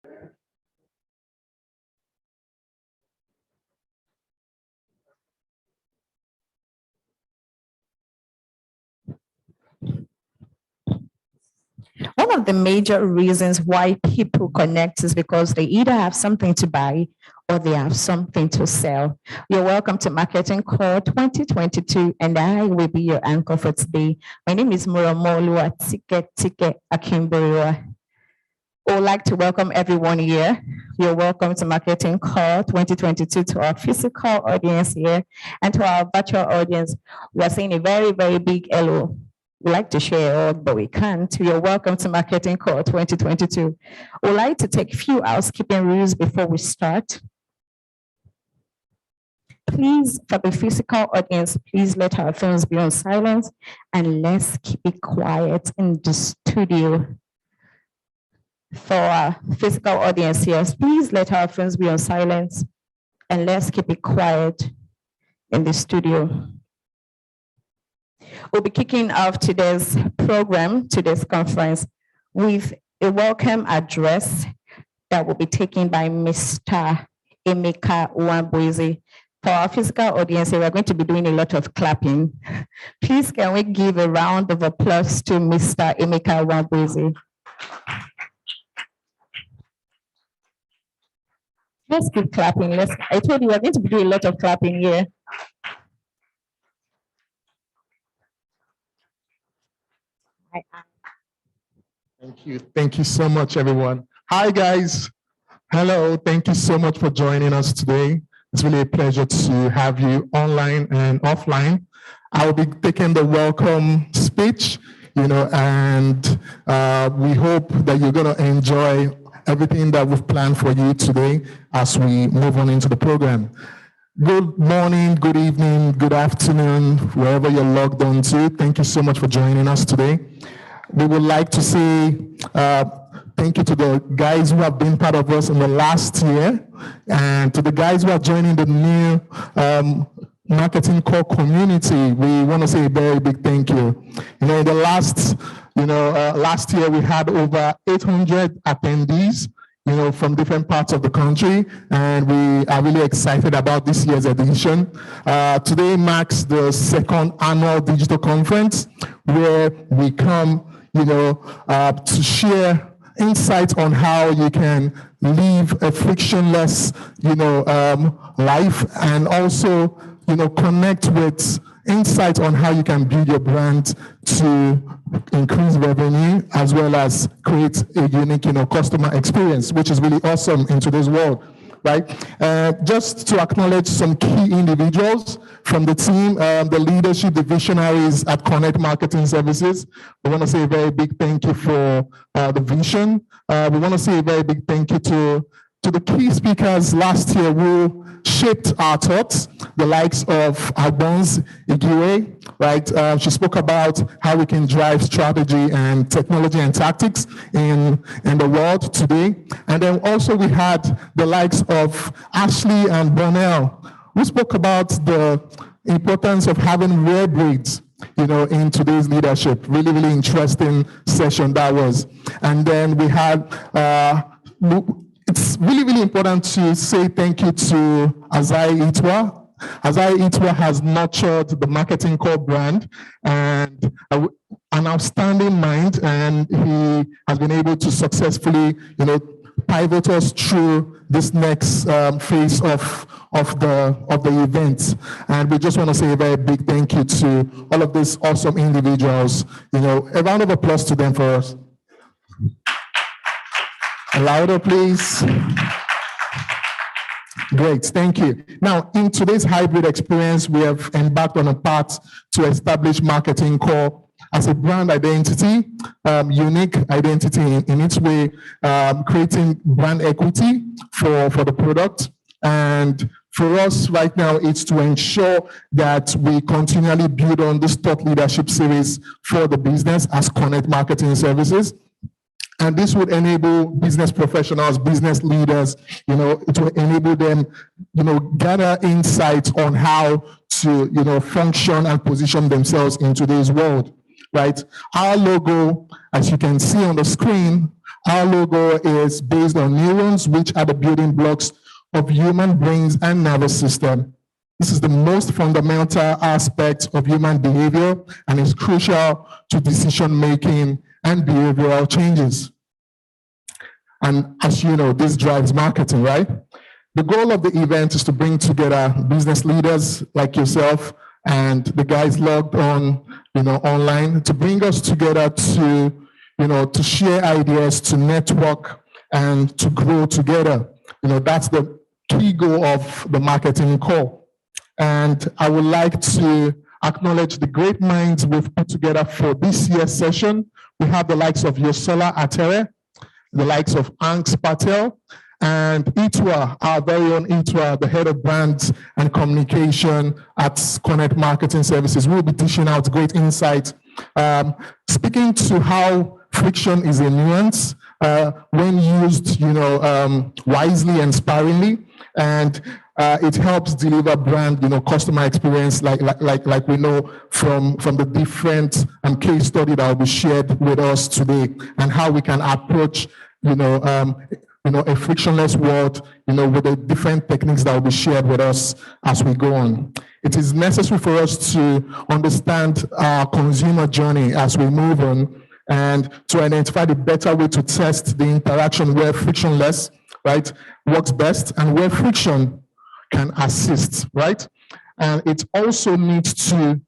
One of the major reasons why people connect is because they either have something to buy or they have something to sell. You're welcome to Marketing Core 2022, and I will be your anchor for today. My name is Muramolua Tike Akimberiwa. I would like to welcome everyone here. You're welcome to Marketing Core 2022, to our physical audience here and to our virtual audience. We are saying a very, very big hello. We like to share all, but we can't. You're welcome to Marketing Core 2022. We'd like to take a few housekeeping rules before we start. Please, for the physical audience, please let our phones be on silent and let's keep it quiet in the studio. For our physical audience here, please let our phones be on silent and let's keep it quiet in the studio. We'll be kicking off today's program, today's conference, with a welcome address that will be taken by Mr. Emeka Uwamboize. For our physical audience, we're going to be doing a lot of clapping. Please, can we give a round of applause to Mr. Emeka Uwamboize? Let's keep clapping. I told you we're going to be doing a lot of clapping here. Thank you. Thank you so much, everyone. Hi, guys. Hello. Thank you so much for joining us today. It's really a pleasure to have you online and offline. I will be taking the welcome speech, and we hope that you're going to enjoy everything that we've planned for you today as we move on into the program. Good morning, good evening, good afternoon, wherever you're logged on to. Thank you so much for joining us today. We would like to say thank you to the guys who have been part of us in the last year, and to the guys who are joining the new Marketing Core community. We want to say a very big thank you. In the last year we had over 800 attendees, from different parts of the country, and we are really excited about this year's edition. Today marks the second annual digital conference where we come, to share insights on how you can live a frictionless, life, and also, connect with insights on how you can build your brand to increase revenue as well as create a unique, customer experience, which is really awesome in today's world, right? Just to acknowledge some key individuals from the team, the leadership, the visionaries at Connect Marketing Services. We want to say a very big thank you for the vision. We want to say a very big thank you to the key speakers last year who shaped our thoughts, the likes of Agbons Igiwe, right? She spoke about how we can drive strategy and technology and tactics in the world today. And then also we had the likes of Ashley and Bonnell, who spoke about the importance of having rare breeds, in today's leadership. Really, really interesting session that was. And then we had it's really, really important to say thank you to Aizehi Itua. Aizehi Itua has nurtured the Marketing Core brand and an outstanding mind, and he has been able to successfully, pivot us through this next phase of the event. And we just want to say a very big thank you to all of these awesome individuals. A round of applause to them for us. Louder, please. Great, thank you. Now, in today's hybrid experience, we have embarked on a path to establish Marketing Core as a brand identity, unique identity in its way, creating brand equity for the product. And for us right now, it's to ensure that we continually build on this thought leadership series for the business as Connect Marketing Services. And this would enable business professionals, business leaders, it will enable them, gather insights on how to, function and position themselves in today's world, right? Our logo, as you can see on the screen, our logo is based on neurons, which are the building blocks of human brains and nervous system. This is the most fundamental aspect of human behavior and is crucial to decision-making and behavioral changes. And as you know, this drives marketing, right? The goal of the event is to bring together business leaders like yourself and the guys logged on, online, to bring us together to, to share ideas, to network, and to grow together. That's the key goal of the marketing core. And I would like to acknowledge the great minds we've put together for this year's session. We have the likes of Yosola Atere, the likes of Anks, Patel, and Itua, our very own Itua, the head of brands and communication at Connect Marketing Services. We'll be dishing out great insights, speaking to how friction is a nuance when used, wisely and sparingly, and it helps deliver brand, customer experience, like we know from the different case study that will be shared with us today, and how we can approach, a frictionless world, with the different techniques that will be shared with us as we go on. It is necessary for us to understand our consumer journey as we move on, and to identify the better way to test the interaction where frictionless, right, works best, and where friction can assist, right? And it also needs to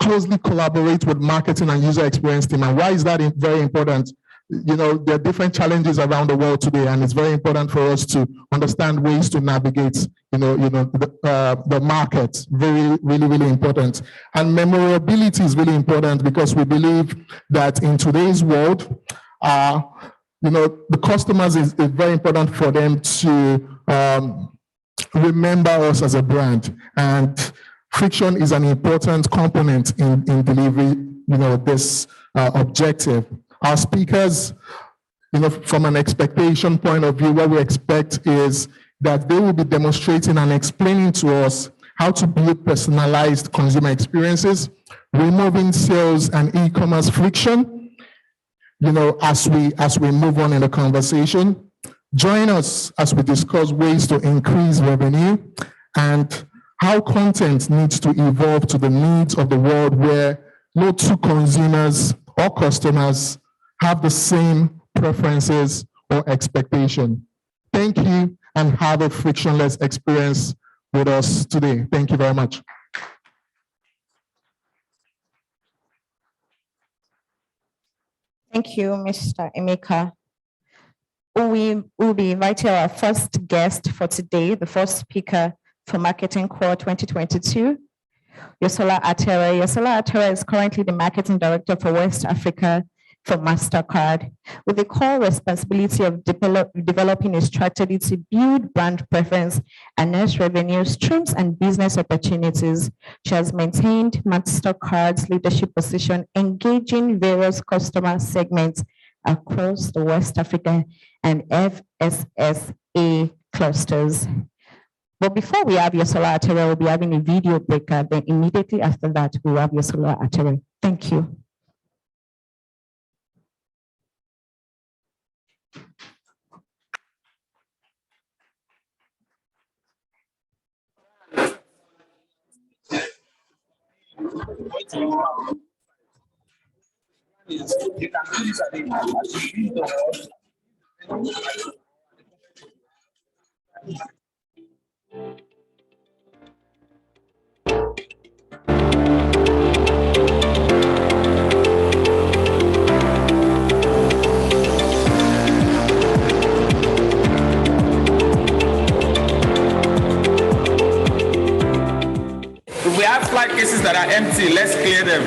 closely collaborate with marketing and user experience team. And why is that very important? There are different challenges around the world today, and it's very important for us to understand ways to navigate, the market. Really important. And memorability is really important because we believe that in today's world, the customers is very important for them to remember us as a brand, and friction is an important component in delivering, this objective. Our speakers, from an expectation point of view, what we expect is that they will be demonstrating and explaining to us how to build personalized consumer experiences, removing sales and e-commerce friction, as we move on in the conversation. Join us as we discuss ways to increase revenue and how content needs to evolve to the needs of the world where no two consumers or customers have the same preferences or expectation. Thank you, and have a frictionless experience with us today. Thank you very much. Thank you, Mr. Emeka. We will be inviting our first guest for today, the first speaker for Marketing Core 2022, Yosola Atere. Yosola Atere is currently the Marketing Director for West Africa for MasterCard, with the core responsibility of developing a strategy to build brand preference, enhance revenue streams, and business opportunities. She has maintained MasterCard's leadership position, engaging various customer segments across the West Africa and FSSA clusters. But before we have Yosola Atere, we'll be having a video breaker. Then immediately after that, we'll have Yosola Atere. Thank you. You can use it. If we have flight cases that are empty, let's clear them.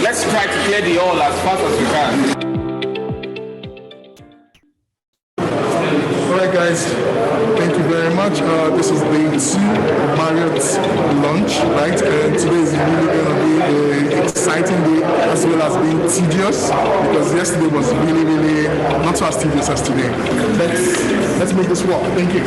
Let's try to clear the all as fast as we can. All right, guys, thank you very much. This is day 2 of Marriott's launch, right? And today is really going to be an exciting day as well as being tedious, because yesterday was really not so as tedious as today. Let's make this work. Thank you.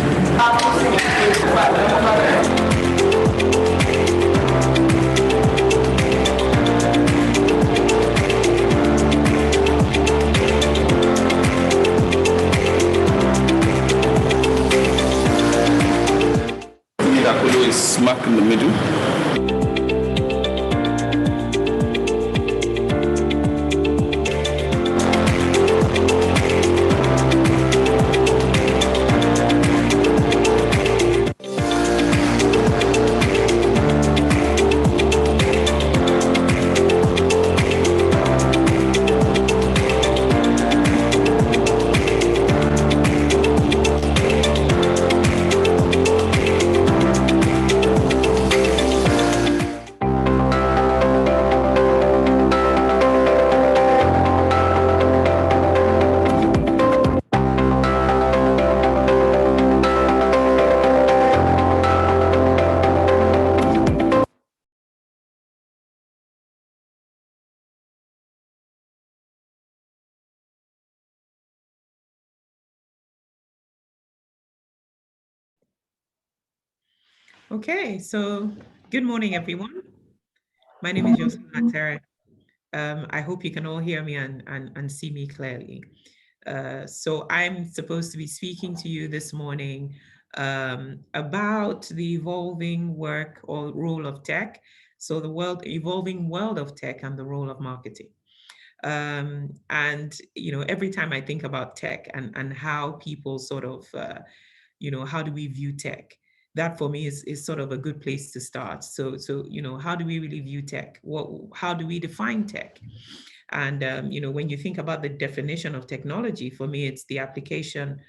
in the middle. Okay, so good morning, everyone. My name is Yosola Atere. I hope you can all hear me and see me clearly. So I'm supposed to be speaking to you this morning about the evolving work or role of tech. So the evolving world of tech and the role of marketing. And every time I think about tech and how people sort of, how do we view tech? That for me is sort of a good place to start. So how do we really view tech? How do we define tech? And when you think about the definition of technology, for me, it's the application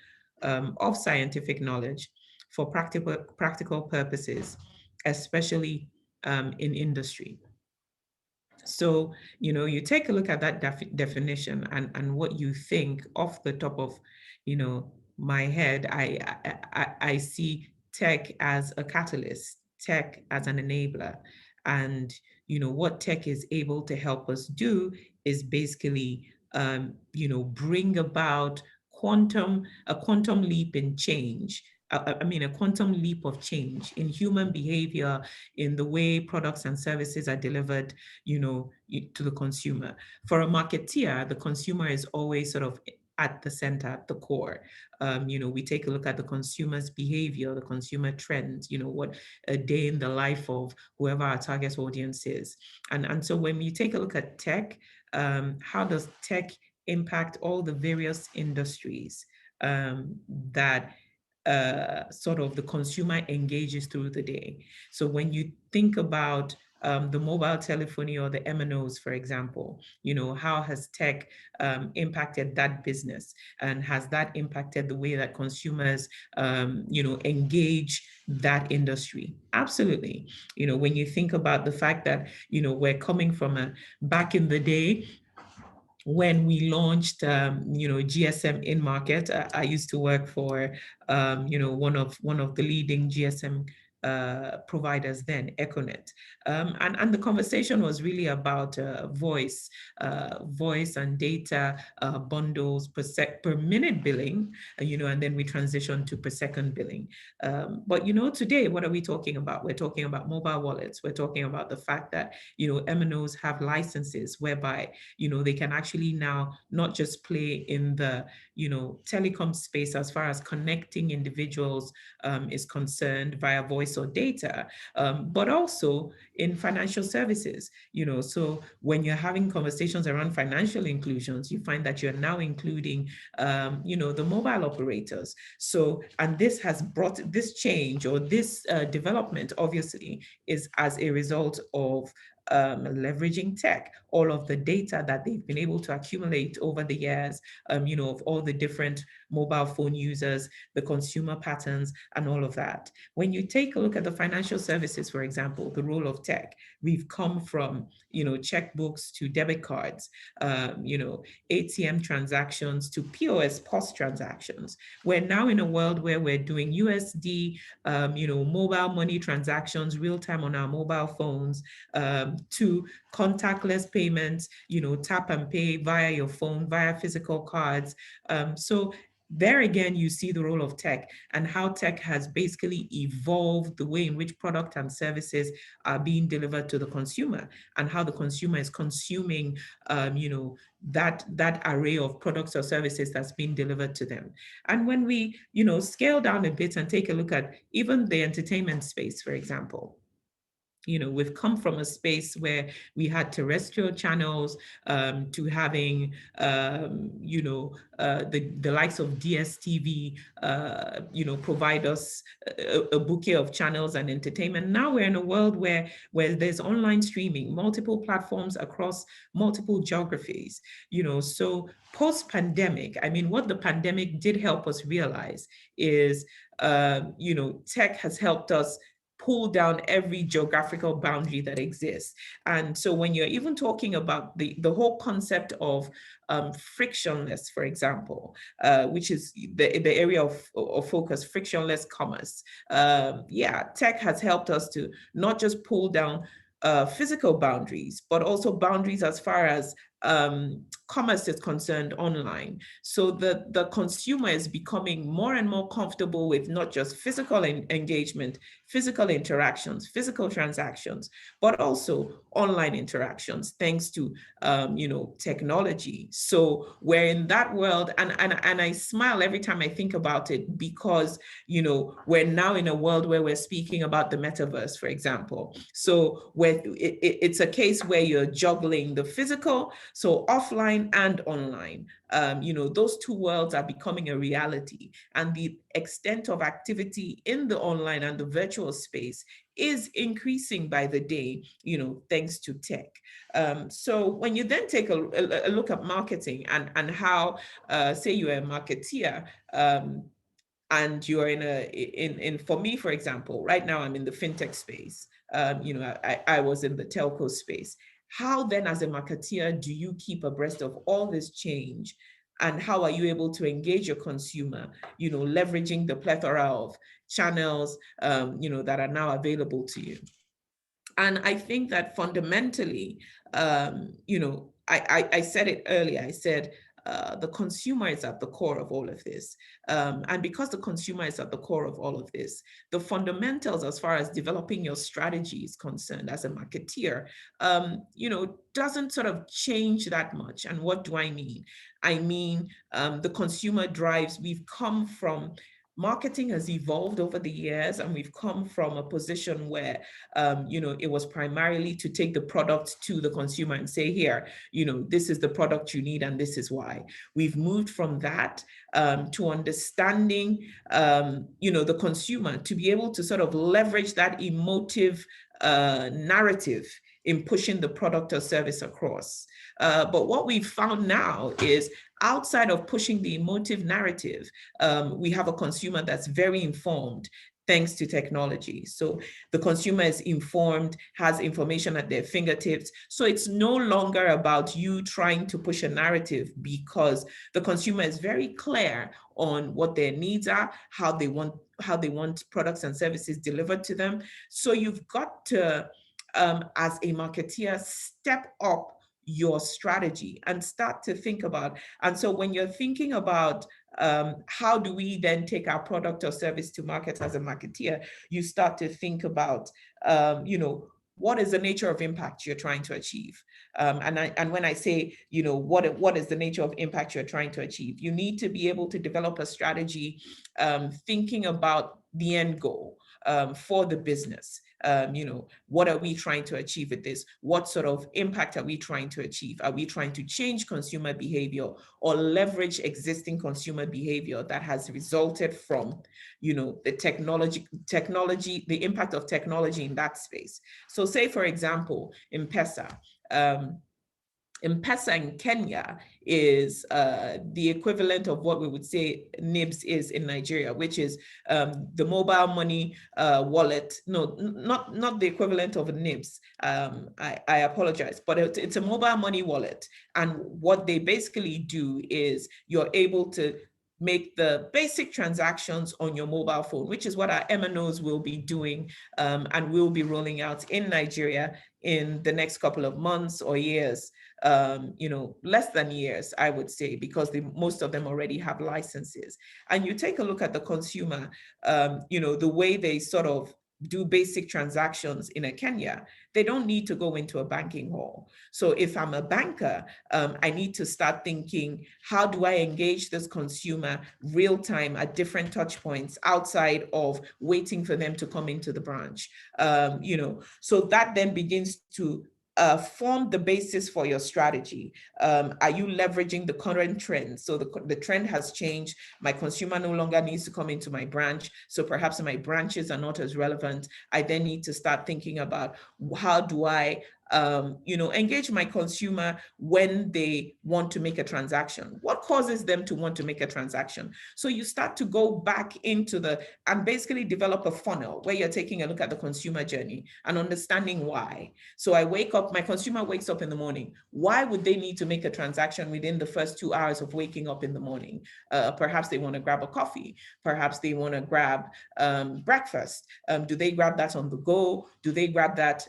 of scientific knowledge for practical purposes, especially in industry. So, you take a look at that definition and what you think off the top of, my head, I see tech as a catalyst, tech as an enabler. And, what tech is able to help us do is basically, bring about a quantum leap in change. A quantum leap of change in human behavior, in the way products and services are delivered, to the consumer. For a marketeer, the consumer is always sort of at the center, at the core. We take a look at the consumer's behavior, the consumer trends, what a day in the life of whoever our target audience is. And so when you take a look at tech, how does tech impact all the various industries that sort of the consumer engages through the day? So when you think about the mobile telephony or the MNOs, for example, how has tech impacted that business? And has that impacted the way that consumers, engage that industry? Absolutely. When you think about the fact that, we're coming from back in the day, when we launched, GSM in market, I used to work for, one of the leading GSM providers then, Econet. And the conversation was really about voice and data bundles per minute billing, and then we transitioned to per second billing. But today, what are we talking about? We're talking about mobile wallets. We're talking about the fact that, MNOs have licenses whereby, they can actually now not just play in the, telecom space as far as connecting individuals is concerned via voice or data, but also in financial services. So when you're having conversations around financial inclusions, you find that you're now including, the mobile operators. So, and this has brought this change, or this development, obviously, is as a result of leveraging tech, all of the data that they've been able to accumulate over the years, of all the different mobile phone users, the consumer patterns, and all of that. When you take a look at the financial services, for example, the role of tech, we've come from, checkbooks to debit cards, ATM transactions to POS POS transactions. We're now in a world where we're doing USD, mobile money transactions real time on our mobile phones, to contactless payments, tap and pay via your phone, via physical cards. So there again, you see the role of tech and how tech has basically evolved the way in which product and services are being delivered to the consumer, and how the consumer is consuming, that array of products or services that's being delivered to them. And when we, scale down a bit and take a look at even the entertainment space, for example, You know, we've come from a space where we had terrestrial channels to having, you know, the likes of DSTV, you know, provide us a bouquet of channels and entertainment. Now we're in a world where there's online streaming, multiple platforms across multiple geographies, you know. So post-pandemic, I mean, what the pandemic did help us realize is, you know, tech has helped us pull down every geographical boundary that exists. And so when you're even talking about the whole concept of frictionless, for example, which is the area of focus, frictionless commerce. Yeah, tech has helped us to not just pull down physical boundaries, but also boundaries as far as commerce is concerned online. So the consumer is becoming more and more comfortable with not just physical engagement, physical interactions, physical transactions, but also online interactions, thanks to you know, technology. So we're in that world, and I smile every time I think about it, because you know, we're now in a world where we're speaking about the metaverse, for example. So where it's a case where you're juggling the physical, so offline and online. You know, those two worlds are becoming a reality, and the extent of activity in the online and the virtual space is increasing by the day, you know, thanks to tech. So when you then take a look at marketing and how, say you're a marketeer, and you're in for me, for example, right now I'm in the fintech space. You know, I was in the telco space. How then, as a marketeer, do you keep abreast of all this change? And how are you able to engage your consumer, you know, leveraging the plethora of channels, you know, that are now available to you? And I think that fundamentally, you know, I said it earlier, I said, the consumer is at the core of all of this. And because the consumer is at the core of all of this, the fundamentals as far as developing your strategy is concerned as a marketeer, you know, doesn't sort of change that much. And what do I mean? I mean, the consumer drives, we've come from, marketing has evolved over the years, and we've come from a position where, you know, it was primarily to take the product to the consumer and say, here, you know, this is the product you need and this is why. We've moved from that to understanding, you know, the consumer to be able to sort of leverage that emotive narrative in pushing the product or service across. But what we've found now is, outside of pushing the emotive narrative, we have a consumer that's very informed thanks to technology. So the consumer is informed, has information at their fingertips. So it's no longer about you trying to push a narrative, because the consumer is very clear on what their needs are, how they want products and services delivered to them. So you've got to, as a marketeer, step up your strategy and start to think about. And so when you're thinking about how do we then take our product or service to market as a marketeer, you start to think about, you know, what is the nature of impact you're trying to achieve? And when I say, you know, what is the nature of impact you're trying to achieve, you need to be able to develop a strategy thinking about the end goal for the business. You know, what are we trying to achieve with this? What sort of impact are we trying to achieve? Are we trying to change consumer behavior or leverage existing consumer behavior that has resulted from, you know, the technology, the impact of technology in that space? So say, for example, M-Pesa. M-Pesa in Kenya is the equivalent of what we would say NIBS is in Nigeria, which is the mobile money wallet. No, not the equivalent of a NIBS. I apologize, but it's a mobile money wallet. And what they basically do is you're able to make the basic transactions on your mobile phone, which is what our MNOs will be doing and will be rolling out in Nigeria in the next couple of months or years. You know, less than years, I would say, because most of them already have licenses. And you take a look at the consumer, you know, the way they sort of do basic transactions in a Kenya, they don't need to go into a banking hall. So if I'm a banker, I need to start thinking, how do I engage this consumer real time at different touch points outside of waiting for them to come into the branch? So that then begins to form the basis for your strategy. Are you leveraging the current trend? So the trend has changed. My consumer no longer needs to come into my branch. So perhaps my branches are not as relevant. I then need to start thinking about, how do I engage my consumer when they want to make a transaction? What causes them to want to make a transaction? So you start to go back into and basically develop a funnel where you're taking a look at the consumer journey and understanding why. So my consumer wakes up in the morning. Why would they need to make a transaction within the first 2 hours of waking up in the morning? Perhaps they want to grab a coffee. Perhaps they want to grab breakfast. Do they grab that on the go? Do they grab that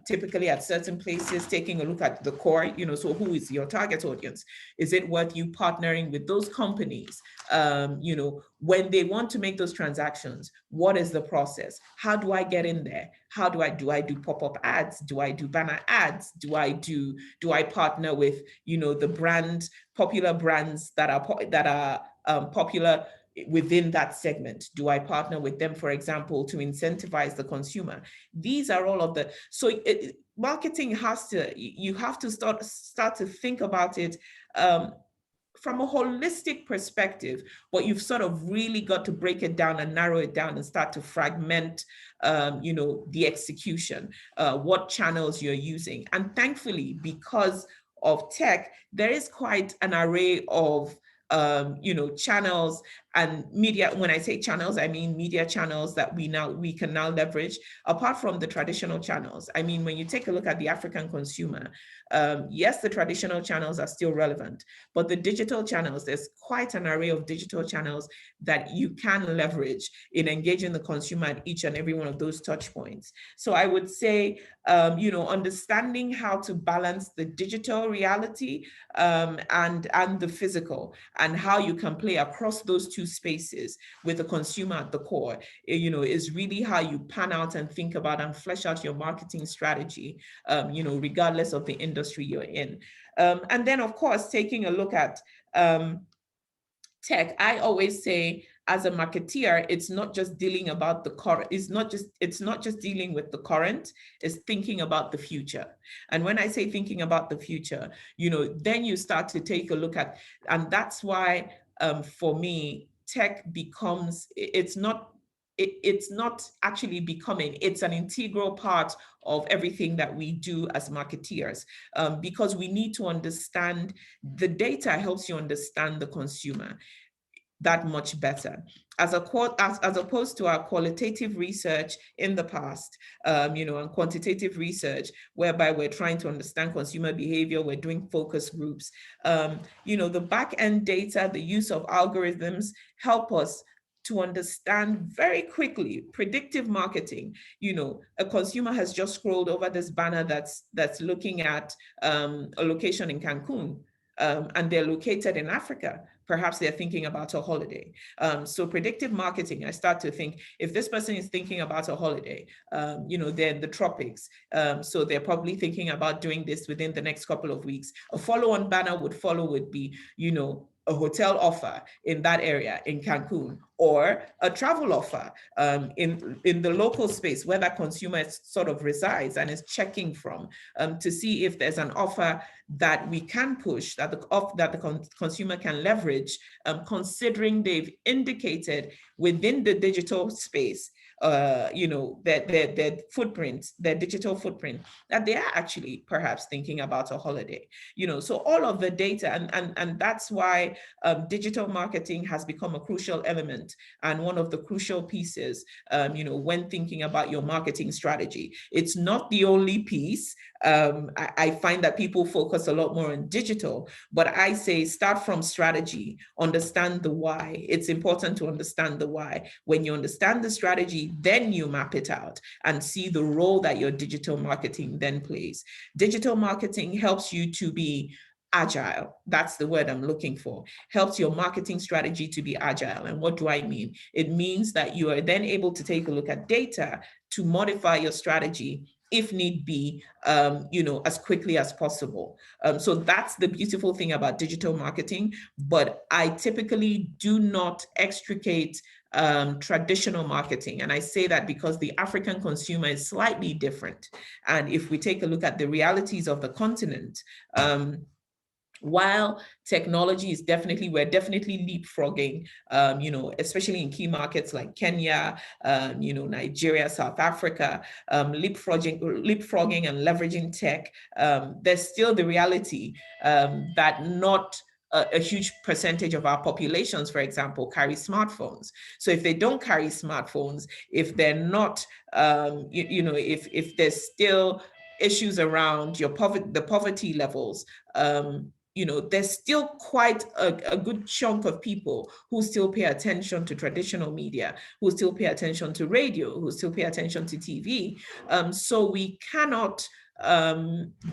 typically at certain places, taking a look at the core, so who is your target audience? Is it worth you partnering with those companies? When they want to make those transactions, what is the process? How do I get in there? How do I do pop-up ads? Do I do banner ads? Do I partner with, the popular brands that are popular within that segment? Do I partner with them, for example, to incentivize the consumer? These are all of marketing you have to start to think about it from a holistic perspective, but you've sort of really got to break it down and narrow it down and start to fragment, the execution, what channels you're using. And thankfully, because of tech, there is quite an array of channels and media. When I say channels, I mean media channels that we can now leverage apart from the traditional channels. I mean, when you take a look at the African consumer, yes, the traditional channels are still relevant, but the digital channels, there's quite an array of digital channels that you can leverage in engaging the consumer at each and every one of those touch points. So I would say, understanding how to balance the digital reality and the physical, and how you can play across those two spaces with the consumer at the core, is really how you pan out and think about and flesh out your marketing strategy, regardless of the industry you're in. And then, of course, taking a look at tech, I always say, as a marketeer, it's not just dealing about the current, it's not just dealing with the current, it's thinking about the future. And when I say thinking about the future, then you start to take a look at, and that's why for me, tech becomes, it's not actually becoming, it's an integral part of everything that we do as marketeers, because we need to understand the data helps you understand the consumer that much better, as opposed to our qualitative research in the past, and quantitative research, whereby we're trying to understand consumer behavior, we're doing focus groups. The back end data, the use of algorithms help us to understand very quickly predictive marketing. A consumer has just scrolled over this banner that's looking at a location in Cancun, and they're located in Africa. Perhaps they're thinking about a holiday. So predictive marketing, I start to think, if this person is thinking about a holiday, they're in the tropics, so they're probably thinking about doing this within the next couple of weeks. A follow-on banner would be, a hotel offer in that area in Cancun, or a travel offer in the local space where that consumer sort of resides and is checking from, to see if there's an offer that we can push, that the consumer can leverage, considering they've indicated within the digital space, their footprint, their digital footprint, that they are actually perhaps thinking about a holiday. So all of the data, and that's why digital marketing has become a crucial element and one of the crucial pieces, when thinking about your marketing strategy. It's not the only piece. I find that people focus a lot more on digital, but I say start from strategy, understand the why. It's important to understand the why. When you understand the strategy, then you map it out and see the role that your digital marketing then plays. Digital marketing helps you to be agile. That's the word I'm looking for. Helps your marketing strategy to be agile. And what do I mean? It means that you are then able to take a look at data to modify your strategy if need be, as quickly as possible. So that's the beautiful thing about digital marketing. But I typically do not extricate traditional marketing. And I say that because the African consumer is slightly different. And if we take a look at the realities of the continent, while technology is we're definitely leapfrogging, especially in key markets like Kenya, Nigeria, South Africa, leapfrogging and leveraging tech, there's still the reality that not a huge percentage of our populations, for example, carry smartphones. So if they don't carry smartphones, if they're not, if there's still issues around the poverty levels, there's still quite a good chunk of people who still pay attention to traditional media, who still pay attention to radio, who still pay attention to TV. So we cannot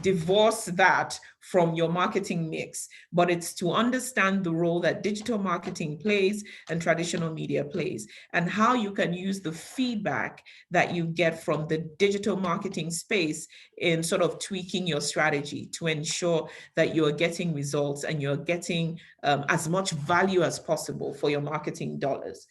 divorce that from your marketing mix, but it's to understand the role that digital marketing plays and traditional media plays, and how you can use the feedback that you get from the digital marketing space in sort of tweaking your strategy to ensure that you're getting results and you're getting as much value as possible for your marketing dollars.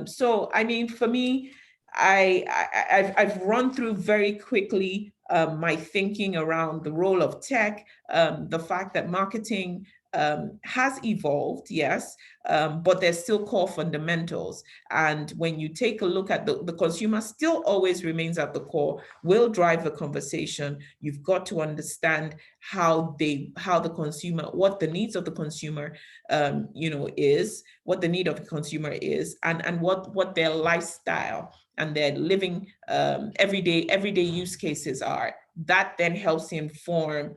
So, I mean, for me, I've run through very quickly my thinking around the role of tech, the fact that marketing has evolved, yes, but there's still core fundamentals. And when you take a look at the consumer still always remains at the core, will drive the conversation. You've got to understand how the consumer, what the needs of the consumer, is, what the need of the consumer is, and what their lifestyle and their living everyday use cases are. That then helps inform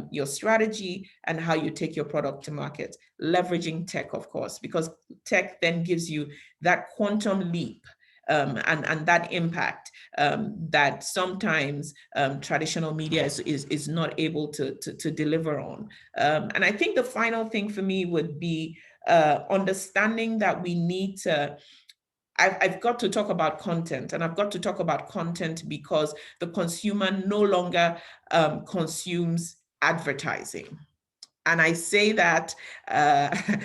your strategy and how you take your product to market, leveraging tech, of course, because tech then gives you that quantum leap and that impact that sometimes traditional media is not able to deliver on. And I think the final thing for me would be understanding that we need to, I've got to talk about content, and I've got to talk about content because the consumer no longer consumes advertising. And I say that, I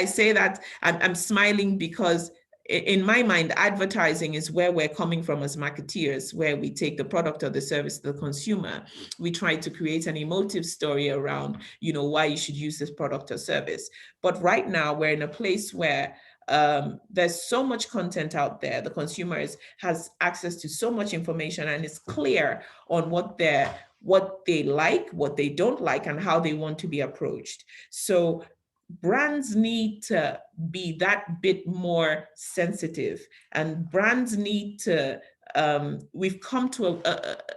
say that I'm smiling because in my mind, advertising is where we're coming from as marketeers, where we take the product or the service to the consumer. We try to create an emotive story around, why you should use this product or service. But right now we're in a place where there's so much content out there. The consumer has access to so much information and is clear on what they like, what they don't like, and how they want to be approached. So brands need to be that bit more sensitive, and brands need to, we've come to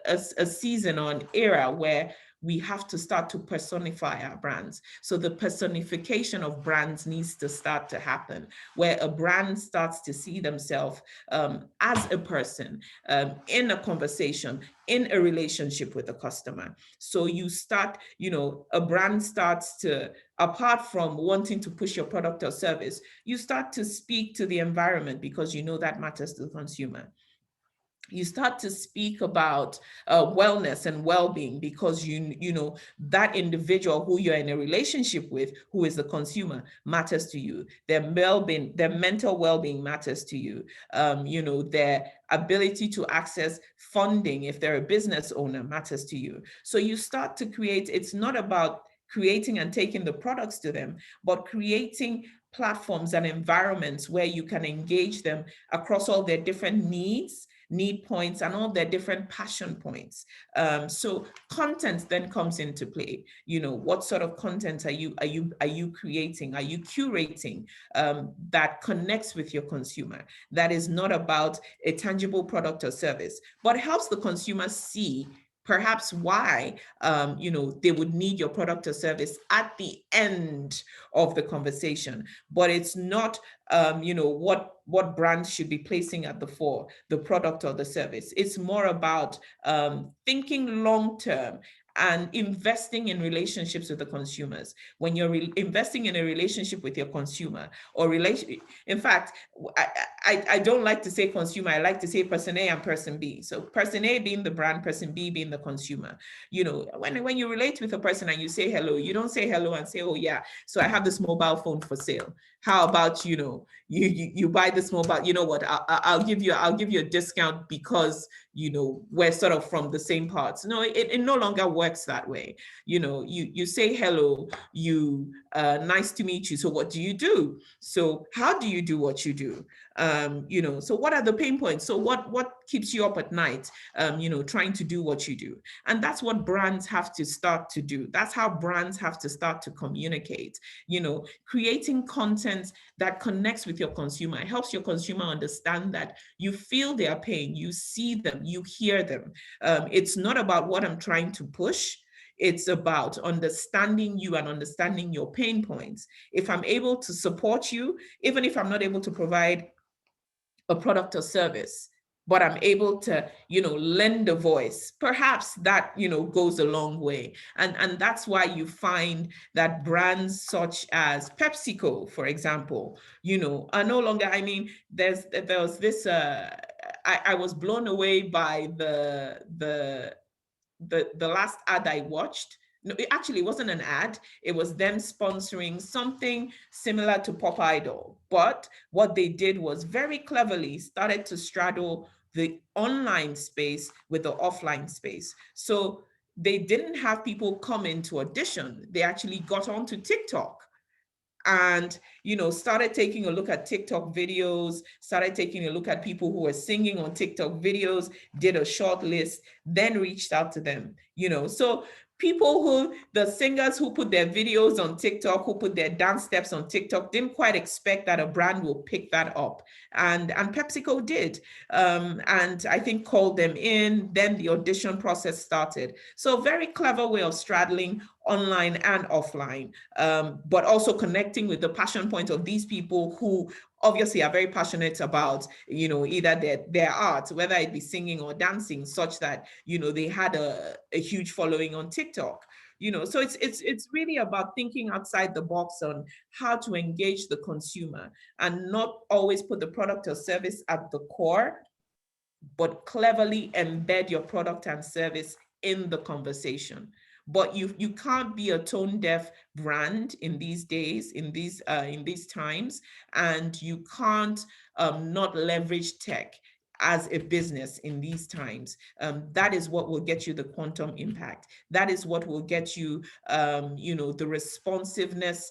a season or an era where we have to start to personify our brands. So the personification of brands needs to start to happen, where a brand starts to see themselves as a person in a conversation, in a relationship with a customer. So you start, a brand starts to, apart from wanting to push your product or service, you start to speak to the environment because that matters to the consumer. You start to speak about wellness and well-being because that individual who you're in a relationship with, who is the consumer, matters to you. Their well-being, their mental well-being matters to you. Their ability to access funding, if they're a business owner, matters to you. So you start to create. It's not about creating and taking the products to them, but creating platforms and environments where you can engage them across all their different need points and all their different passion points. So content then comes into play. What sort of content are you creating? Are you curating that connects with your consumer? That is not about a tangible product or service, but helps the consumer see perhaps why they would need your product or service at the end of the conversation. But it's not what brands should be placing at the fore, the product or the service. It's more about thinking long term and investing in relationships with the consumers. When you're investing in a relationship with your consumer or in fact, I don't like to say consumer, I like to say person A and person B. So person A being the brand, person B being the consumer. You know, when you relate with a person and you say hello, you don't say hello and say, oh yeah, so I have this mobile phone for sale. How about, you know, you buy this mobile, you know what, I'll give you a discount because, you know, we're sort of from the same parts. No, it no longer works that way. You know, you say hello, nice to meet you. So what do you do? So how do you do what you do? You know, so what are the pain points? So what keeps you up at night, you know, trying to do what you do? And that's what brands have to start to do. That's how brands have to start to communicate, you know, creating content that connects with your consumer. It helps your consumer understand that you feel their pain, you see them, you hear them. It's not about what I'm trying to push. It's about understanding you and understanding your pain points. If I'm able to support you, even if I'm not able to provide a product or service, but I'm able to, you know, lend a voice, perhaps that, you know, goes a long way. And that's why you find that brands such as PepsiCo, for example, you know, are no longer, I mean, there was this, I was blown away by the last ad I watched. No, it actually wasn't an ad. It was them sponsoring something similar to Pop Idol. But what they did was very cleverly started to straddle the online space with the offline space. So they didn't have people come in to audition. They actually got onto TikTok and, you know, started taking a look at TikTok videos, started taking a look at people who were singing on TikTok videos, did a short list, then reached out to them, you know. So the singers who put their videos on TikTok, who put their dance steps on TikTok, didn't quite expect that a brand will pick that up. And PepsiCo did. And I think called them in, then the audition process started. So very clever way of straddling online and offline, but also connecting with the passion point of these people who obviously are very passionate about, you know, either their art, whether it be singing or dancing, such that, you know, they had a huge following on TikTok. You know, so it's really about thinking outside the box on how to engage the consumer and not always put the product or service at the core, but cleverly embed your product and service in the conversation. But you can't be a tone deaf brand in these days, in these times, and you can't not leverage tech as a business in these times. That is what will get you the quantum impact. That is what will get you, you know, the responsiveness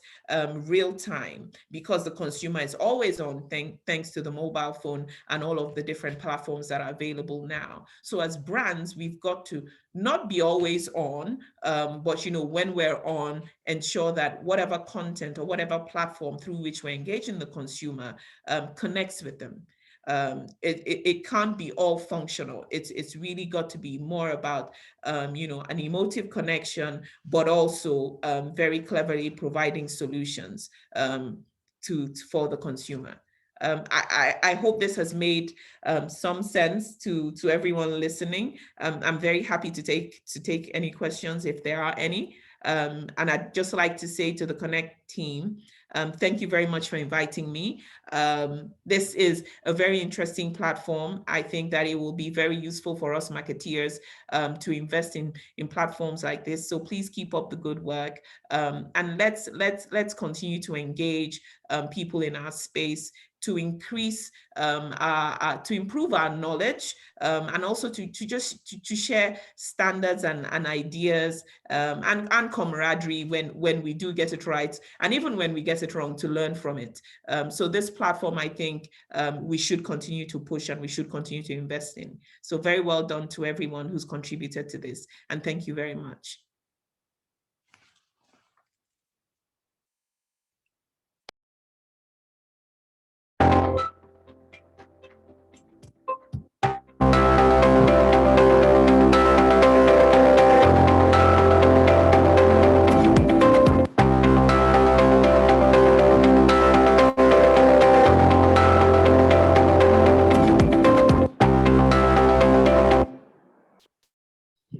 real time, because the consumer is always on, thanks to the mobile phone and all of the different platforms that are available now. So as brands, we've got to not be always on, but, you know, when we're on, ensure that whatever content or whatever platform through which we're engaging the consumer connects with them. It can't be all functional. It's really got to be more about, you know, an emotive connection, but also very cleverly providing solutions for the consumer. I hope this has made some sense to everyone listening. I'm very happy to take any questions if there are any. And I'd just like to say to the Connect team, thank you very much for inviting me. This is a very interesting platform. I think that it will be very useful for us marketeers to invest in platforms like this. So please keep up the good work, and let's continue to engage people in our space to increase to improve our knowledge, and also to share standards and ideas, and camaraderie when we do get it right, and even when we get it wrong, to learn from it. So this platform, I think, we should continue to push and we should continue to invest in. So very well done to everyone who's contributed to this, and thank you very much.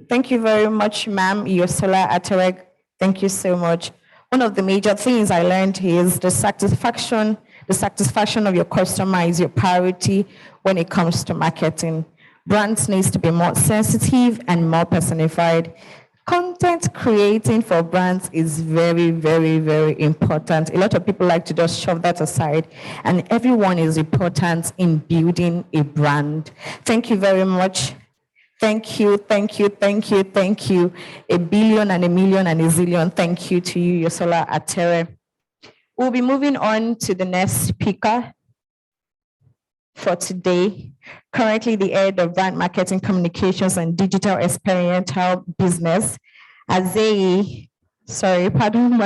Thank Thank you very much, ma'am. Yosola Atere. Thank you so much. One of the major things I learned is the satisfaction of your customer is your priority when it comes to marketing. Brands needs to be more sensitive and more personified. Content creating for brands is very, very, very important. A lot of people like to just shove that aside, and everyone is important in building a brand. Thank you very much. Thank you, thank you, thank you, thank you. A billion and a million and a zillion thank you to you, Yosola Atere. We'll be moving on to the next speaker for today. Currently the head of brand marketing, communications, and digital experiential business, Aizehi. Sorry, pardon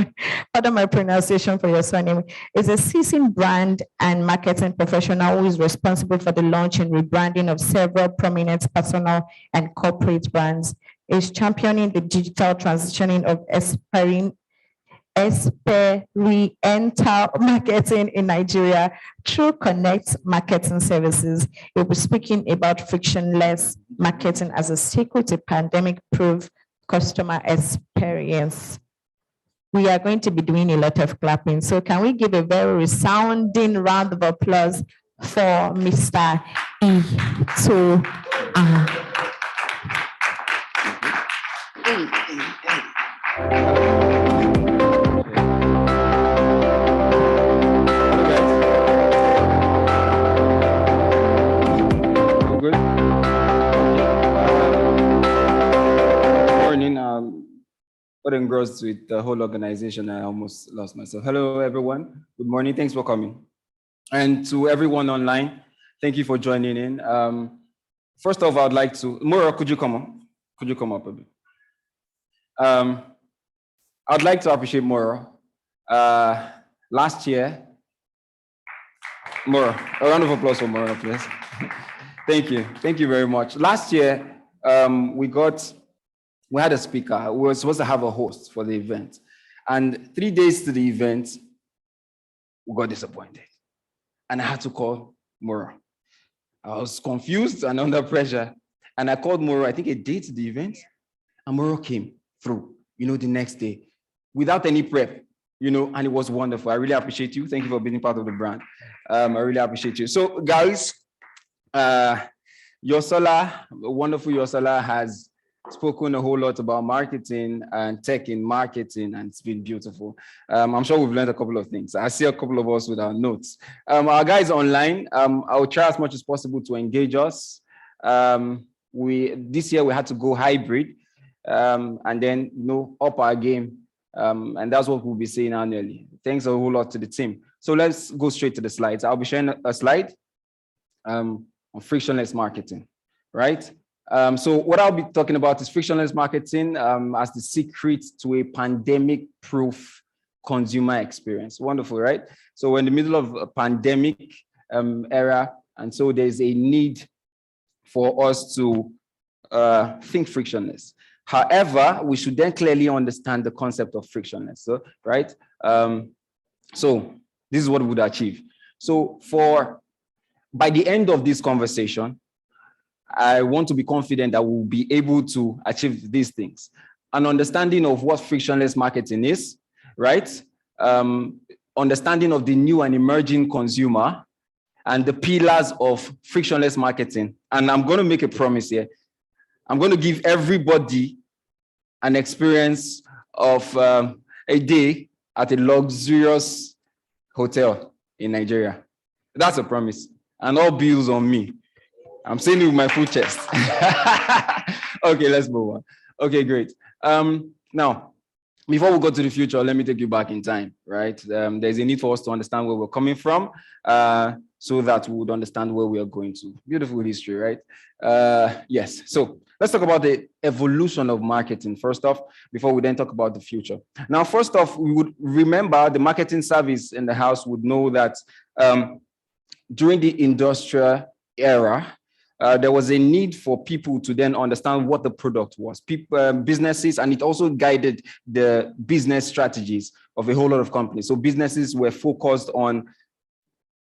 my pronunciation for your surname. Is a seasoned brand and marketing professional who is responsible for the launch and rebranding of several prominent personal and corporate brands. Is championing the digital transitioning of experiential marketing in Nigeria through Connect marketing services. We'll be speaking about frictionless marketing as a secret to pandemic-proof customer experience. We are going to be doing a lot of clapping. So can we give a very resounding round of applause for Mr. Itua? Got engrossed with the whole organization. I almost lost myself. Hello, everyone. Good morning. Thanks for coming. And to everyone online, thank you for joining in. First off, I'd like to, Maura, could you come up? Could you come up a bit? I'd like to appreciate Maura. Last year, Maura, a round of applause for Maura, please. Thank you. Thank you very much. Last year, we had a speaker. We were supposed to have a host for the event. And 3 days to the event, we got disappointed. And I had to call Maura. I was confused and under pressure. And I called Maura, I think a day to the event. And Maura came through, the next day without any prep, and it was wonderful. I really appreciate you. Thank you for being part of the brand. I really appreciate you. So guys, Yosola, wonderful Yosola has spoken a whole lot about marketing and tech in marketing, and it's been beautiful. I'm sure we've learned a couple of things. I see a couple of us with our notes. Our guys online, I'll try as much as possible to engage us. This year we had to go hybrid, and then up our game, and that's what we'll be saying annually. Thanks a whole lot to the team. So let's go straight to the slides. I'll be sharing a slide on frictionless marketing, right? So what I'll be talking about is frictionless marketing as the secret to a pandemic-proof consumer experience. Wonderful, right? So we're in the middle of a pandemic era, and so there's a need for us to think frictionless. However, we should then clearly understand the concept of frictionless, right? So this is what we would achieve. So by the end of this conversation, I want to be confident that we'll be able to achieve these things. An understanding of what frictionless marketing is, right? Understanding of the new and emerging consumer and the pillars of frictionless marketing. And I'm going to make a promise here. I'm going to give everybody an experience of a day at a luxurious hotel in Nigeria. That's a promise. And all bills on me. I'm saying it with my full chest. Okay, let's move on. Okay, great. Now, before we go to the future, let me take you back in time, right? There's a need for us to understand where we're coming from so that we would understand where we are going to. Beautiful history, right? Yes, so let's talk about the evolution of marketing first off, before we then talk about the future. Now, first off, we would remember the marketing service in the house would know that during the industrial era, there was a need for people to then understand what the product was. Businesses, and it also guided the business strategies of a whole lot of companies. So businesses were focused on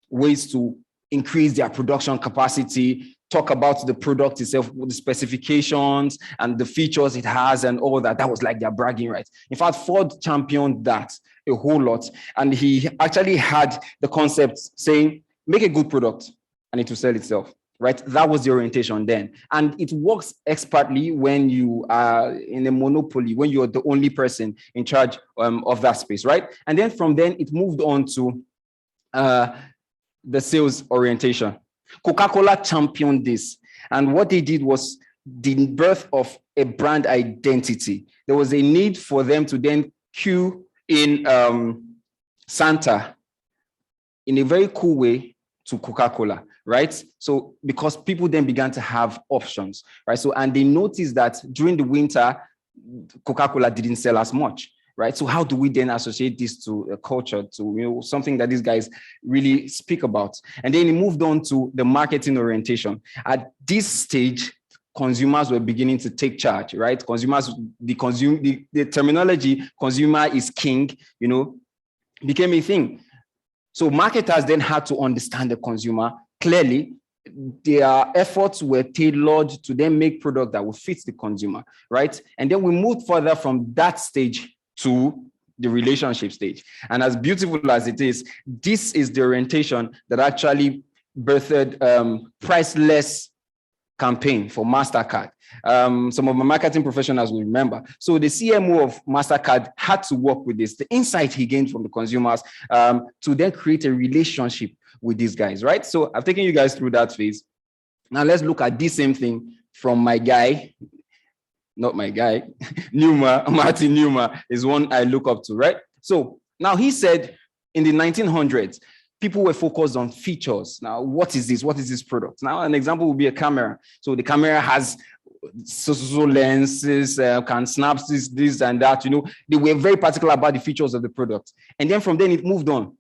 ways to increase their production capacity, talk about the product itself, the specifications and the features it has and all that. That was like their bragging rights. In fact, Ford championed that a whole lot. And he actually had the concept saying, make a good product and it will sell itself, right? That was the orientation then. And it works expertly when you are in a monopoly, when you're the only person in charge of that space, right? And then from then it moved on to the sales orientation. Coca-Cola championed this. And what they did was the birth of a brand identity. There was a need for them to then queue in Santa in a very cool way to Coca-Cola, right? So because people then began to have options, right? So, and they noticed that during the winter, Coca-Cola didn't sell as much, right? So how do we then associate this to a culture, to something that these guys really speak about? And then it moved on to the marketing orientation. At this stage, consumers were beginning to take charge, right? Consumers, the terminology "consumer is king," became a thing. So marketers then had to understand the consumer clearly. Their efforts were tailored to then make product that would fit the consumer, right? And then we moved further from that stage to the relationship stage. And as beautiful as it is, this is the orientation that actually birthed Priceless campaign for MasterCard. Some of my marketing professionals will remember. So the CMO of MasterCard had to work with this, the insight he gained from the consumers, to then create a relationship with these guys, right? So I've taken you guys through that phase. Now let's look at this same thing from my guy, not my guy, Martin Newman is one I look up to, right? So now he said in the 1900s, people were focused on features. Now, what is this? What is this product? Now, an example would be a camera. So the camera has so lenses, can snap this and that. They were very particular about the features of the product. And then from then it moved on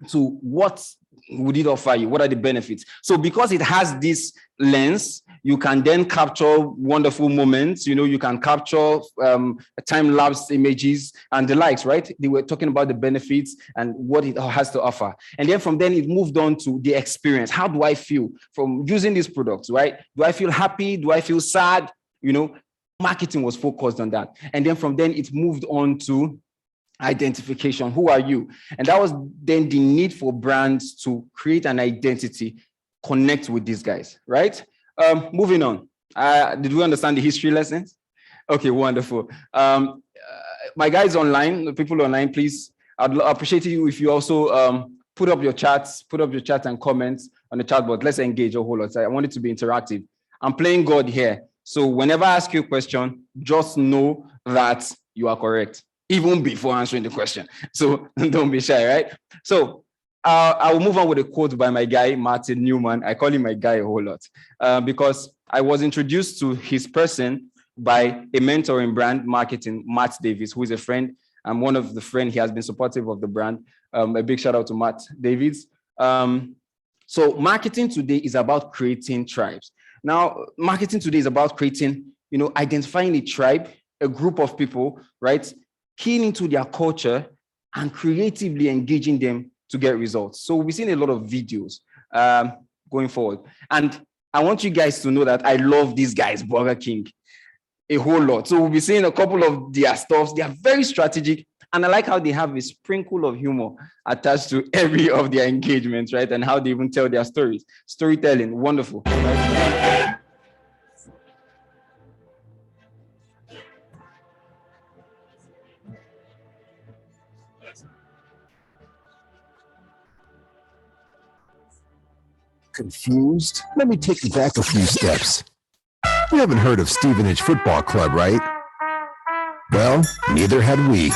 to what would it offer you? What are the benefits? So because it has this lens, you can then capture wonderful moments. You can capture time-lapse images and the likes, right? They were talking about the benefits and what it has to offer. And then from then it moved on to the experience. How do I feel from using these products, right? Do I feel happy? Do I feel sad? Marketing was focused on that. And then from then it moved on to identification. Who are you? And that was then the need for brands to create an identity, connect with these guys, right? Moving on. Did we understand the history lessons? Okay, wonderful. My guys online, the people online, please, I'd appreciate you if you also put up your chats and comments on the chat board. Let's engage a whole lot. I want it to be interactive. I'm playing God here. So whenever I ask you a question, just know that you are correct, even before answering the question. So don't be shy, right? So I will move on with a quote by my guy, Martin Newman. I call him my guy a whole lot because I was introduced to his person by a mentor in brand marketing, Matt Davis, who is a friend. I'm one of the friends. He has been supportive of the brand. A big shout out to Matt Davis. So marketing today is about creating tribes. Now, marketing today is about creating, identifying a tribe, a group of people, right? Keying into their culture and creatively engaging them to get results. So we've seen a lot of videos going forward. And I want you guys to know that I love these guys, Burger King, a whole lot. So we'll be seeing a couple of their stuffs. They are very strategic. And I like how they have a sprinkle of humor attached to every of their engagements, right? And how they even tell their stories. Storytelling, wonderful. Right? Confused? Let me take you back a few steps. You haven't heard of Stevenage Football Club, right? Well, neither had we.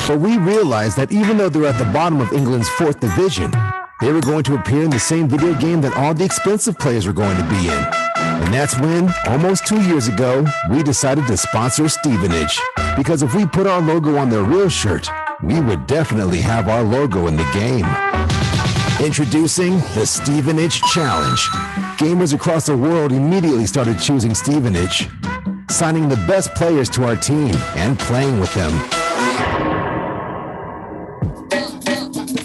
But we realized that even though they're at the bottom of England's 4th division, they were going to appear in the same video game that all the expensive players were going to be in. And that's when, almost 2 years ago, we decided to sponsor Stevenage. Because if we put our logo on their real shirt, we would definitely have our logo in the game. Introducing the Stevenage Challenge. Gamers across the world immediately started choosing Stevenage, signing the best players to our team and playing with them.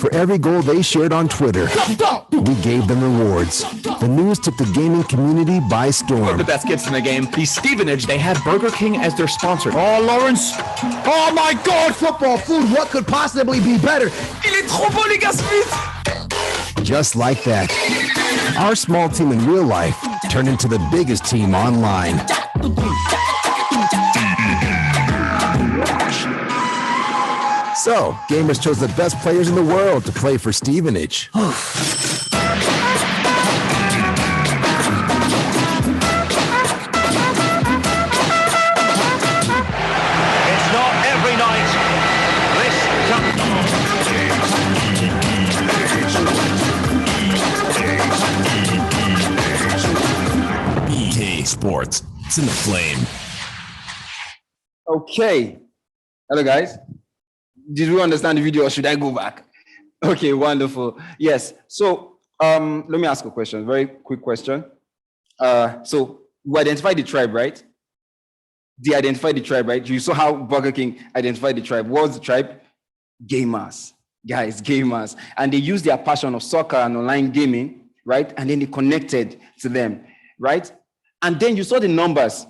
for every goal they shared on Twitter, we gave them rewards. The news took the gaming community by storm. The best gifts in the game. The Stevenage, they had Burger King as their sponsor. Oh, Lawrence. Oh my God, Football food, what could possibly be better? il est trop beau, les gars Smith. Just like that, our small team in real life turned into the biggest team online. So, gamers chose the best players in the world to play for Stevenage. It's not every night. BK Sports. It's in the flame. Okay. Hello, guys. Did we understand the video or should I go back? Okay, wonderful. Yes. So let me ask a question, very quick question. So we identified the tribe, right? They identified the tribe, right? You saw how Burger King identified the tribe. What was the tribe? Gamers. Guys, gamers. And they used their passion of soccer and online gaming, right? And then they connected to them, right? And then you saw the numbers.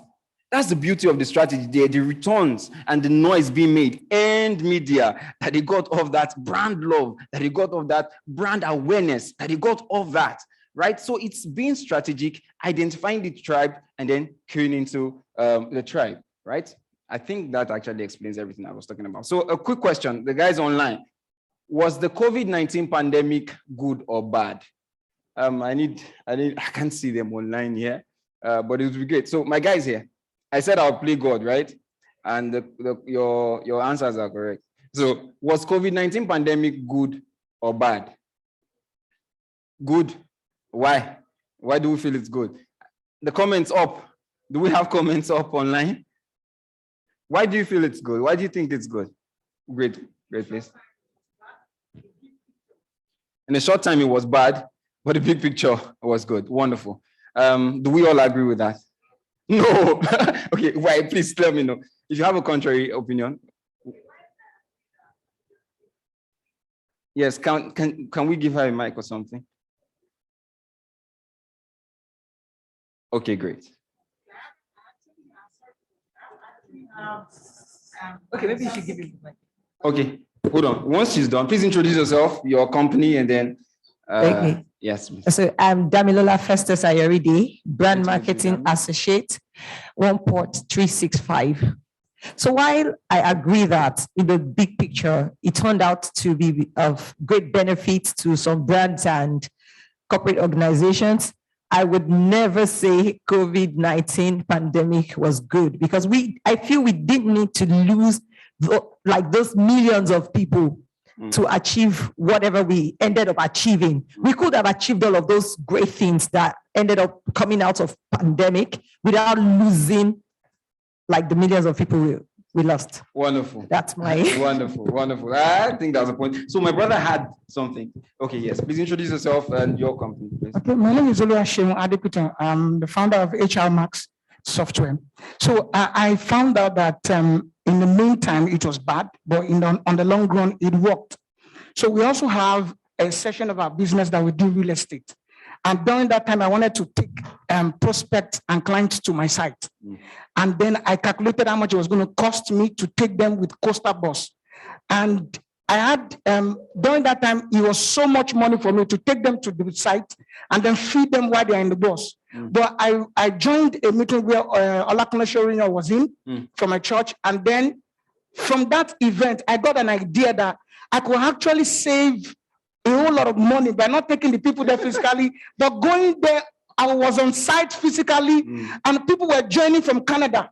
That's the beauty of the strategy there, the returns and the noise being made, and media, that they got off that brand love, that they got off that brand awareness, that they got off that, right? So it's being strategic, identifying the tribe, and then queuing into the tribe, right? I think that actually explains everything I was talking about. So a quick question, the guys online, was the COVID-19 pandemic good or bad? I can't see them online here, but it would be great. So my guys here, I said I'll play God, right? And your answers are correct. So was COVID-19 pandemic good or bad? Good. Why? Why do we feel it's good? The comments up. Do we have comments up online? Why do you feel it's good? Why do you think it's good? Great, great place. In a short time, it was bad, but the big picture was good. Wonderful. Do we all agree with that? No. Okay, why? Please let me know if you have a contrary opinion. Yes, can we give her a mic or something? Okay, great. Okay, maybe you should give me the mic. Okay, hold on. Once she's done, please introduce yourself, your company, and then yes. So I'm Damilola Festus Ayoride, Brand Marketing Associate, One Port 365. So while I agree that in the big picture, it turned out to be of great benefit to some brands and corporate organizations, I would never say COVID-19 pandemic was good, because I feel we didn't need to lose like those millions of people to achieve whatever we ended up achieving. We could have achieved all of those great things that ended up coming out of pandemic without losing like the millions of people we lost. Wonderful. That's my wonderful. I think that's the point. So my brother had something. Okay, yes. Please introduce yourself and your company, please. Okay, my name is Oluwaseun Adepitan. I'm the founder of HR Max Software. So I found out that in the meantime, it was bad, but on the long run, it worked. So we also have a section of our business that we do real estate. And during that time, I wanted to take prospects and clients to my site. And then I calculated how much it was going to cost me to take them with Coaster Bus. And I had, during that time, it was so much money for me to take them to the site and then feed them while they're in the bus. But I joined a meeting where Olakunle Shoriyan was in from my church. And then from that event, I got an idea that I could actually save a whole lot of money by not taking the people there physically, but going there. I was on site physically, and people were joining from Canada.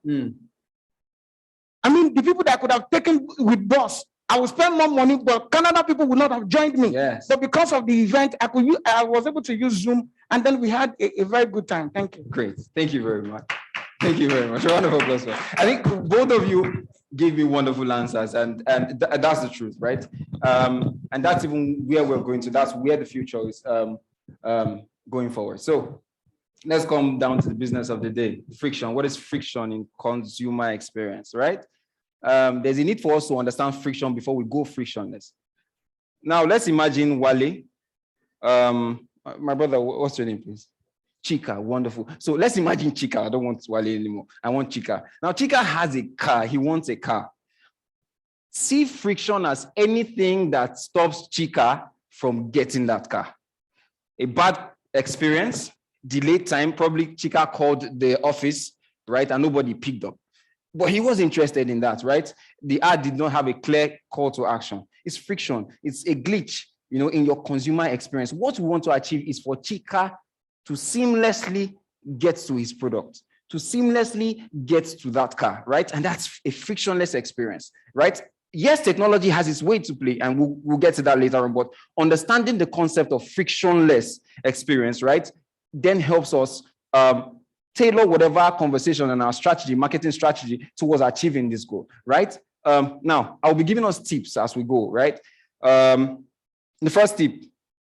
I mean, the people that I could have taken with bus, I would spend more money, but Canada people would not have joined me. Yes. So because of the event, I was able to use Zoom, and then we had a very good time. Thank you. Great. Thank you very much. Thank you very much. A round of applause. I think both of you gave me wonderful answers, and that's the truth, right? And that's even where we're going to. That's where the future is going forward. So let's come down to the business of the day. Friction. What is friction in consumer experience, right? There's a need for us to understand friction before we go frictionless. Now let's imagine Wale. My brother, what's your name, please? Chika, wonderful. So let's imagine Chika. I don't want Wale anymore. I want Chika. Now Chika has a car. He wants a car. See friction as anything that stops Chika from getting that car. A bad experience, delayed time, probably Chika called the office, right? And nobody picked up. But he was interested in that, right? The ad did not have a clear call to action. It's friction. It's a glitch, in your consumer experience. What we want to achieve is for Chika to seamlessly get to his product, to seamlessly get to that car, right? And that's a frictionless experience, right? Yes, technology has its way to play, and we'll get to that later on, but understanding the concept of frictionless experience, right, then helps us tailor whatever conversation and our strategy, marketing strategy, towards achieving this goal, right? Now, I'll be giving us tips as we go, right? The first tip,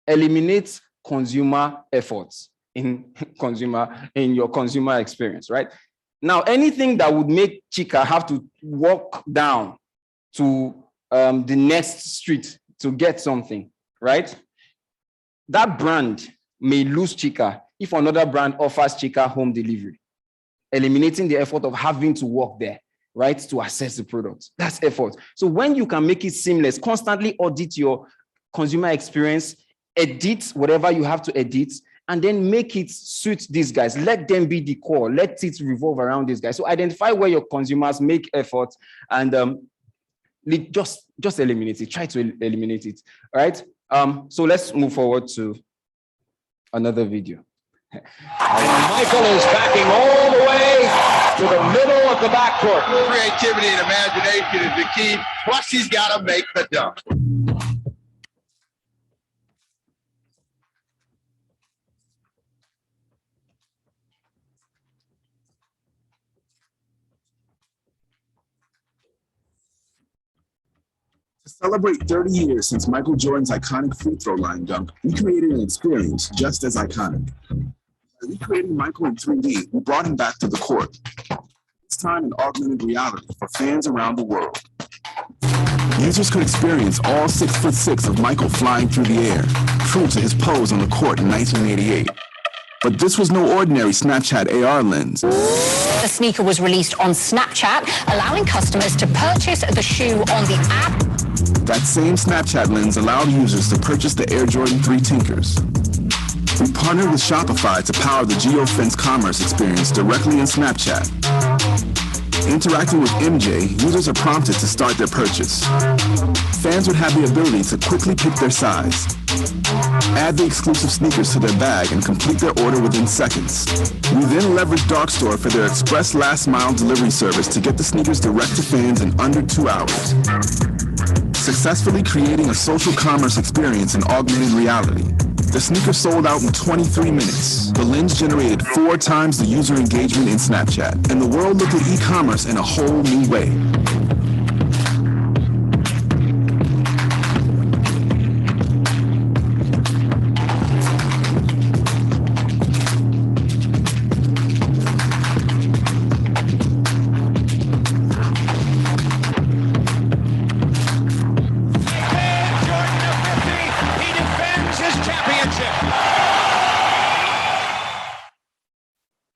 eliminate consumer efforts in your consumer experience, right? Now, anything that would make Chika have to walk down to the next street to get something, right? That brand may lose Chika if another brand offers Chika home delivery, eliminating the effort of having to walk there, right, to access the product. That's effort. So when you can make it seamless, constantly audit your consumer experience, edit whatever you have to edit, and then make it suit these guys. Let them be the core. Let it revolve around these guys. So identify where your consumers make effort and just eliminate it. Try to eliminate it. All right. So let's move forward to another video. And Michael is backing all the way to the middle of the backcourt. Creativity and imagination is the key. Plus, he's got to make the dunk. To celebrate 30 years since Michael Jordan's iconic free throw line dunk, we created an experience just as iconic. By recreating Michael in 3D, we brought him back to the court. This time in augmented reality for fans around the world. Users could experience all 6'6" of Michael flying through the air, true to his pose on the court in 1988. But this was no ordinary Snapchat AR lens. The sneaker was released on Snapchat, allowing customers to purchase the shoe on the app. That same Snapchat lens allowed users to purchase the Air Jordan 3 Tinkers. We partnered with Shopify to power the geofence commerce experience directly in Snapchat. Interacting with MJ, users are prompted to start their purchase. Fans would have the ability to quickly pick their size, add the exclusive sneakers to their bag, and complete their order within seconds. We then leveraged Dark Store for their express last mile delivery service to get the sneakers direct to fans in under 2 hours. Successfully creating a social commerce experience in augmented reality. The sneaker sold out in 23 minutes. The lens generated 4 times the user engagement in Snapchat, and the world looked at e-commerce in a whole new way.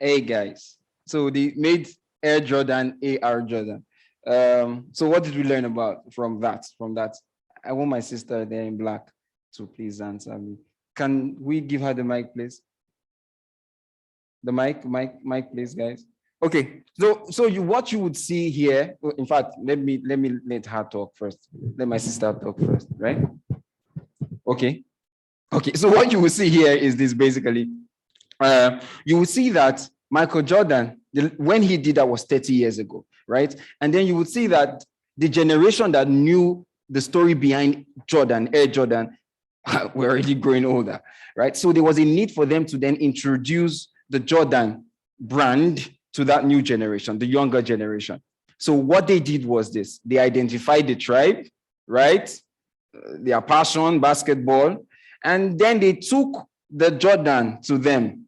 Hey guys, so they made Air Jordan, AR Jordan. So what did we learn about from that? I want my sister there in black to please answer me. Can we give her the mic, please? The mic, please, guys. Okay, so what you would see here, in fact, let her talk first. Let my sister talk first, right? Okay, so what you will see here is this basically. You will see that Michael Jordan, when he did that was 30 years ago, right? And then you would see that the generation that knew the story behind Jordan, Air Jordan, were already growing older, right? So there was a need for them to then introduce the Jordan brand to that new generation, the younger generation. So what they did was this. They identified the tribe, right? Their passion, basketball, and then they took the Jordan to them.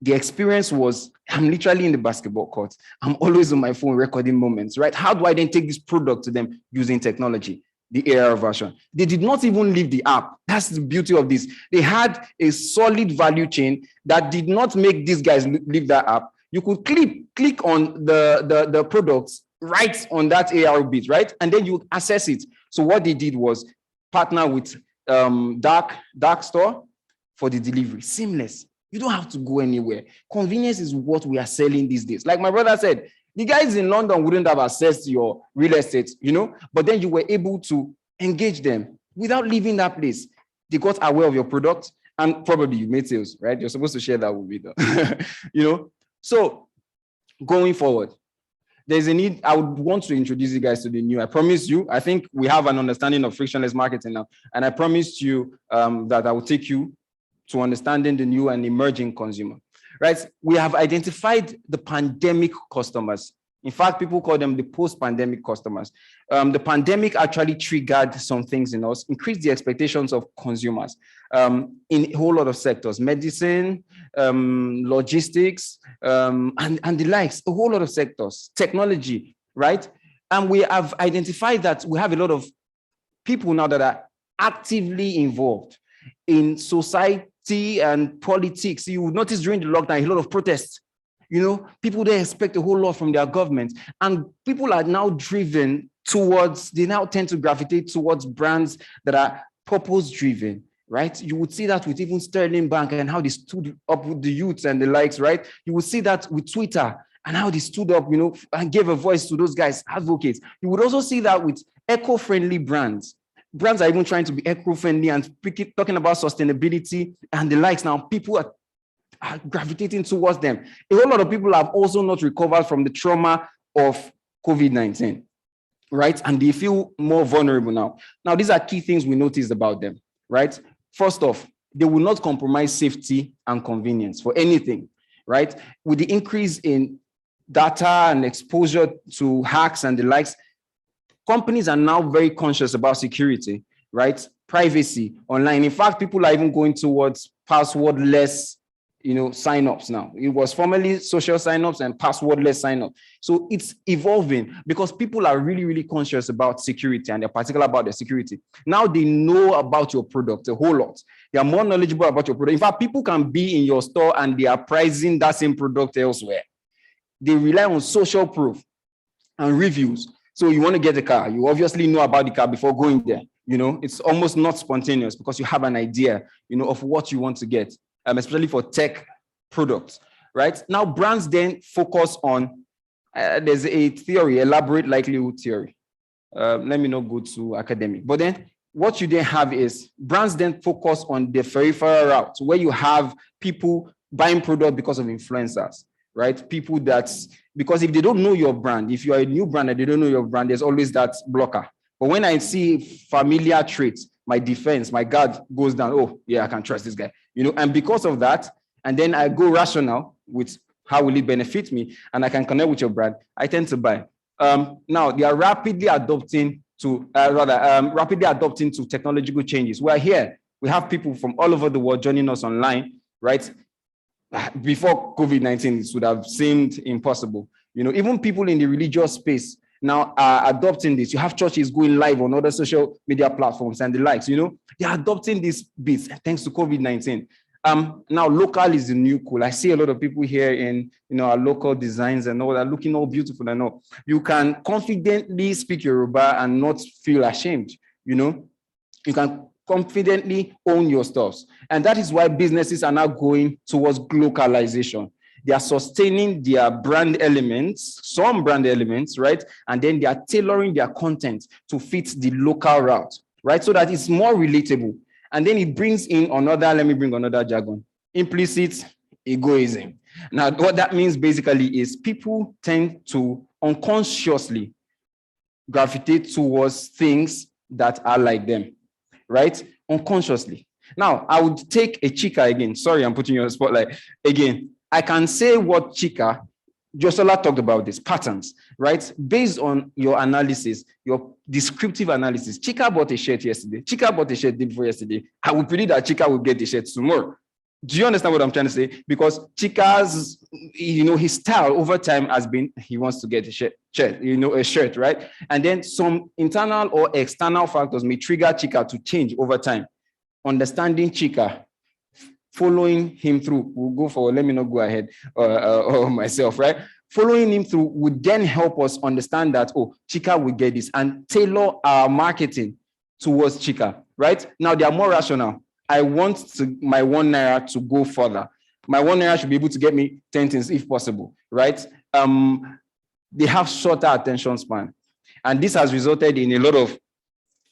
The experience was, I'm literally in the basketball court. I'm always on my phone recording moments, right? How do I then take this product to them using technology? the AR version. They did not even leave the app. That's the beauty of this. They had a solid value chain that did not make these guys leave that app. You could click on the products right on that AR bit, right? And then you access it. So what they did was partner with Dark Store for the delivery. Seamless. You don't have to go anywhere. Convenience is what we are selling these days. Like my brother said, the guys in London wouldn't have access to your real estate, but then you were able to engage them without leaving that place. They got aware of your product and probably you made sales, right? You're supposed to share that with me though. So going forward, there's a need. I would want to introduce you guys to the new. I promise you, I think we have an understanding of frictionless marketing now. And I promised you that I will take you to understanding the new and emerging consumer, right? We have identified the pandemic customers. In fact, people call them the post-pandemic customers. The pandemic actually triggered some things in us, increased the expectations of consumers in a whole lot of sectors, medicine, logistics, and the likes, a whole lot of sectors, technology, right? And we have identified that we have a lot of people now that are actively involved in society and politics. You would notice during the lockdown, a lot of protests. People, they expect a whole lot from their government, and people are now driven towards, they now tend to gravitate towards brands that are purpose-driven, right? You would see that with even Sterling Bank and how they stood up with the youths and the likes, right? You would see that with Twitter and how they stood up, and gave a voice to those guys, advocates. You would also see that with eco-friendly brands. Brands are even trying to be eco-friendly and talking about sustainability and the likes. Now, people are gravitating towards them. A whole lot of people have also not recovered from the trauma of COVID-19, right? And they feel more vulnerable now. Now, these are key things we noticed about them, right? First off, they will not compromise safety and convenience for anything, right? With the increase in data and exposure to hacks and the likes, companies are now very conscious about security, right? Privacy online. In fact, people are even going towards passwordless, signups now. It was formerly social signups and passwordless signup. So it's evolving because people are really, really conscious about security and they're particular about their security. Now they know about your product a whole lot. They are more knowledgeable about your product. In fact, people can be in your store and they are pricing that same product elsewhere. They rely on social proof and reviews. So you want to get a car, you obviously know about the car before going there. It's almost not spontaneous because you have an idea, of what you want to get, especially for tech products, right? Now, brands then focus on, there's a theory, elaborate likelihood theory. Let me not go too academic, but then what you then have is brands then focus on the peripheral route where you have people buying product because of influencers, right? People because if they don't know your brand, if you are a new brand and they don't know your brand, there's always that blocker. But when I see familiar traits, my defense, my guard goes down. Oh, yeah, I can trust this guy. And because of that, and then I go rational with how will it benefit me, and I can connect with your brand, I tend to buy. Now, they are rapidly adopting to technological changes. We're here. We have people from all over the world joining us online, right? Before COVID-19, it would have seemed impossible. Even people in the religious space now are adopting this. You have churches going live on other social media platforms and the likes, they're adopting these bits thanks to COVID-19. Now local is the new cool. I see a lot of people here in, our local designs and all that looking all beautiful and all. You can confidently speak Yoruba and not feel ashamed, you can confidently own your stuffs. And that is why businesses are now going towards localization. They are sustaining their brand elements, some brand elements, right? And then they are tailoring their content to fit the local route, right? So that it's more relatable. And then it brings in let me bring another jargon, implicit egoism. Now, what that means basically is people tend to unconsciously gravitate towards things that are like them, right? Unconsciously. Now, I would take a Chika again. Sorry, I'm putting you on the spotlight again. I can say what Chika, Yosola talked about this, patterns, right? Based on your analysis, your descriptive analysis. Chika bought a shirt yesterday. Chika bought a shirt day before yesterday. I would predict that Chika will get the shirt tomorrow. Do you understand what I'm trying to say? Because Chika's, his style over time has been, he wants to get a shirt, right? And then some internal or external factors may trigger Chika to change over time. Understanding Chika, following him through, we'll go forward, let me not go ahead or myself, right? Following him through would then help us understand that, Chika will get this and tailor our marketing towards Chika, right? Now they are more rational. I want my 1 naira to go further. My 1 naira should be able to get me 10 things if possible, right? They have shorter attention span. And this has resulted in a lot of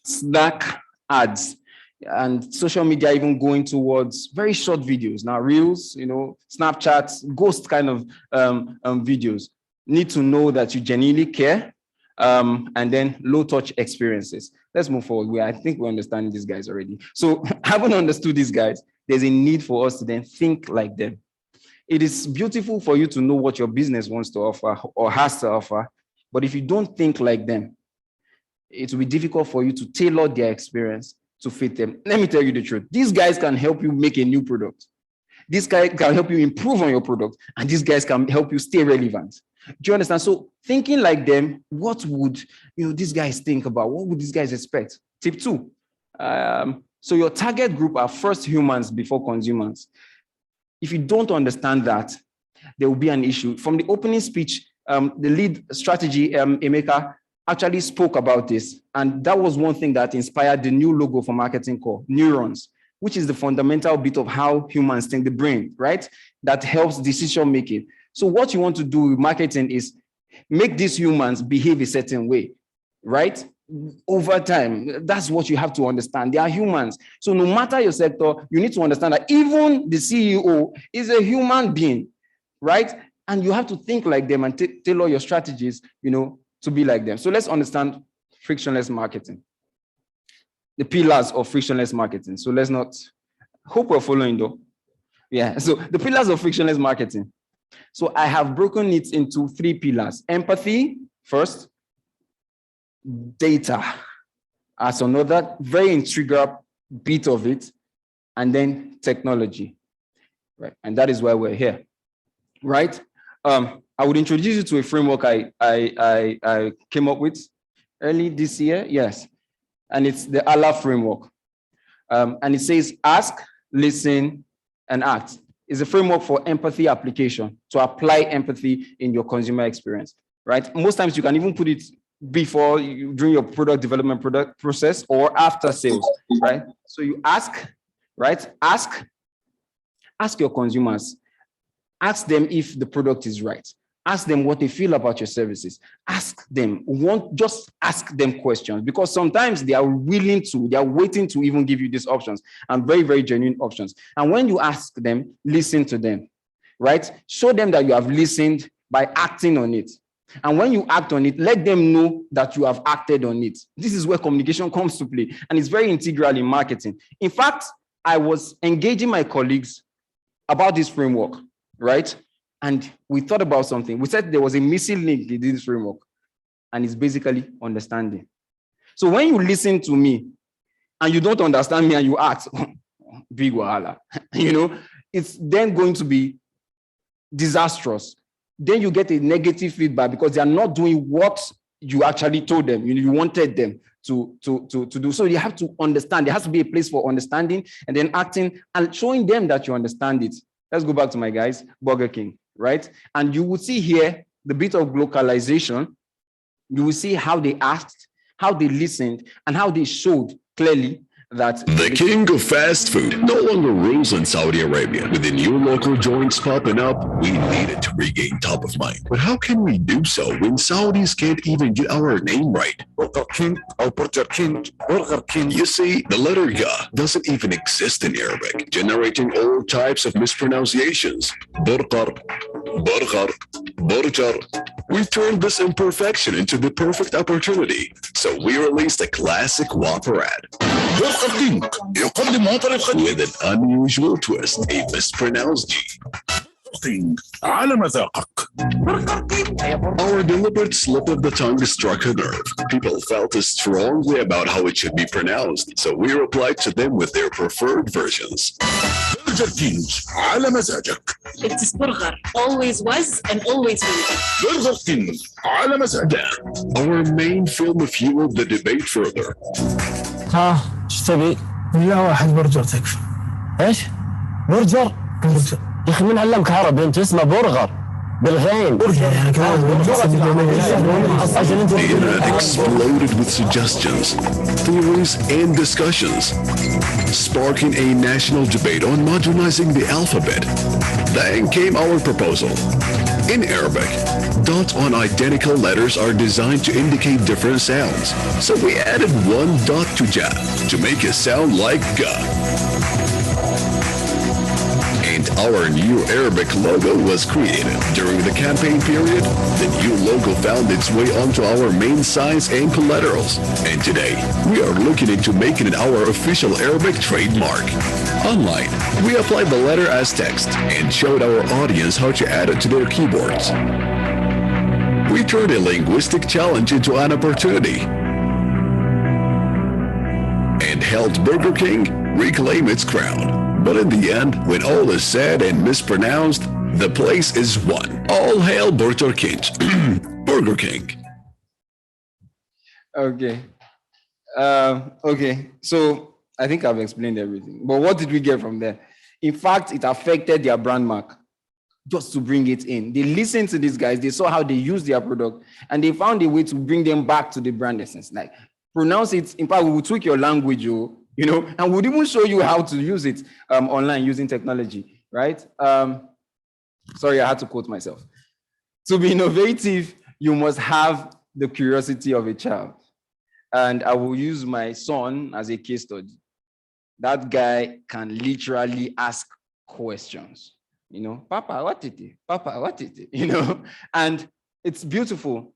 snack ads and social media even going towards very short videos. Now, Reels, Snapchats, ghost kind of videos. Need to know that you genuinely care, and then low touch experiences. Let's move forward. I think we understand these guys already. So having understood these guys, there's a need for us to then think like them. It is beautiful for you to know what your business wants to offer or has to offer, but if you don't think like them, it will be difficult for you to tailor their experience to fit them. Let me tell you the truth. These guys can help you make a new product. This guy can help you improve on your product, and these guys can help you stay relevant. Do you understand? So thinking like them, what would these guys think about? What would these guys expect? Tip 2. So your target group are first humans before consumers. If you don't understand that, there will be an issue. From the opening speech, the lead strategy, Emeka, actually spoke about this. And that was one thing that inspired the new logo for Marketing Core, neurons, which is the fundamental bit of how humans think, the brain, right? That helps decision making. So what you want to do with marketing is make these humans behave a certain way, right? Over time, that's what you have to understand. They are humans. So no matter your sector, you need to understand that even the CEO is a human being, right? And you have to think like them and tailor your strategies, to be like them. So let's understand frictionless marketing, the pillars of frictionless marketing. So let's not, hope we're following though. Yeah, so the pillars of frictionless marketing. So I have broken it into 3 pillars. Empathy first, data as another very integral bit of it, and then technology, right? And that is why we're here, right? I would introduce you to a framework I came up with early this year, yes. And it's the ALA framework. And it says ask, listen, and act. It's a framework for empathy application, to apply empathy in your consumer experience, right? Most times you can even put it before during your product development process or after sales, right? So you ask, right? Ask your consumers. Ask them if the product is right. Ask them what they feel about your services. Ask them, just ask them questions, because sometimes they are waiting to even give you these options, and very, very genuine options. And when you ask them, listen to them, right? Show them that you have listened by acting on it. And when you act on it, let them know that you have acted on it. This is where communication comes to play, and it's very integral in marketing. In fact, I was engaging my colleagues about this framework, right? And we thought about something. We said there was a missing link in this framework, and it's basically understanding. So when you listen to me and you don't understand me and you act, big wahala, it's then going to be disastrous. Then you get a negative feedback because they are not doing what you actually told them, you wanted them to do. So you have to understand. There has to be a place for understanding and then acting and showing them that you understand it. Let's go back to my guys, Burger King, right? And you will see here the bit of localization. You will see how they asked, how they listened, and how they showed clearly that the king of fast food no longer rules in Saudi Arabia. With the new local joints popping up, we needed to regain top of mind. But how can we do so when Saudis can't even get our name right? Burger King or Burger King, Burger King. You see, the letter Ga doesn't even exist in Arabic, generating all types of mispronunciations. Burger, Burger, Burger. We turned this imperfection into the perfect opportunity. So we released a classic Whopper ad. With an unusual twist, a mispronounced G. Our deliberate slip of the tongue struck a nerve. People felt a strong way about how it should be pronounced, so we replied to them with their preferred versions. برجر كينج على مزاجك. It's burger. Always was and always will be. برجر كينج على مزاجك. Our main film fueled the debate further. ها ايش تبي؟ لا واحد برجر تكفي. ايش؟ برجر؟ برجر يا اخي من علمك عربي انت اسمه برجر بالغين. برجر يعني كمان. The internet exploded with suggestions, theories, and discussions, sparking a national debate on modernizing the alphabet. Then came our proposal. In Arabic, dots on identical letters are designed to indicate different sounds. So we added one dot to ja to make it sound like ga. And our new Arabic logo was created. During the campaign period, the new logo found its way onto our main signs and collaterals. And today, we are looking into making it our official Arabic trademark. Online, we applied the letter as text and showed our audience how to add it to their keyboards. We turned a linguistic challenge into an opportunity and helped Burger King reclaim its crown. But in the end, when all is said and mispronounced, the place is won. All hail Burger King. Burger King. Okay. Okay. So I think I've explained everything. But what did we get from there? In fact, it affected their brand mark just to bring it in. They listened to these guys. They saw how they use their product, and they found a way to bring them back to the brand essence. Like pronounce it. In fact, we will tweak your language, and we'll even show you how to use it online using technology, right? Sorry, I had to quote myself. To be innovative, you must have the curiosity of a child. And I will use my son as a case study. That guy can literally ask questions. Papa, what is it? Papa, what is it? And it's beautiful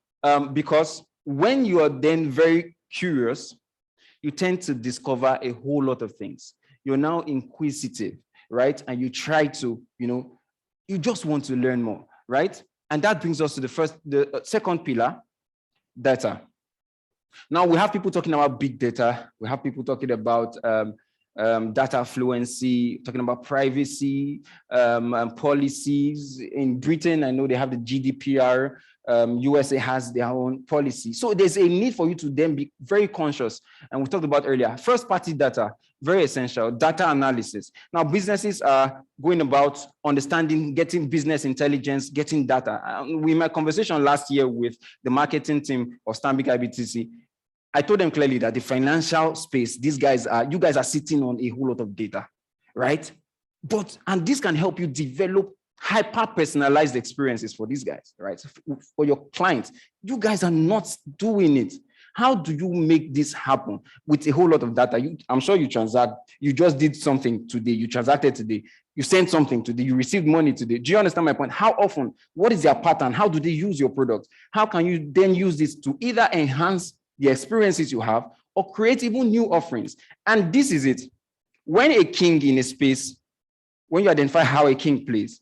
because when you are then very curious, you tend to discover a whole lot of things. You're now inquisitive, right? And you try to, you just want to learn more, right? And that brings us to the second pillar, data. Now we have people talking about big data. We have people talking about data fluency, talking about privacy, policies. In Britain, I know they have the GDPR. USA has their own policy. So there's a need for you to then be very conscious. And we talked about earlier, first-party data, very essential, data analysis. Now, businesses are going about understanding, getting business intelligence, getting data. In my conversation last year with the marketing team of Stanbic IBTC, I told them clearly that the financial space, you guys are sitting on a whole lot of data, right? And this can help you develop hyper-personalized experiences for these guys, right? For your clients, you guys are not doing it. How do you make this happen with a whole lot of data? I'm sure you transact, you just did something today, you transacted today, you sent something today, you received money today. Do you understand my point? How often? What is their pattern? How do they use your product? How can you then use this to either enhance the experiences you have or create even new offerings? And this is it. When a king in a space, when you identify how a king plays,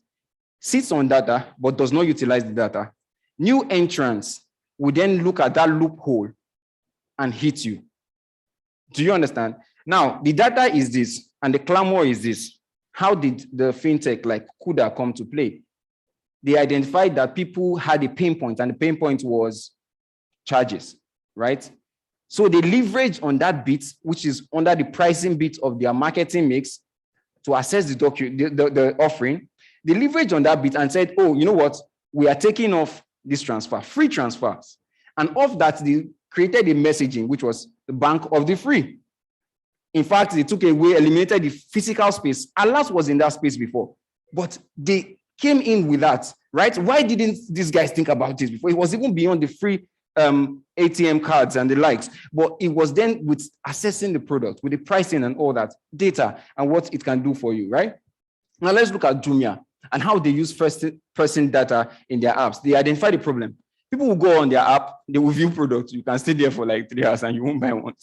sits on data but does not utilize the data, new entrants will then look at that loophole and hit you. Do you understand? Now, the data is this, and the clamor is this. How did the fintech like Kuda come to play? They identified that people had a pain point, and the pain point was charges, right? So they leverage on that bit, which is under the pricing bit of their marketing mix, to assess the offering. They leveraged on that bit and said, oh, you know what? We are taking off this transfer, free transfers. And off that, they created a messaging, which was the bank of the free. In fact, they took away, eliminated the physical space. Alas was in that space before, but they came in with that, right? Why didn't these guys think about this before? It was even beyond the free ATM cards and the likes, but it was then with assessing the product, with the pricing and all that, data and what it can do for you, right? Now let's look at Jumia and how they use first-person data in their apps. They identify the problem. People will go on their app, they will view products. You can stay there for like 3 hours and you won't buy one,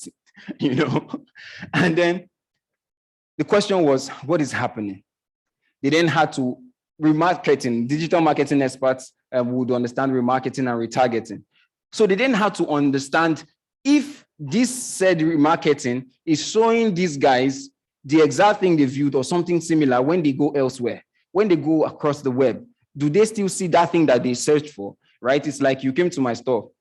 And then the question was, what is happening? They then had to remarketing, digital marketing experts would understand remarketing and retargeting. So they then had to understand if this said remarketing is showing these guys the exact thing they viewed or something similar when they go elsewhere, when they go across the web? Do they still see that thing that they searched for, right? It's like you came to my store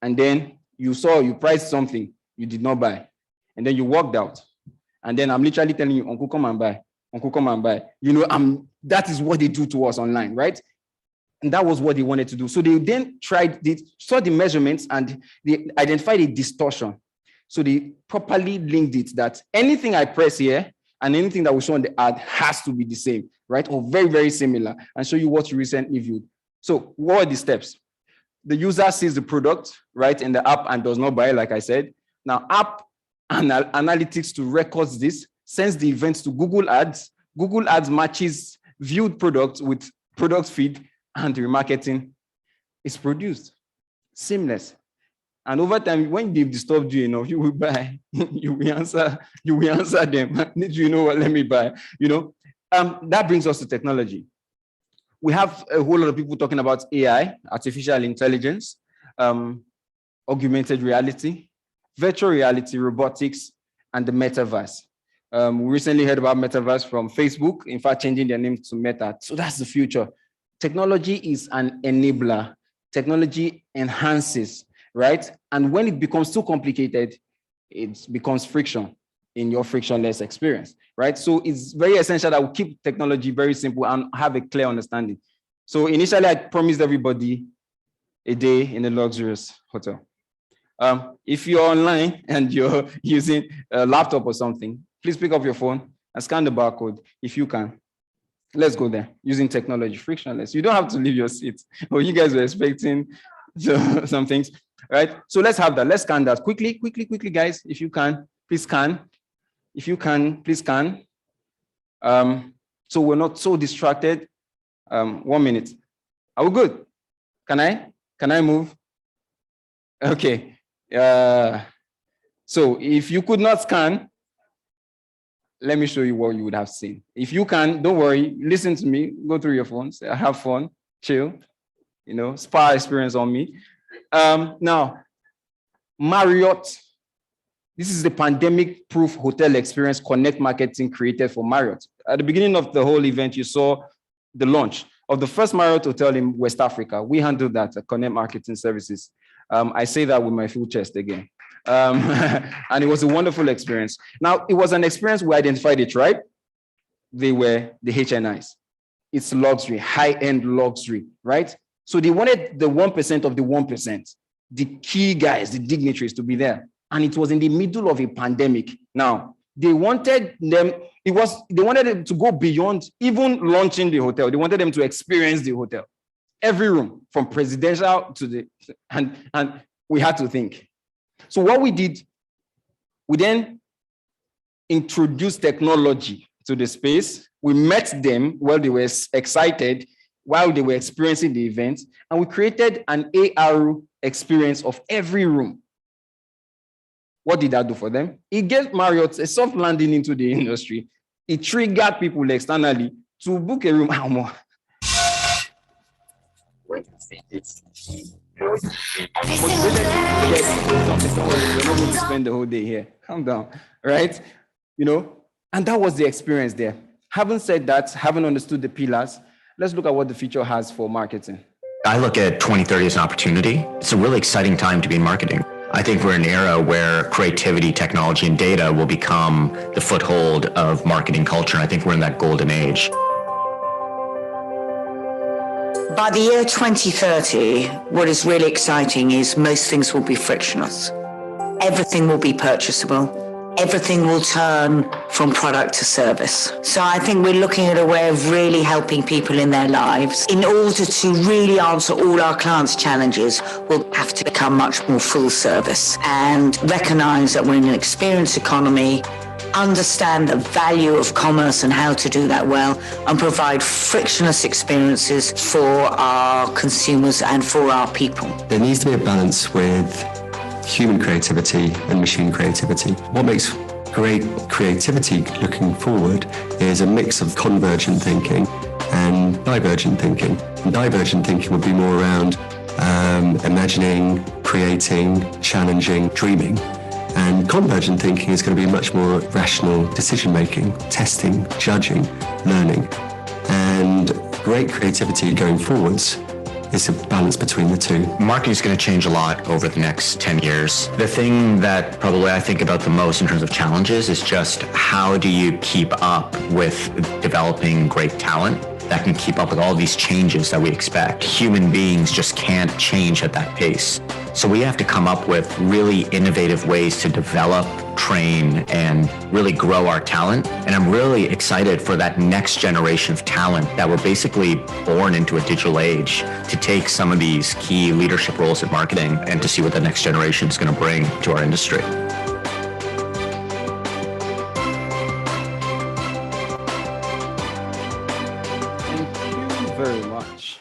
and then you priced something you did not buy, and then you walked out. And then I'm literally telling you, Uncle, come and buy. Uncle, come and buy. That is what they do to us online, right? And that was what they wanted to do. So they then they saw the measurements and they identified a distortion. So they properly linked it that anything I press here and anything that we show on the ad has to be the same, right? Or very, very similar, and show you what you recently viewed. So what are the steps? The user sees the product, right, in the app and does not buy, like I said. Now, app analytics to records this, sends the events to Google Ads. Google Ads matches viewed products with product feed, and the remarketing is produced. Seamless. And over time, when they've disturbed you enough, you will buy. you will answer them. You know what? Let me buy. That brings us to technology. We have a whole lot of people talking about AI, artificial intelligence, augmented reality, virtual reality, robotics, and the metaverse. We recently heard about metaverse from Facebook, in fact, changing their name to Meta. So that's the future. Technology is an enabler. Technology enhances, right? And when it becomes too complicated, it becomes friction in your frictionless experience, right? So it's very essential that we keep technology very simple and have a clear understanding. So initially, I promised everybody a day in a luxurious hotel. If you're online and you're using a laptop or something, please pick up your phone and scan the barcode if you can. Let's go there using technology, frictionless. You don't have to leave your seat. Oh, you guys were expecting some things, right? So let's have that. Let's scan that quickly, guys. If you can, please scan. If you can, please scan. So we're not so distracted. 1 minute. Are we good? Can I move? Okay. So if you could not scan, let me show you what you would have seen. If you can, don't worry, listen to me, go through your phones, have fun, chill, spa experience on me. Now, Marriott, this is the pandemic-proof hotel experience Connect Marketing created for Marriott. At the beginning of the whole event, you saw the launch of the first Marriott hotel in West Africa. We handled that at Connect Marketing Services. I say that with my full chest again. And it was a wonderful experience. Now, it was an experience, we identified it, right? They were the HNIs. It's luxury, high-end luxury, right? So they wanted the 1% of the 1%, the key guys, the dignitaries to be there. And it was in the middle of a pandemic. Now, they wanted them to go beyond even launching the hotel. They wanted them to experience the hotel. Every room, from presidential to and we had to think. So what we did, we then introduced technology to the space. We met them while they were excited, while they were experiencing the event, and we created an AR experience of every room. What did that do for them? It gave Marriott a soft landing into the industry. It triggered people externally to book a room. We're not going to spend the whole day here. Calm down, right? And that was the experience there. Having said that, having understood the pillars, let's look at what the future has for marketing. I look at 2030 as an opportunity. It's a really exciting time to be in marketing. I think we're in an era where creativity, technology, and data will become the foothold of marketing culture. And I think we're in that golden age. By the year 2030, what is really exciting is most things will be frictionless. Everything will be purchasable. Everything will turn from product to service. So I think we're looking at a way of really helping people in their lives. In order to really answer all our clients' challenges, we'll have to become much more full service and recognize that we're in an experience economy, understand the value of commerce and how to do that well, and provide frictionless experiences for our consumers and for our people. There needs to be a balance with human creativity and machine creativity. What makes great creativity looking forward is a mix of convergent thinking and divergent thinking. And divergent thinking would be more around imagining, creating, challenging, dreaming. And convergent thinking is going to be much more rational decision making, testing, judging, learning. And great creativity going forwards is a balance between the two. Marketing is going to change a lot over the next 10 years. The thing that probably I think about the most in terms of challenges is just how do you keep up with developing great talent that can keep up with all these changes that we expect. Human beings just can't change at that pace. So we have to come up with really innovative ways to develop, train, and really grow our talent. And I'm really excited for that next generation of talent that were basically born into a digital age to take some of these key leadership roles in marketing and to see what the next generation is going to bring to our industry.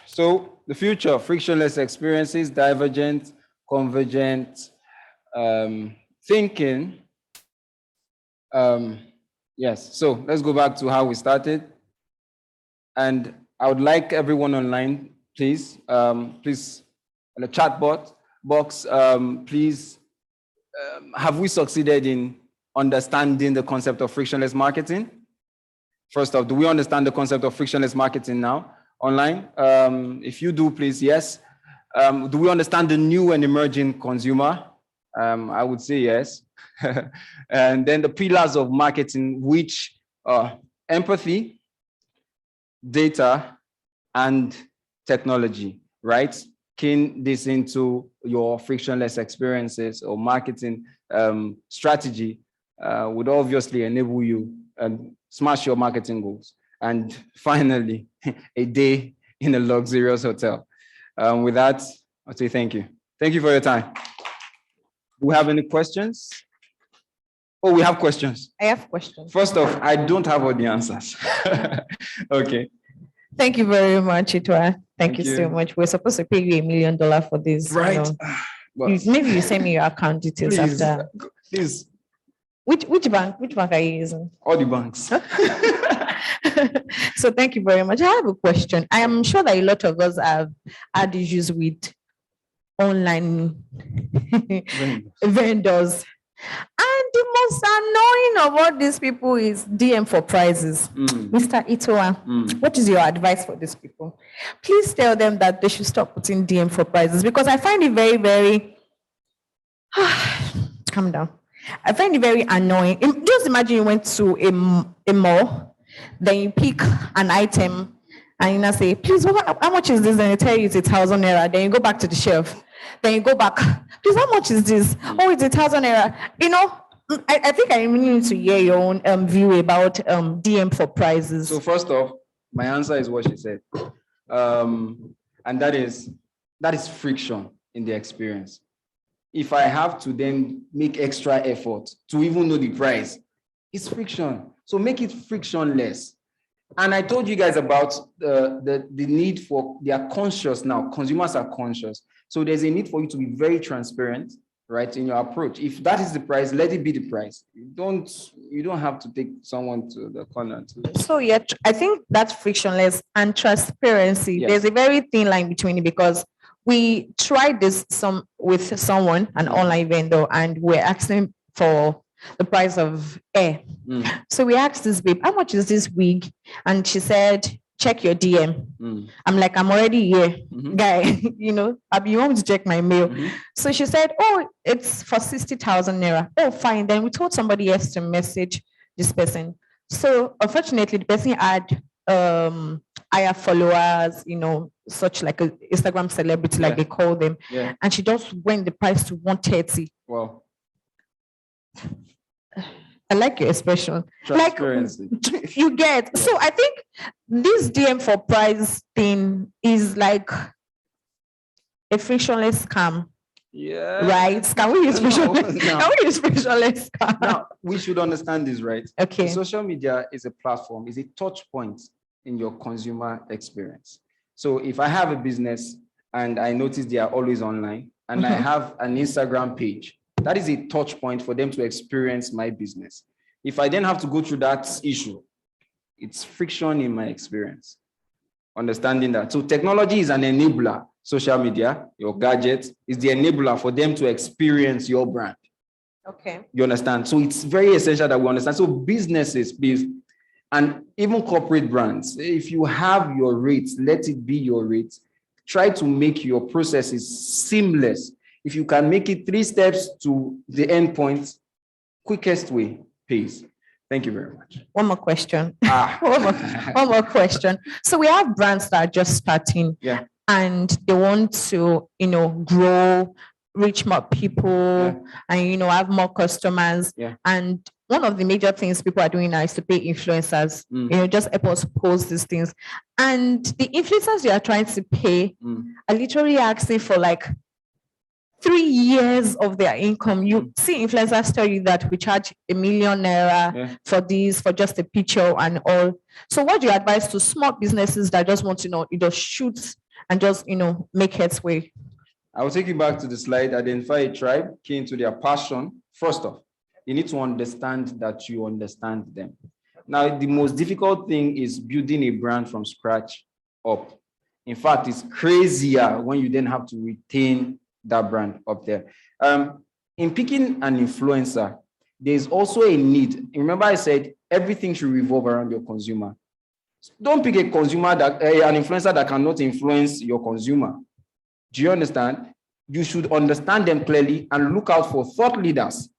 So the future, frictionless experiences, divergent, convergent thinking. Yes, so let's go back to how we started. And I would like everyone online, please, please, in the chat box, please, have we succeeded in understanding the concept of frictionless marketing? First off, do we understand the concept of frictionless marketing now? Online. If you do, please, yes. Do we understand the new and emerging consumer? I would say yes. And then the pillars of marketing, which are empathy, data, and technology, right? Key this into your frictionless experiences or marketing strategy would obviously enable you and smash your marketing goals. And finally, a day in a luxurious hotel. With that, I'll say thank you. Thank you for your time. Do we have any questions? Oh, we have questions. I have questions. First off, I don't have all the answers. Okay. Thank you very much, Itua. Thank you so much. We're supposed to pay you $1 million for this. Right. You know. Maybe you send me your account details Please, after. Please. Which bank? Which bank are you using? All the banks. So thank you very much. I have a question. I am sure that a lot of us have had issues with online vendors. And the most annoying of all these people is DM for prizes. Mr. Itua, what is your advice for these people? Please tell them that they should stop putting DM for prizes because I find it very, very... Calm down. I find it very annoying. Just imagine you went to a mall, then you pick an item and you now say, please, how much is this? Then they tell you it's 1,000 naira. Then you go back to the shelf. Then you go back, please, how much is this? Oh, it's 1,000 naira. You know, I think I really need to hear your own view about DM for prizes. So first off, my answer is what she said. And that is friction in the experience. If I have to then make extra effort to even know the price, it's friction. So make it frictionless. And I told you guys about the need for, they are conscious now, consumers are conscious. So there's a need for you to be very transparent, right, in your approach. If that is the price, let it be the price. You don't have to take someone to the corner. So yeah, I think that's frictionless and transparency. Yes. There's a very thin line between it because we tried this with someone, an online vendor, and we're asking for the price of air. So we asked this babe, how much is this wig? And she said, check your DM. I'm like, I'm already here, guy. You know, you want me to check my mail. So she said, oh, it's for 60,000 naira. Oh, fine. Then we told somebody else to message this person. So unfortunately, the person had higher followers, you know, such like an Instagram celebrity, like they call them. And she just went the price to 130. Wow. I like your expression. Like you get. So I think this DM for price thing is like a frictionless scam. Yeah. Right? Can we use frictionless? No. Can we use frictionless scam? Now, we should understand this, right? Okay. Social media is a platform, is a touch point in your consumer experience. So if I have a business and I notice they are always online and I have an Instagram page, that is a touch point for them to experience my business. If I then have to go through that issue, it's friction in my experience. Understanding that. So technology is an enabler. Social media, your gadget, is the enabler for them to experience your brand. Okay. You understand? So it's very essential that we understand. So businesses, please, and even corporate brands, if you have your rates, let it be your rates. Try to make your processes seamless. If you can make it 3 steps to the end point, quickest way pays. Thank you very much. One more question. one more question. So we have brands that are just starting, and they want to, grow, reach more people, and have more customers. And one of the major things people are doing now is to pay influencers. Just help us post these things. And the influencers they are trying to pay are literally asking for like 3 years of their income. You see influencers tell you that we charge ₦1 million for this, for just a picture and all. So what do you advise to small businesses that just want to, shoot and just, make headway? I will take you back to the slide. Identify a tribe, key into their passion. First off, you need to understand that you understand them. Now, the most difficult thing is building a brand from scratch up. In fact, it's crazier when you then have to retain that brand up there. In picking an influencer, there's also a need. Remember I said everything should revolve around your consumer. Don't pick a consumer an influencer that cannot influence your consumer. Do you understand? You should understand them clearly and look out for thought leaders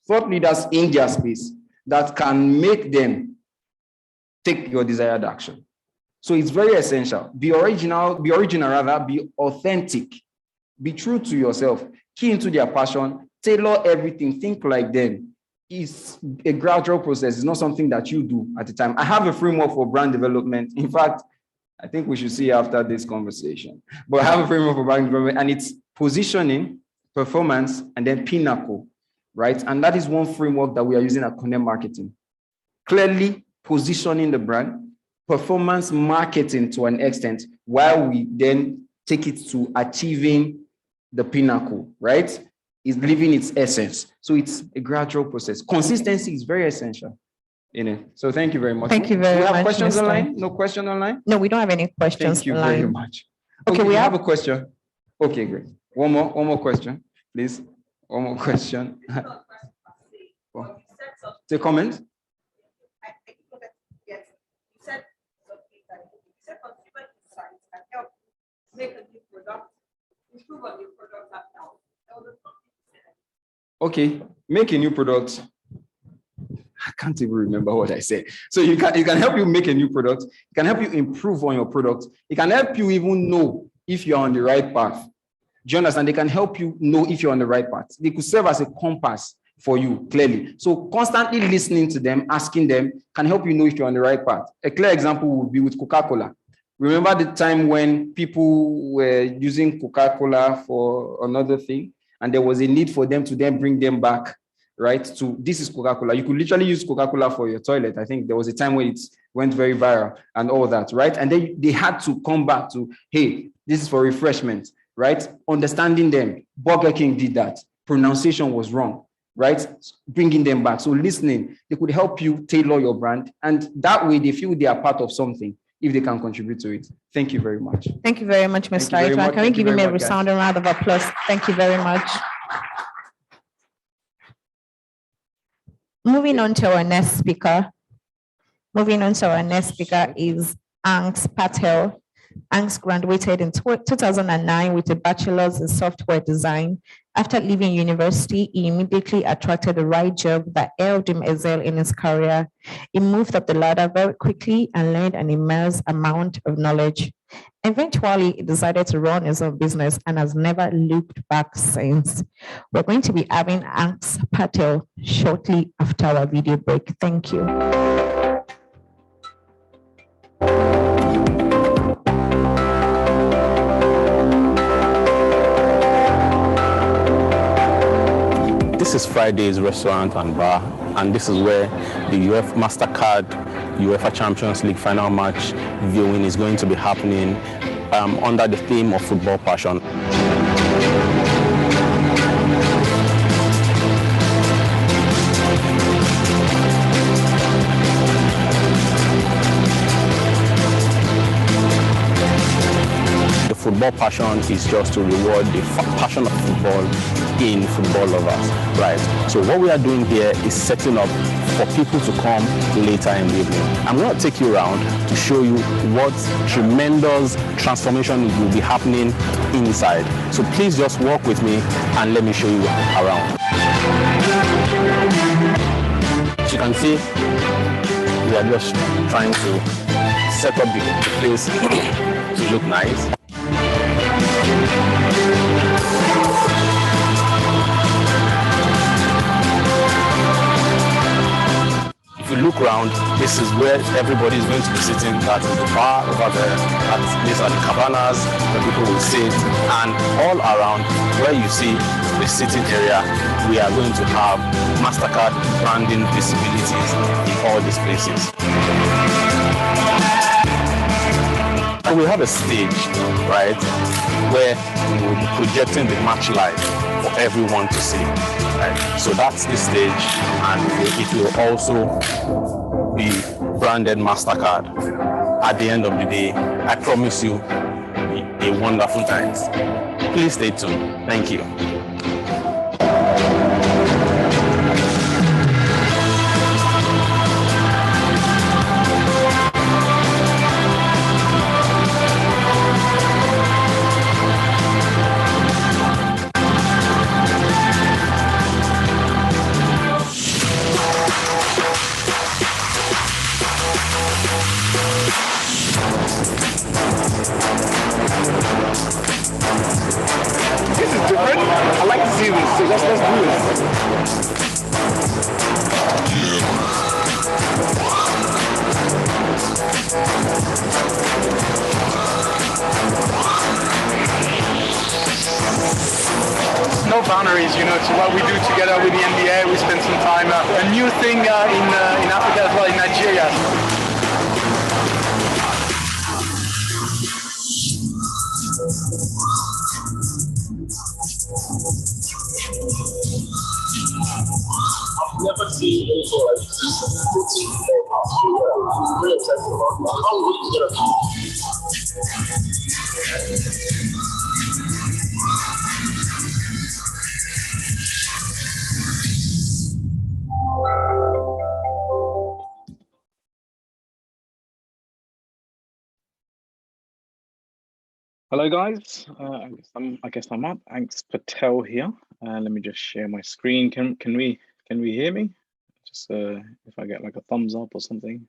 in their space that can make them take your desired action. So it's very essential. Be original, be authentic. Be true to yourself, key into their passion, tailor everything, think like them. It's a gradual process. It's not something that you do at a time. I have a framework for brand development. In fact, I think we should see after this conversation. But I have a framework for brand development, and it's positioning, performance, and then pinnacle, right? And that is one framework that we are using at Connect Marketing. Clearly positioning the brand, performance marketing to an extent, while we then take it to achieving the pinnacle, right? Is living its essence. So it's a gradual process. Consistency is very essential in it. So thank you very much. Thank you very much. Do we have questions Mr. online? No question online? No, we don't have any questions. Thank you online. very much. Okay, we have a question. Okay, great. One more question, please. One more question. Say comment. Okay, make a new product. I can't even remember what I said. So it can help you make a new product. It can help you improve on your product. It can help you even know if you're on the right path. Do you understand? They can help you know if you're on the right path. They could serve as a compass for you, clearly. So constantly listening to them, asking them, can help you know if you're on the right path. A clear example would be with Coca-Cola. Remember the time when people were using Coca-Cola for another thing, and there was a need for them to then bring them back, right? To this is Coca-Cola. You could literally use Coca-Cola for your toilet. I think there was a time when it went very viral and all that, right? And then they had to come back to, hey, this is for refreshment, right? Understanding them. Burger King did that. Pronunciation was wrong, right? Bringing them back. So listening, they could help you tailor your brand. And that way they feel they are part of something if they can contribute to it. Thank you very much. Thank you very much, Mr. Itua. Can we give him a resounding round of applause? Thank you very much. Moving on to our next speaker. Is Anks Patel. Anks graduated in 2009 with a bachelor's in software design. After leaving university, he immediately attracted the right job that helped him excel in his career. He moved up the ladder very quickly and learned an immense amount of knowledge. Eventually, he decided to run his own business and has never looked back since. We're going to be having Anks Patel shortly after our video break. Thank you. This is Friday's Restaurant and Bar, and this is where the MasterCard UEFA Champions League final match viewing is going to be happening under the theme of football passion. football passion is just to reward the passion of football in football lovers, right? So what we are doing here is setting up for people to come later in the evening. I'm going to take you around to show you what tremendous transformation will be happening inside. So please just walk with me and let me show you around. As you can see, we are just trying to set up the place to look nice. If you look around, this is where everybody is going to be sitting. That is the bar over there. These are the cabanas where people will sit. And all around where you see the sitting area, we are going to have MasterCard branding visibilities in all these places. And we have a stage, right, where we will be projecting the match live for everyone to see. Right? So that's the stage, and it will also be branded MasterCard. At the end of the day, I promise you a wonderful time. Please stay tuned. Thank you. This is different. I like to see this, so let's do this. No boundaries, you know, to what we do together with the NBA. We spend some time, a new thing in Africa as well, in Nigeria. I've never seen anything like this. Really excited about how we're going to Hello guys, I guess I'm up. Anks Patel here. Let me just share my screen. Can we hear me? Just if I get like a thumbs up or something.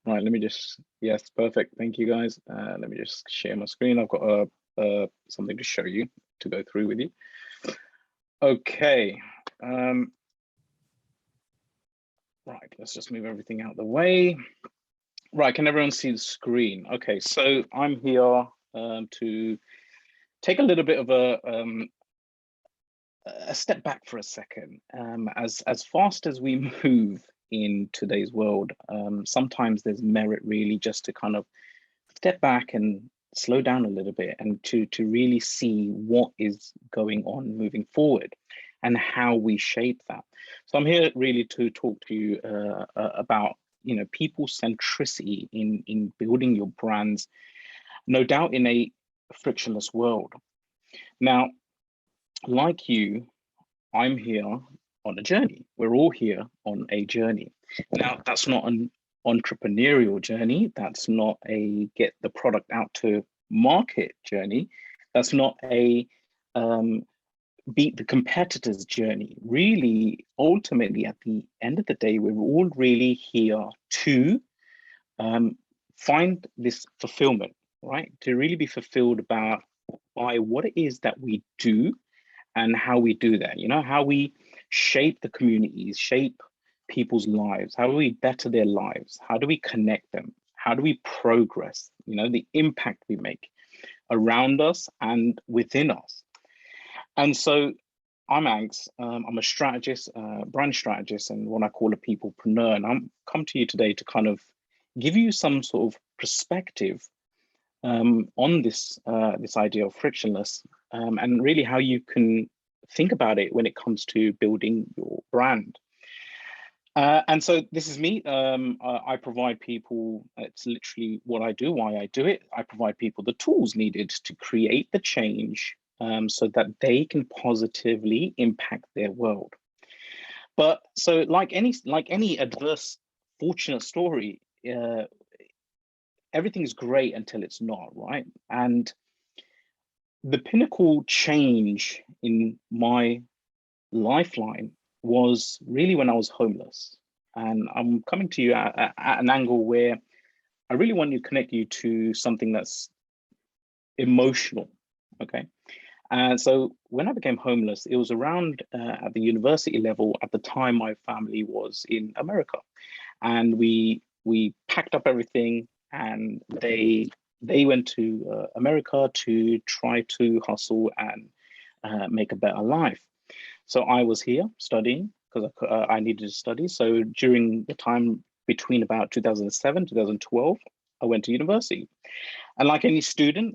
Right, let me just, yes, perfect. Thank you guys. Let me just share my screen. I've got something to show you, to go through with you. Okay. Right, let's just move everything out of the way. Right, can everyone see the screen? Okay, so I'm here to take a little bit of a step back for a second. As fast as we move in today's world, sometimes there's merit really just to kind of step back and slow down a little bit and to really see what is going on moving forward and how we shape that. So I'm here really to talk to you about, you know, people centricity in building your brands, no doubt in a frictionless world. Now, like you, I'm here on a journey. We're all here on a journey. Now, that's not an entrepreneurial journey. That's not a get the product out to market journey. That's not a beat the competitors journey. Really, ultimately, at the end of the day, we're all really here to find this fulfillment, right? To really be fulfilled by what it is that we do and how we do that, you know, how we shape the communities, shape people's lives, how do we better their lives, how do we connect them, how do we progress, you know, the impact we make around us and within us. And so I'm Anks, I'm a strategist, brand strategist, and what I call a peoplepreneur. And I'm come to you today to kind of give you some sort of perspective on this idea of frictionless, and really how you can think about it when it comes to building your brand. And so this is me. I provide people, it's literally what I do, why I do it. I provide people the tools needed to create the change so that they can positively impact their world. But so like any adverse, fortunate story, everything is great until it's not, right? And the pinnacle change in my lifeline was really when I was homeless. And I'm coming to you at an angle where I really want to connect you to something that's emotional, okay? And so when I became homeless, it was around at the university level. At the time, my family was in America, and we packed up everything, and they went to America to try to hustle and make a better life. So I was here studying because I needed to study. So during the time between about 2007, 2012, I went to university. And like any student,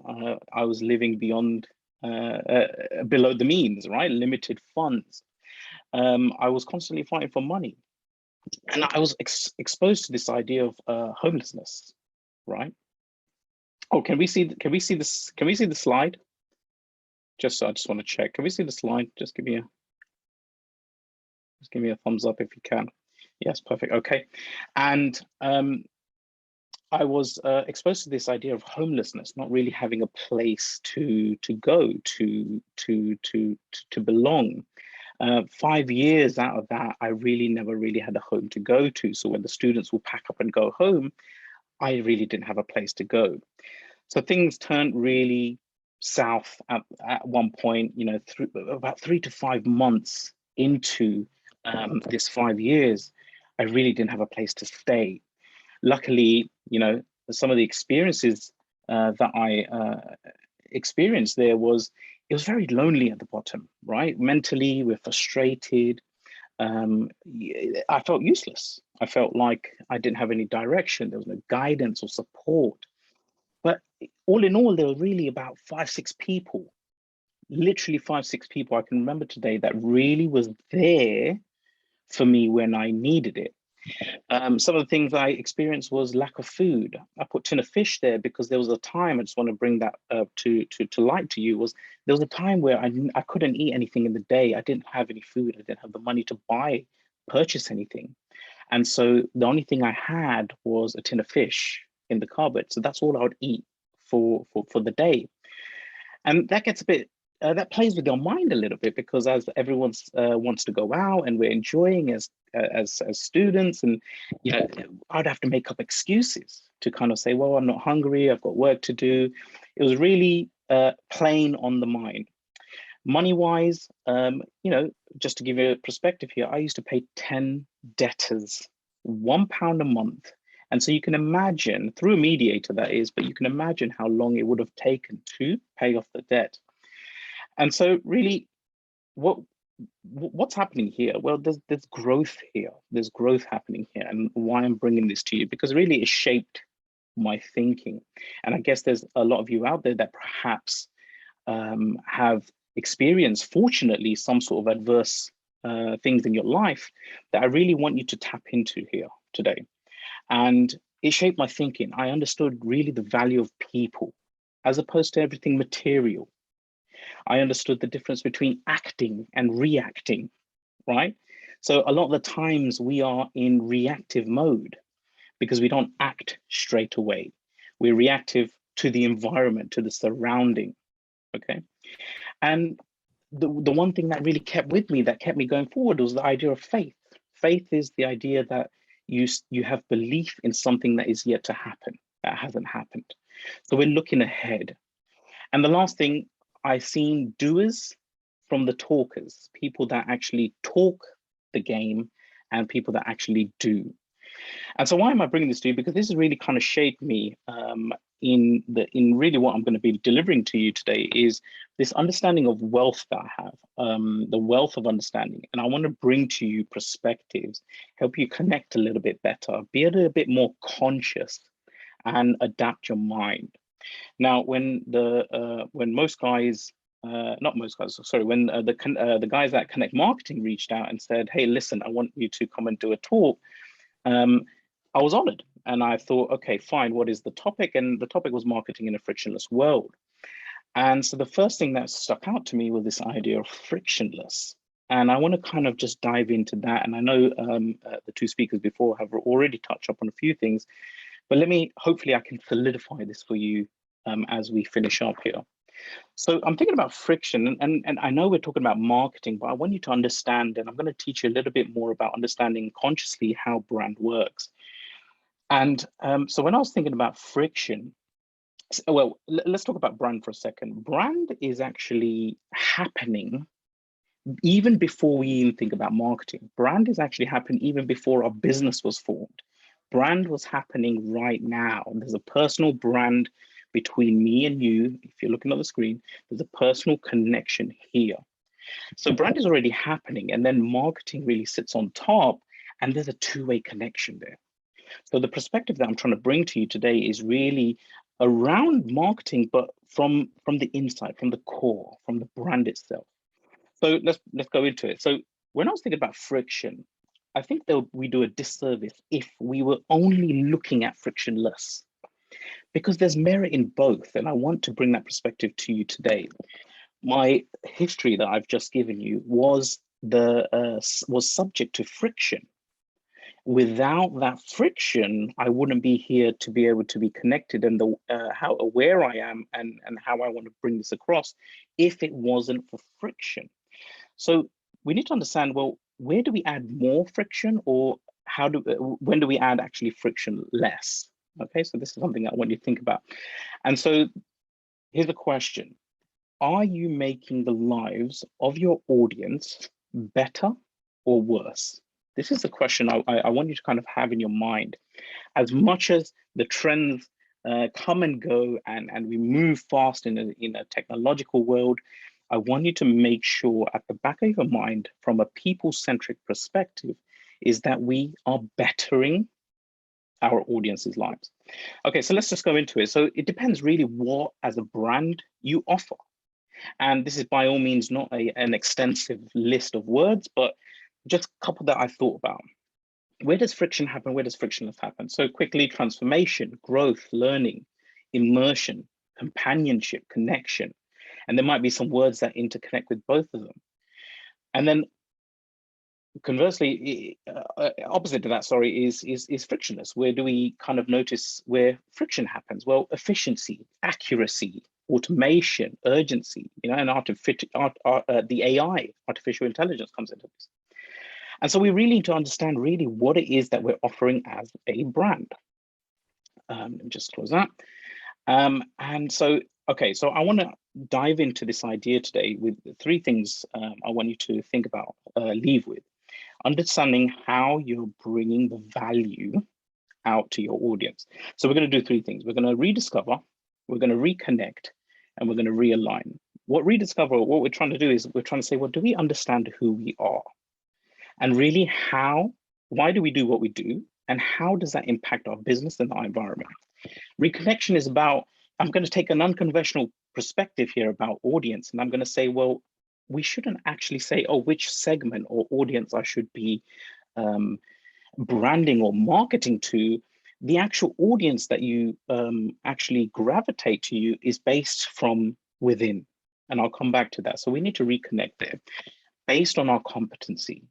I was living beyond, below the means, right? Limited funds. I was constantly fighting for money. And I was exposed to this idea of homelessness, right? Oh, can we see this? Can we see the slide? I just want to check. Can we see the slide? Just give me a thumbs up if you can. Yes, perfect. Okay. And I was exposed to this idea of homelessness, not really having a place to go, to belong. 5 years out of that, I really never really had a home to go to. So when the students will pack up and go home, I really didn't have a place to go. So things turned really south at one point, you know, through about 3 to 5 months into this 5 years, I really didn't have a place to stay. Luckily, you know, some of the experiences that I experienced there was, it was very lonely at the bottom, right? Mentally, we're frustrated. I felt useless. I felt like I didn't have any direction. There was no guidance or support. But all in all, there were really about 5, 6 people, literally 5, 6 people I can remember today that really was there for me when I needed it. Some of the things I experienced was lack of food. I put tin of fish there because there was a time, I just want to bring that to light to you, was there was a time where I couldn't eat anything in the day. I didn't have any food. I didn't have the money to purchase anything. And so the only thing I had was a tin of fish in the cupboard. So that's all I would eat for the day. And that gets a bit, that plays with your mind a little bit, because as everyone wants to go out and we're enjoying as students, and you know, I'd have to make up excuses to kind of say, well, I'm not hungry, I've got work to do. It was really playing on the mind. Money-wise, you know, just to give you a perspective here, I used to pay 10 debtors £1 a month. And so you can imagine, through a mediator that is, but you can imagine how long it would have taken to pay off the debt. And so really, what's happening here? Well, there's growth here. There's growth happening here. And why I'm bringing this to you, because really it shaped my thinking. And I guess there's a lot of you out there that perhaps have experienced, fortunately, some sort of adverse things in your life that I really want you to tap into here today. And it shaped my thinking. I understood really the value of people as opposed to everything material. I understood the difference between acting and reacting, right? So a lot of the times we are in reactive mode because we don't act straight away. We're reactive to the environment, to the surrounding, okay? And the one thing that really kept with me, that kept me going forward, was the idea of faith. Faith is the idea that you have belief in something that is yet to happen, that hasn't happened. So we're looking ahead. And the last thing, I've seen doers from the talkers, people that actually talk the game and people that actually do. And so why am I bringing this to you? Because this has really kind of shaped me in really what I'm going to be delivering to you today, is this understanding of wealth that I have, the wealth of understanding. And I want to bring to you perspectives, help you connect a little bit better, be a little bit more conscious, and adapt your mind. Now, when most guys not most guys, sorry, when the guys at Connect Marketing reached out and said, hey, listen, I want you to come and do a talk, I was honored. And I thought, okay, fine, what is the topic? And the topic was marketing in a frictionless world. And so the first thing that stuck out to me was this idea of frictionless. And I want to kind of just dive into that. And I know the two speakers before have already touched up on a few things, but hopefully I can solidify this for you as we finish up here. So I'm thinking about friction, and I know we're talking about marketing, but I want you to understand, and I'm going to teach you a little bit more about understanding consciously how brand works. And so when I was thinking about friction, well, let's talk about brand for a second. Brand is actually happening even before we even think about marketing. Brand is actually happening even before our business was formed. Brand was happening right now. There's a personal brand between me and you. If you're looking at the screen, there's a personal connection here. So brand is already happening, and then marketing really sits on top, and there's a two-way connection there. So the perspective that I'm trying to bring to you today is really around marketing, but from the inside, from the core, from the brand itself. So let's go into it. So when I was thinking about friction, I think that we do a disservice if we were only looking at frictionless, because there's merit in both. And I want to bring that perspective to you today. My history that I've just given you was subject to friction. Without that friction, I wouldn't be here to be able to be connected and how aware I am and how I want to bring this across if it wasn't for friction. So we need to understand, well, where do we add more friction, or when do we add actually friction less? Okay, so this is something I want you to think about. And so here's the question. Are you making the lives of your audience better or worse? This is the question I want you to kind of have in your mind. As much as the trends come and go and we move fast in a technological world, I want you to make sure at the back of your mind, from a people-centric perspective, is that we are bettering our audience's lives. Okay, so let's just go into it. So it depends really what, as a brand, you offer. And this is by all means not an extensive list of words, but just a couple that I thought about. Where does friction happen? Where does frictionless happen? So quickly, transformation, growth, learning, immersion, companionship, connection. And there might be some words that interconnect with both of them. And then conversely, opposite to that, sorry, is frictionless. Where do we kind of notice where friction happens? Well, efficiency, accuracy, automation, urgency, and the AI, artificial intelligence, comes into this. And so we really need to understand really what it is that we're offering as a brand. Let me just close that. And so, okay, so I want to dive into this idea today with three things I want you to think about, leave with. Understanding how you're bringing the value out to your audience. So we're going to do three things. We're going to rediscover, we're going to reconnect, and we're going to realign. What we're trying to do is we're trying to say, well, do we understand who we are? And really why do we do what we do? And how does that impact our business and our environment? Reconnection is about, I'm going to take an unconventional perspective here about audience. And I'm going to say, well, we shouldn't actually say, oh, which segment or audience I should be branding or marketing to. The actual audience that you actually gravitate to you is based from within. And I'll come back to that. So we need to reconnect there based on our competency.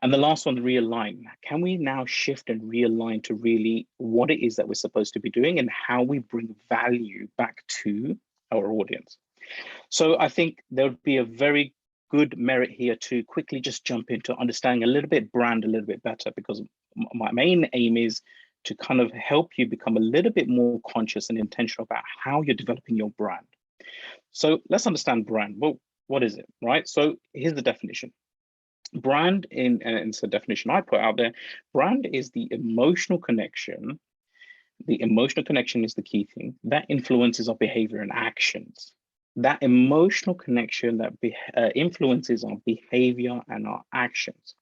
And the last one, realign. Can we now shift and realign to really what it is that we're supposed to be doing and how we bring value back to our audience? So I think there would be a very good merit here to quickly just jump into understanding a little bit brand a little bit better, because my main aim is to kind of help you become a little bit more conscious and intentional about how you're developing your brand. So let's understand brand. Well, what is it, right? So here's the definition. Brand, and it's a definition I put out there, brand is the emotional connection. The emotional connection is the key thing that influences our behavior and actions. That emotional connection that influences our behavior and our actions.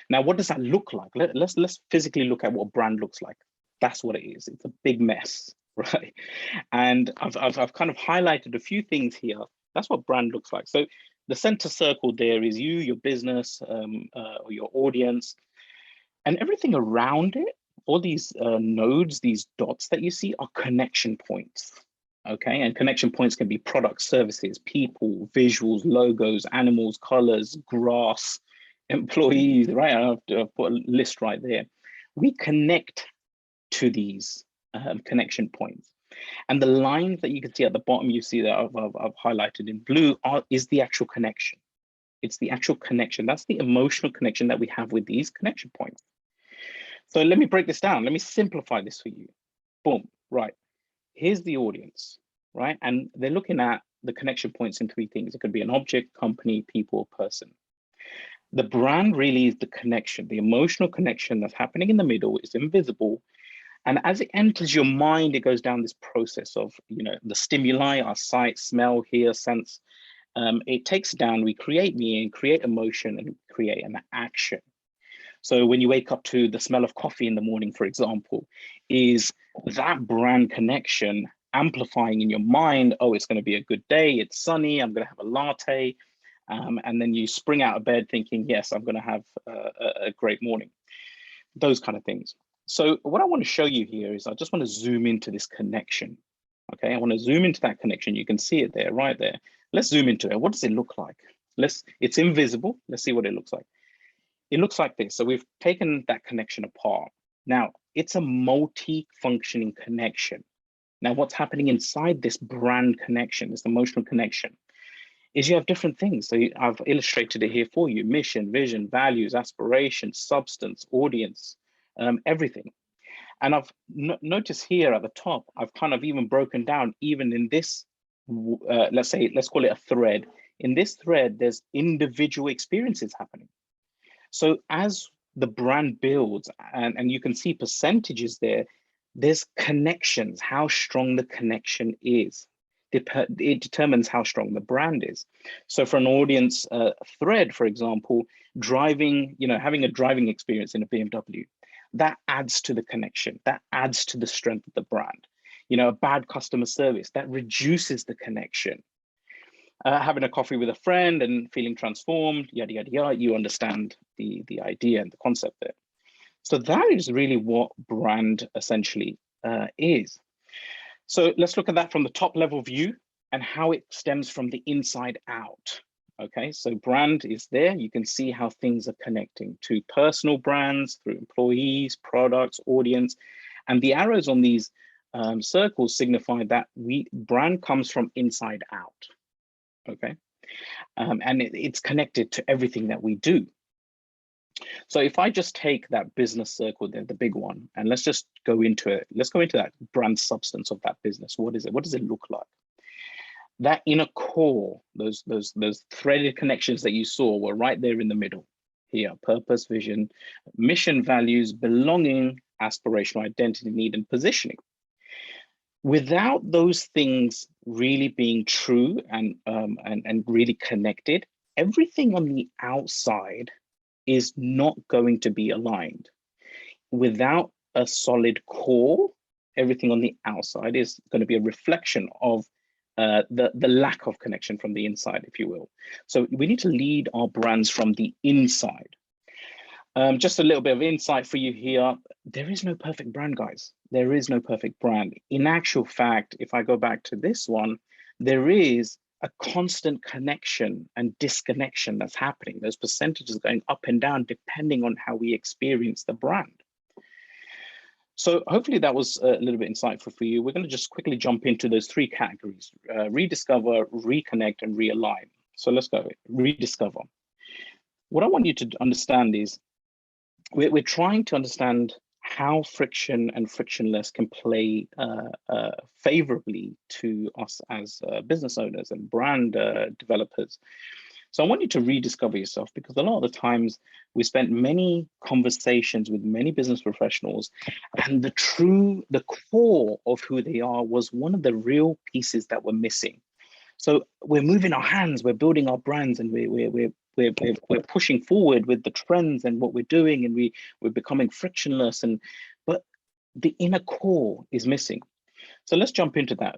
Now, what does that look like? Let's physically look at what brand looks like. That's what it is. It's a big mess, right? And I've kind of highlighted a few things here That's what brand looks like. So the center circle there is you, your business, or your audience, and everything around it. All these nodes, these dots that you see are connection points. Okay, and connection points can be products, services, people, visuals, logos, animals, colors, grass, employees, right? I have to put a list right there. We connect to these connection points. And the lines that you can see at the bottom, you see that I've highlighted in blue, is the actual connection. It's the actual connection. That's the emotional connection that we have with these connection points. So let me break this down. Let me simplify this for you. Boom, right. Here's the audience, right? And they're looking at the connection points in three things. It could be an object, company, people, person. The brand really is the connection, the emotional connection that's happening in the middle is invisible. And as it enters your mind, it goes down this process of, the stimuli, our sight, smell, hear, sense. It takes down, we create meaning, create emotion, and create an action. So when you wake up to the smell of coffee in the morning, for example, is that brand connection amplifying in your mind, oh, it's going to be a good day, it's sunny, I'm going to have a latte. And then you spring out of bed thinking, yes, I'm going to have a great morning. Those kind of things. So what I want to show you here is I just want to zoom into this connection. Okay, I want to zoom into that connection. You can see it there, right there. Let's zoom into it. What does it look like? It's invisible. Let's see what it looks like. It looks like this. So we've taken that connection apart. Now, it's a multi-functioning connection. Now, what's happening inside this brand connection, this emotional connection, is you have different things. So I've illustrated it here for you: mission, vision, values, aspiration, substance, audience, everything. And I've noticed here at the top, I've kind of even broken down, even in this, let's call it a thread. In this thread, there's individual experiences happening. So as the brand builds, and you can see percentages there, there's connections, how strong the connection is. It determines how strong the brand is. So for an audience thread, for example, driving, having a driving experience in a BMW, that adds to the connection, that adds to the strength of the brand. A bad customer service, that reduces the connection. Having a coffee with a friend and feeling transformed, yada, yada, yada, you understand the idea and the concept there. So that is really what brand essentially is. So let's look at that from the top level view and how it stems from the inside out. Okay, so brand is there. You can see how things are connecting to personal brands, through employees, products, audience, and the arrows on these circles signify that brand comes from inside out. Okay, and it's connected to everything that we do. So if I just take that business circle there, the big one, and let's just go into it. Let's go into that brand substance of that business. What is it? What does it look like? That inner core, those threaded connections that you saw were right there in the middle here: purpose, vision, mission, values, belonging, aspirational identity, need, and positioning. Without those things really being true and really connected, everything on the outside is not going to be aligned. Without a solid core, everything on the outside is going to be a reflection of the lack of connection from the inside, if you will. So we need to lead our brands from the inside. Just a little bit of insight for you here. There is no perfect brand, guys. There is no perfect brand. In actual fact, if I go back to this one, there is a constant connection and disconnection that's happening. Those percentages going up and down depending on how we experience the brand. So hopefully that was a little bit insightful for you. We're going to just quickly jump into those three categories: rediscover, reconnect, and realign. So let's go. Rediscover. What I want you to understand is we're trying to understand how friction and frictionless can play favorably to us as business owners and brand developers. So I want you to rediscover yourself, because a lot of the times we spent many conversations with many business professionals, and the core of who they are was one of the real pieces that were missing. So we're moving our hands, we're building our brands, and we're pushing forward with the trends and what we're doing, and we're becoming frictionless, but the inner core is missing. So let's jump into that.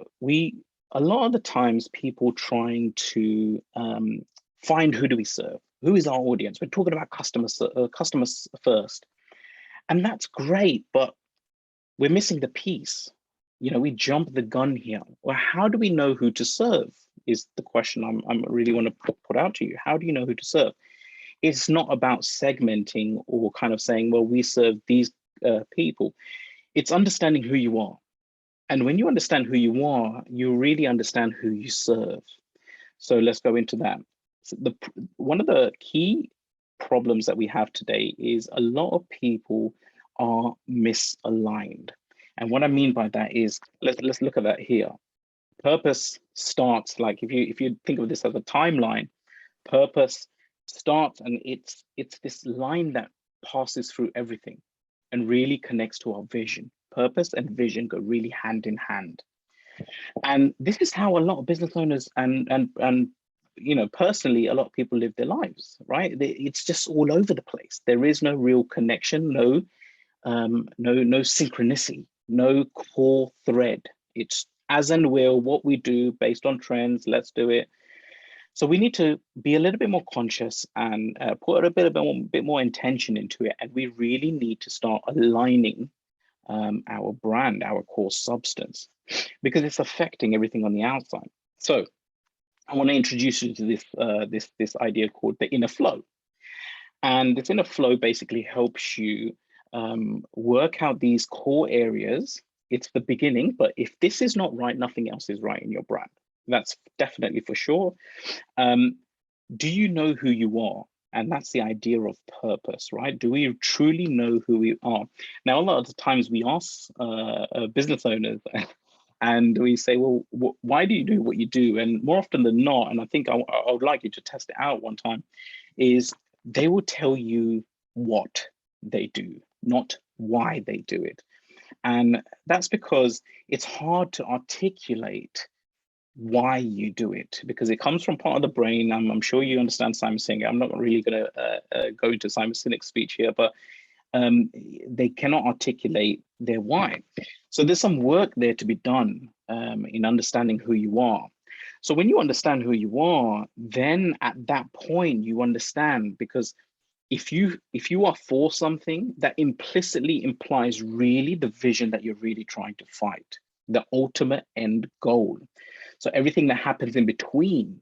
a lot of the times people trying to find who do we serve? Who is our audience? We're talking about customers first. And that's great, but we're missing the piece. You know, we jump the gun here. Well, how do we know who to serve is the question I'm really want to put out to you. How do you know who to serve? It's not about segmenting or kind of saying, well, we serve these people. It's understanding who you are. And when you understand who you are, you really understand who you serve. So let's go into that. So one of the key problems that we have today is a lot of people are misaligned. And what I mean by that is, let's look at that here. Purpose starts, like if you think of this as a timeline, purpose starts, and it's this line that passes through everything and really connects to our vision. Purpose and vision go really hand in hand. And this is how a lot of business owners and you know, personally, a lot of people live their lives, right? It's just all over the place. There is no real connection, no synchronicity, no core thread. It's as and will, what we do based on trends, let's do it. So we need to be a little bit more conscious and put a bit more intention into it. And we really need to start aligning our brand, our core substance, because it's affecting everything on the outside. So I want to introduce you to this idea called the inner flow. And this inner flow basically helps you work out these core areas. It's the beginning, but if this is not right, nothing else is right in your brand. That's definitely for sure. Do you know who you are? And that's the idea of purpose, right? Do we truly know who we are? Now, a lot of the times we ask business owners and we say, well, why do you do what you do? And more often than not, and I think I would like you to test it out one time, is they will tell you what they do, not why they do it. And that's because it's hard to articulate why you do it, because it comes from part of the brain. I'm sure you understand Simon Sinek. I'm not really going to go into Simon Sinek's speech here, but they cannot articulate their why. So there's some work there to be done in understanding who you are. So when you understand who you are, then at that point you understand, because if you are for something, that implicitly implies really the vision that you're really trying to fight, the ultimate end goal. So everything that happens in between,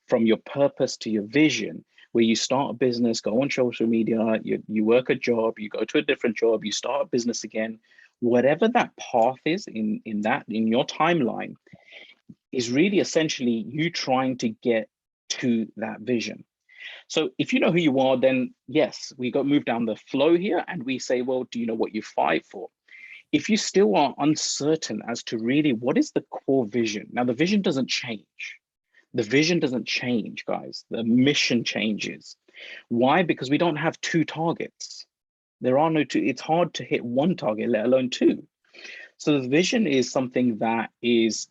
from your purpose to your vision, where you start a business, go on social media, you work a job, you go to a different job, you start a business again, whatever that path is in your timeline, is really essentially you trying to get to that vision. So if you know who you are, then yes, we got moved down the flow here and we say, well, do you know what you fight for? If you still are uncertain as to really what is the core vision, now the vision doesn't change. The vision doesn't change, guys. The mission changes. Why? Because we don't have two targets. There are no two. It's hard to hit one target, let alone two. So the vision is something that is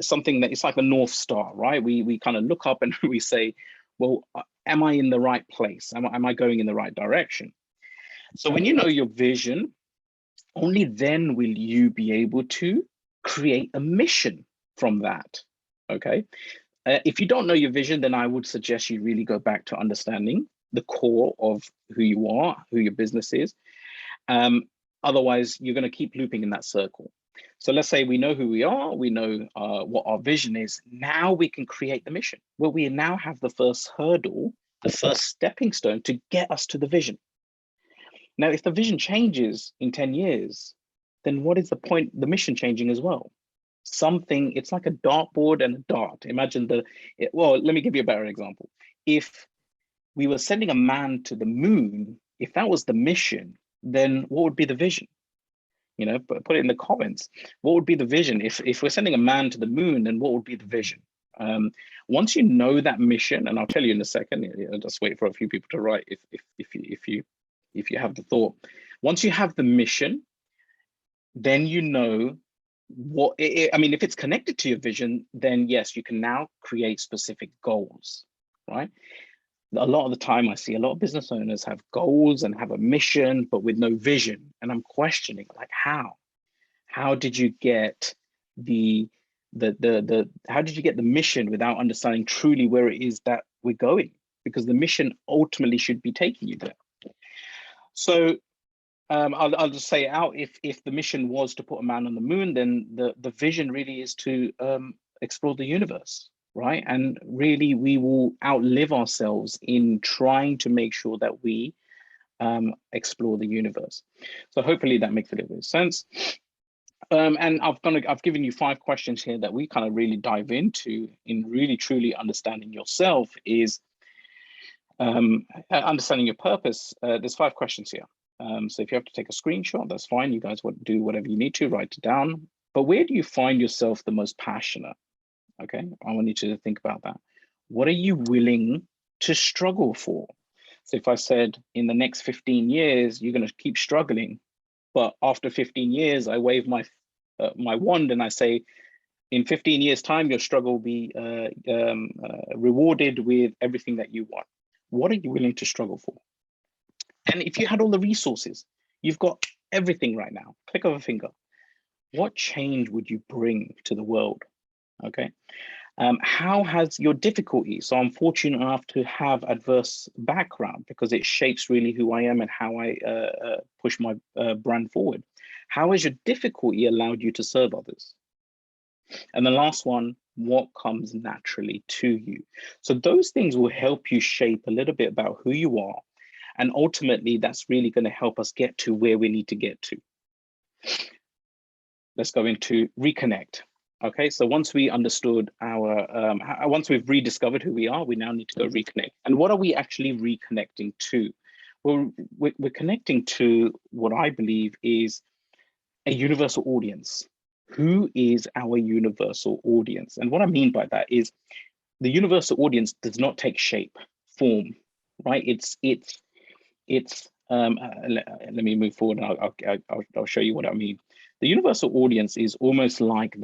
something that it's like a North Star, right? We kind of look up and we say, well, am I in the right place? Am I going in the right direction? So when you know your vision, only then will you be able to create a mission from that, okay? If you don't know your vision, then I would suggest you really go back to understanding the core of who you are, who your business is. Otherwise, you're going to keep looping in that circle. So let's say we know who we are, we know what our vision is. Now we can create the mission. Well, we now have the first hurdle, the first stepping stone to get us to the vision. Now, if the vision changes in 10 years, then what is the point, the mission changing as well? It's like a dartboard and a dart. Imagine well, let me give you a better example. If we were sending a man to the moon, if that was the mission, then what would be the vision? You know, put it in the comments. What would be the vision? If we're sending a man to the moon, then what would be the vision? Once you know that mission, and I'll tell you in a second, I'll just wait for a few people to write if you have the thought. Once you have the mission, then you know what, I mean, if it's connected to your vision, then yes, you can now create specific goals, right? A lot of the time I see a lot of business owners have goals and have a mission, but with no vision. And I'm questioning, like, how did you get the how did you get the mission without understanding truly where it is that we're going? Because the mission ultimately should be taking you there. So I'll just say it out. If the mission was to put a man on the moon, then the vision really is to explore the universe, right? And really, we will outlive ourselves in trying to make sure that we explore the universe. So hopefully that makes a little bit of sense. And I've given you 5 questions here that we kind of really dive into in really truly understanding yourself, is understanding your purpose. There's 5 questions here. So if you have to take a screenshot, that's fine. You guys do whatever you need to, write it down. But where do you find yourself the most passionate? Okay, I want you to think about that. What are you willing to struggle for? So if I said in the next 15 years, you're going to keep struggling, but after 15 years, I wave my wand and I say, in 15 years time, your struggle will be rewarded with everything that you want. What are you willing to struggle for? And if you had all the resources, you've got everything right now, click of a finger, what change would you bring to the world? Okay. How has your difficulty? So I'm fortunate enough to have adverse background because it shapes really who I am and how I push my brand forward. How has your difficulty allowed you to serve others? And the last one, what comes naturally to you? So those things will help you shape a little bit about who you are. And ultimately, that's really going to help us get to where we need to get to. Let's go into reconnect. Okay, so once we understood once we've rediscovered who we are, we now need to go reconnect. And what are we actually reconnecting to? Well, we're connecting to what I believe is a universal audience. Who is our universal audience? And what I mean by that is the universal audience does not take shape, form, right? Let me move forward and I'll show you what I mean. The universal audience is almost like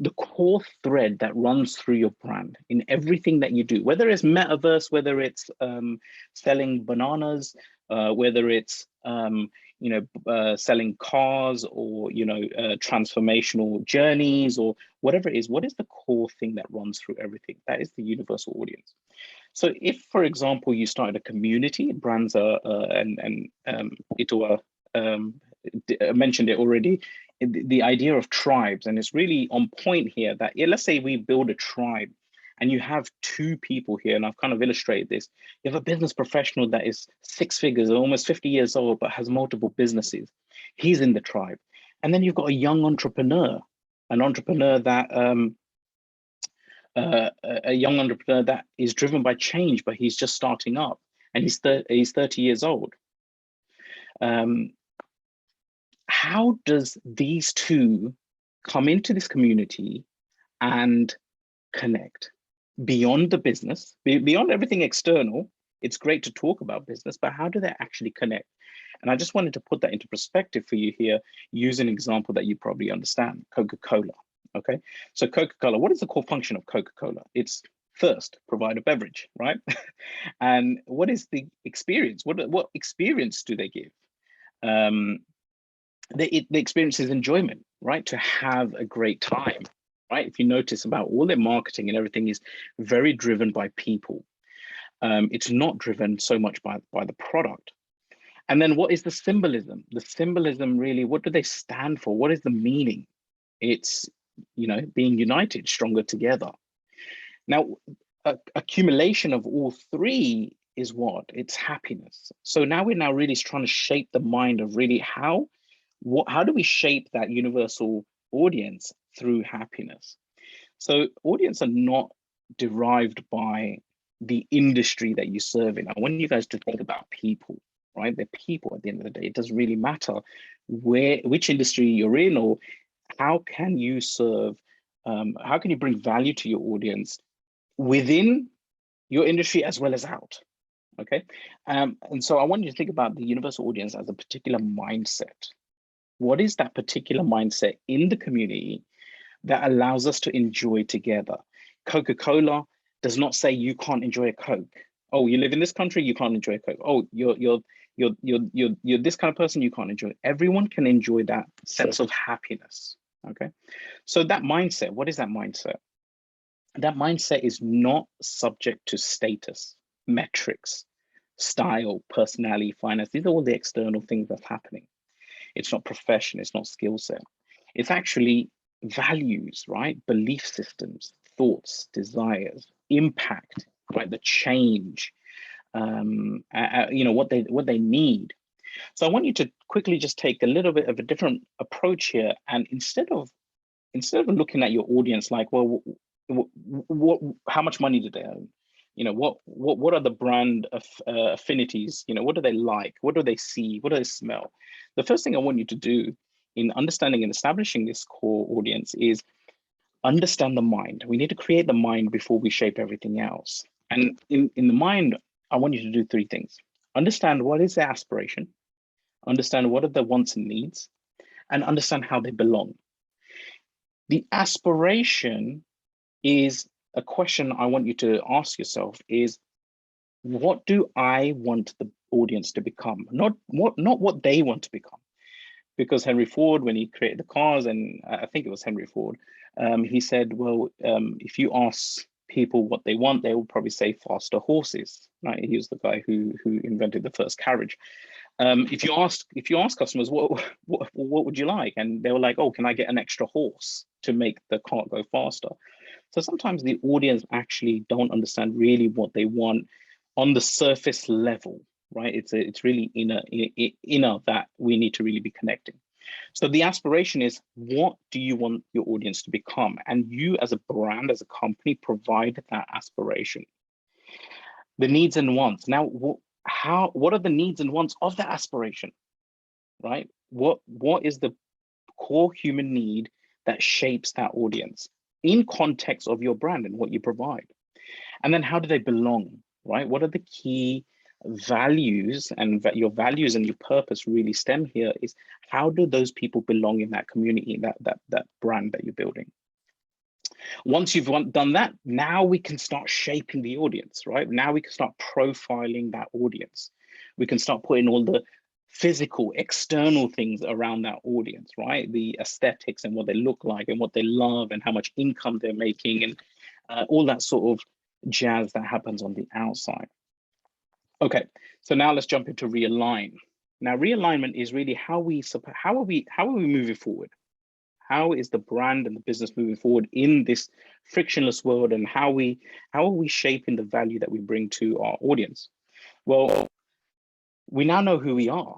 the core thread that runs through your brand in everything that you do, whether it's metaverse, whether it's selling bananas, whether it's selling cars, or transformational journeys, or whatever it is. What is the core thing that runs through everything? That is the universal audience. So if, for example, you started a community, brands and Itua mentioned it already, the idea of tribes, and it's really on point here that, let's say we build a tribe and you have 2 people here, and I've kind of illustrated this. You have a business professional that is 6 figures, almost 50 years old, but has multiple businesses. He's in the tribe. And then you've got a young entrepreneur, an entrepreneur that a young entrepreneur that is driven by change, but he's just starting up, and he's 30 years old. How does these 2 come into this community and connect beyond the business, beyond everything external? It's great to talk about business, but how do they actually connect? And I just wanted to put that into perspective for you here, use an example that you probably understand, Coca-Cola. Okay, so Coca-Cola, what is the core function of Coca-Cola? It's first, provide a beverage, right? And what is the experience? What experience do they give? The experience is enjoyment, right? To have a great time, right? If you notice about all their marketing and everything is very driven by people. It's not driven so much by the product. And then what is the symbolism? The symbolism really, what do they stand for? What is the meaning? It's, being united, stronger together. Now, accumulation of all 3 is what? It's happiness. So now we're really trying to shape the mind of really how do we shape that universal audience through happiness? So audience are not derived by the industry that you serve in. I want you guys to think about people, right? They're people at the end of the day. It doesn't really matter which industry you're in, or how can you serve, how can you bring value to your audience within your industry as well as out, okay? And so I want you to think about the universal audience as a particular mindset. What is that particular mindset in the community that allows us to enjoy together? Coca-Cola does not say you can't enjoy a Coke. Oh, you live in this country, you can't enjoy a Coke. Oh, you're this kind of person, you can't enjoy it. Everyone can enjoy that sense of happiness, Okay, so that mindset, what is that mindset? That mindset is not subject to status, metrics, style, personality, finance. These are all the external things that's happening. It's not profession, it's not skill set. It's actually values, right? Belief systems, thoughts, desires, impact, right? The change, what they need. So I want you to quickly just take a little bit of a different approach here, and instead of looking at your audience like, well, how much money do they own? What are the brand affinities? What do they like? What do they see? What do they smell? The first thing I want you to do in understanding and establishing this core audience is understand the mind. We need to create the mind before we shape everything else. And in the mind, I want you to do three things. Understand what is their aspiration, understand what are their wants and needs, and understand how they belong. The aspiration is a question I want you to ask yourself is, what do I want the audience to become? Not what they want to become. Because Henry Ford, when he created the cars, and I think it was Henry Ford, he said, well, if you ask people what they want, they will probably say faster horses, right? He was the guy who invented the first carriage. If you ask customers, what would you like? And they were like, oh, can I get an extra horse to make the cart go faster? So sometimes the audience actually don't understand really what they want on the surface level, right? It's really inner that we need to really be connecting. So the aspiration is, what do you want your audience to become? And you as a brand, as a company, provide that aspiration. The needs and wants. Now, what are the needs and wants of that aspiration, right? What is the core human need that shapes that audience in context of your brand and what you provide? And then how do they belong, right? What are the key values? And your values and your purpose really stem here is, how do those people belong in that community, that brand that you're building? Once you've done that, now we can start shaping the audience, right? Now we can start profiling that audience. We can start putting all the physical, external things around that audience, right? The aesthetics and what they look like and what they love and how much income they're making and all that sort of jazz that happens on the outside. Okay, so now let's jump into realign. Now, realignment is really how are we moving forward? How is the brand and the business moving forward in this frictionless world, and how are we shaping the value that we bring to our audience? Well, we now know who we are,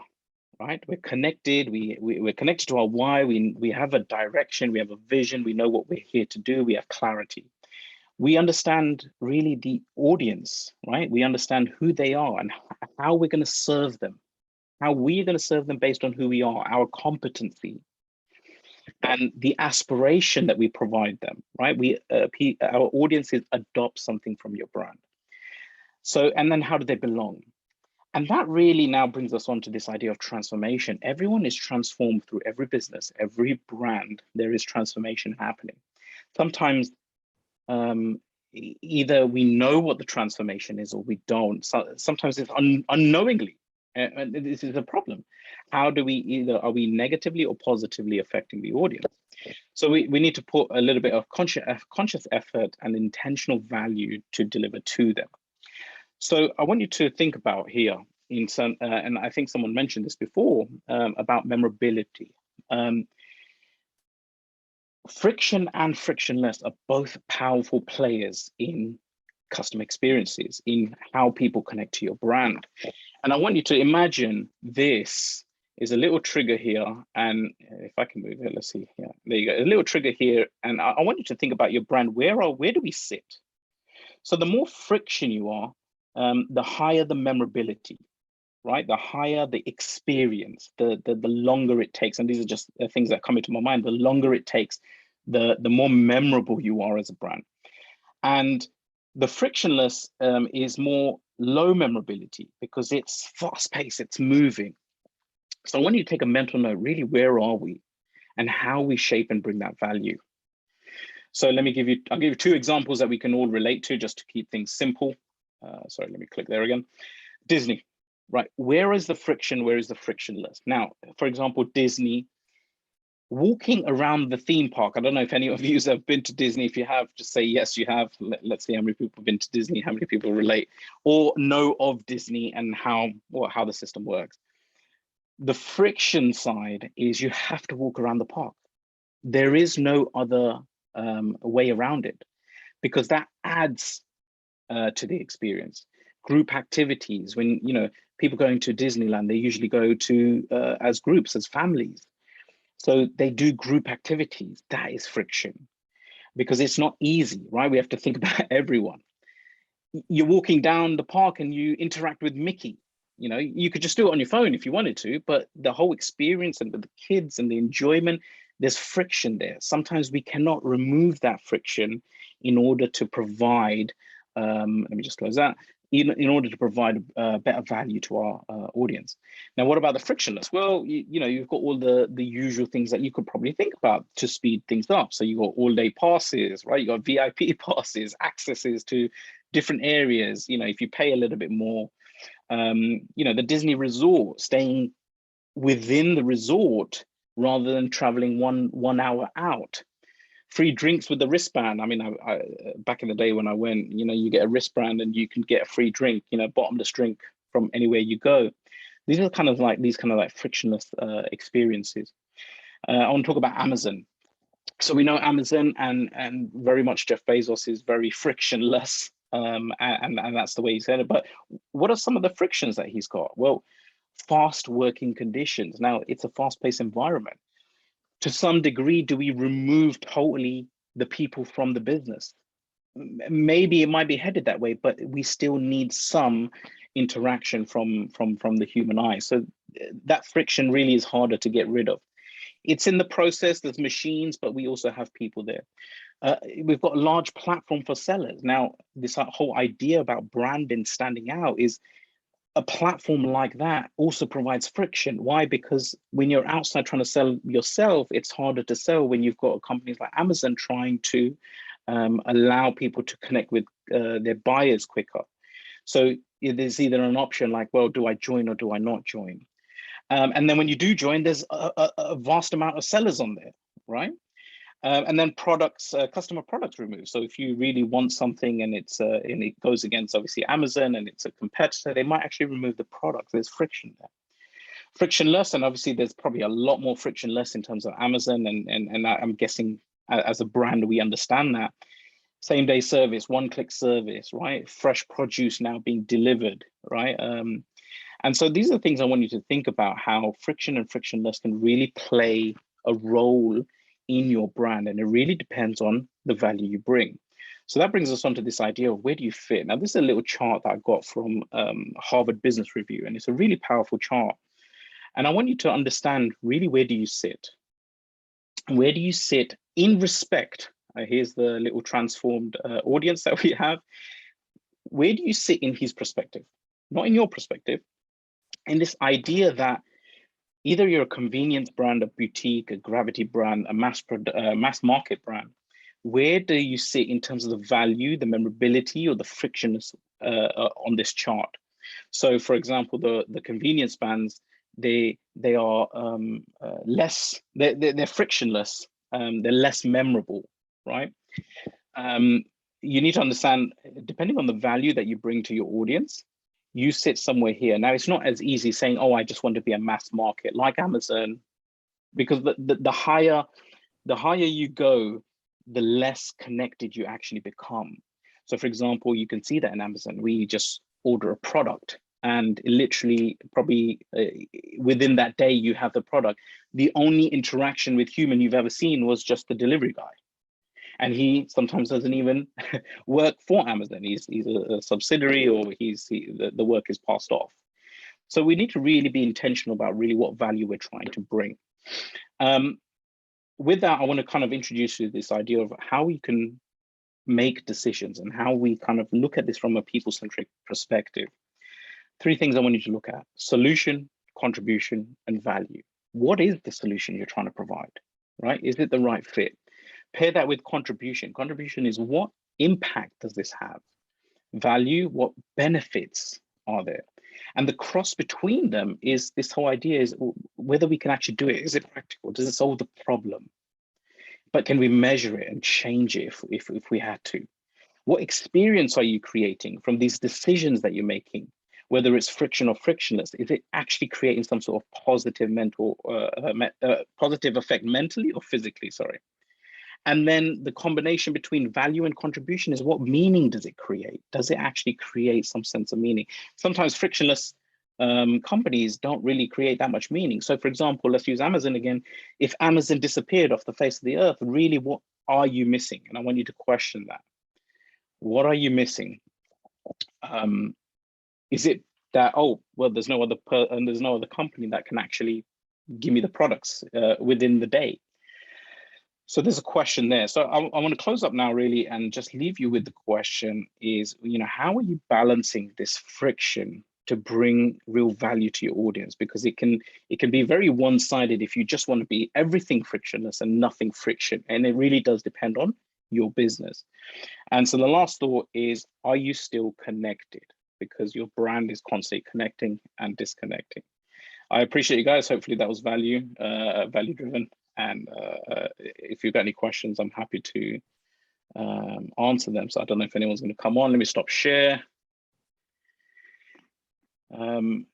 right? We're connected. We're connected to our why. We have a direction. We have a vision. We know what we're here to do. We have clarity. We understand really the audience, right? We understand who they are and how we're going to serve them, how we're going to serve them based on who we are, our competency, and the aspiration that we provide them, right? Our audiences adopt something from your brand. So, and then how do they belong? And that really now brings us on to this idea of transformation. Everyone is transformed through every business, every brand. There is transformation happening. Sometimes either we know what the transformation is or we don't. So, sometimes it's unknowingly, and this is a problem. How do we are we negatively or positively affecting the audience? So we need to put a little bit of conscious effort and intentional value to deliver to them. So I want you to think about here in some, and I think someone mentioned this before, about memorability. Friction and frictionless are both powerful players in customer experiences, in how people connect to your brand. And I want you to imagine this is a little trigger here. And if I can move it, let's see. Yeah, there you go. A little trigger here. And I want you to think about your brand. Where do we sit? So the more friction you are, the higher the memorability, right? The higher the experience, the longer it takes. And these are just things that come into my mind. The longer it takes, the more memorable you are as a brand. And the frictionless is more low memorability because it's fast paced, it's moving. So I want you to take a mental note, really, where are we and how we shape and bring that value. So I'll give you two examples that we can all relate to just to keep things simple. Sorry, let me click there again. Disney, right? Where is the friction? Where is the frictionless? Now, for example, Disney, walking around the theme park. I don't know if any of you have been to Disney. If you have, just say yes, you have. Let's see how many people have been to Disney, how many people relate or know of Disney and how the system works. The friction side is you have to walk around the park. There is no other way around it, because that adds to the experience. Group activities, when people going to Disneyland, they usually go to as groups, as families. So they do group activities. That is friction, because it's not easy, right? We have to think about everyone. You're walking down the park and you interact with Mickey. You could just do it on your phone if you wanted to, but the whole experience and with the kids and the enjoyment, there's friction there. Sometimes we cannot remove that friction in order to provide, let me just close that, in order to provide better value to our audience. Now, what about the frictionless? Well, you've got all the usual things that you could probably think about to speed things up. So you've got all-day passes, right? You got VIP passes, accesses to different areas. If you pay a little bit more, the Disney resort, staying within the resort rather than traveling one hour out. Free drinks with the wristband. I mean, I back in the day when I went, you get a wristband and you can get a free drink, bottomless drink from anywhere you go. These are kind of like frictionless experiences. I want to talk about Amazon. So we know Amazon and very much Jeff Bezos is very frictionless, and that's the way he said it. But what are some of the frictions that he's got? Well, fast working conditions. Now, it's a fast-paced environment. To some degree, do we remove totally the people from the business? Maybe it might be headed that way, but we still need some interaction from the human eye. So that friction really is harder to get rid of. It's in the process, there's machines, but we also have people there. We've got a large platform for sellers. Now, this whole idea about branding standing out is a platform like that also provides friction. Why? Because when you're outside trying to sell yourself, it's harder to sell when you've got companies like Amazon trying to allow people to connect with their buyers quicker. So there's either an option like, well, do I join or do I not join? And then when you do join, there's a vast amount of sellers on there, right? And then products, customer products removed. So if you really want something and it goes against obviously Amazon and it's a competitor, they might actually remove the product. There's friction there. Frictionless, and obviously there's probably a lot more frictionless in terms of Amazon, and I'm guessing as a brand we understand that. Same day service, one-click service, right? Fresh produce now being delivered, right? And so these are the things I want you to think about, how friction and frictionless can really play a role in your brand, and it really depends on the value you bring. So that brings us on to this idea of where do you fit? Now, this is a little chart that I got from Harvard Business Review, and it's a really powerful chart. And I want you to understand really, where do you sit? Where do you sit in respect? Here's the little transformed audience that we have. Where do you sit in his perspective? Not in your perspective. And this idea that either you're a convenience brand, a boutique, a gravity brand, a mass market brand, where do you sit in terms of the value, the memorability, or the frictionless on this chart? So, for example, the convenience brands, they are less, they're frictionless, they're less memorable, right? You need to understand, depending on the value that you bring to your audience, you sit somewhere here. Now, it's not as easy saying, oh, I just want to be a mass market like Amazon, because the higher you go, the less connected you actually become. So, for example, you can see that in Amazon, we just order a product and literally probably within that day, you have the product. The only interaction with human you've ever seen was just the delivery guy. And he sometimes doesn't even work for Amazon. He's a subsidiary, or the work is passed off. So we need to really be intentional about really what value we're trying to bring. With that, I want to kind of introduce you to this idea of how we can make decisions and how we kind of look at this from a people-centric perspective. 3 things I want you to look at: solution, contribution, and value. What is the solution you're trying to provide, right? Is it the right fit? Pair that with contribution. Contribution is, what impact does this have? Value, what benefits are there? And the cross between them is this whole idea is whether we can actually do it. Is it practical? Does it solve the problem? But can we measure it and change it if we had to? What experience are you creating from these decisions that you're making? Whether it's friction or frictionless, is it actually creating some sort of positive positive effect mentally or physically? Sorry. And then the combination between value and contribution is what meaning does it create? Does it actually create some sense of meaning? Sometimes frictionless companies don't really create that much meaning. So for example, let's use Amazon again. If Amazon disappeared off the face of the earth, really what are you missing? And I want you to question that. What are you missing? Is it that, oh, well, there's no other company that can actually give me the products within the day? So there's a question there. So I want to close up now really and just leave you with the question is, how are you balancing this friction to bring real value to your audience? Because it can be very one-sided if you just want to be everything frictionless and nothing friction. And it really does depend on your business. And so the last thought is, are you still connected? Because your brand is constantly connecting and disconnecting. I appreciate you guys. Hopefully that was value driven. And if you've got any questions, I'm happy to answer them. So I don't know if anyone's going to come on. Let me stop share. Any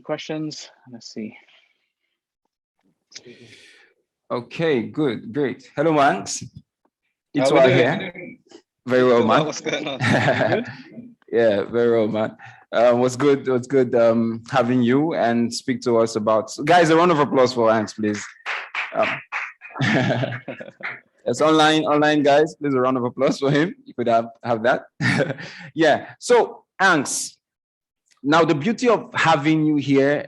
questions? Let's see. Okay, good, great. Hello, Anks. Itua here. Very well, man. What's going on? Good? Yeah, very well, man. What's good having you and speak to us about, guys, a round of applause for Anks, please. It's online guys, please, a round of applause for him. You could have that. Yeah, so Anks, now the beauty of having you here,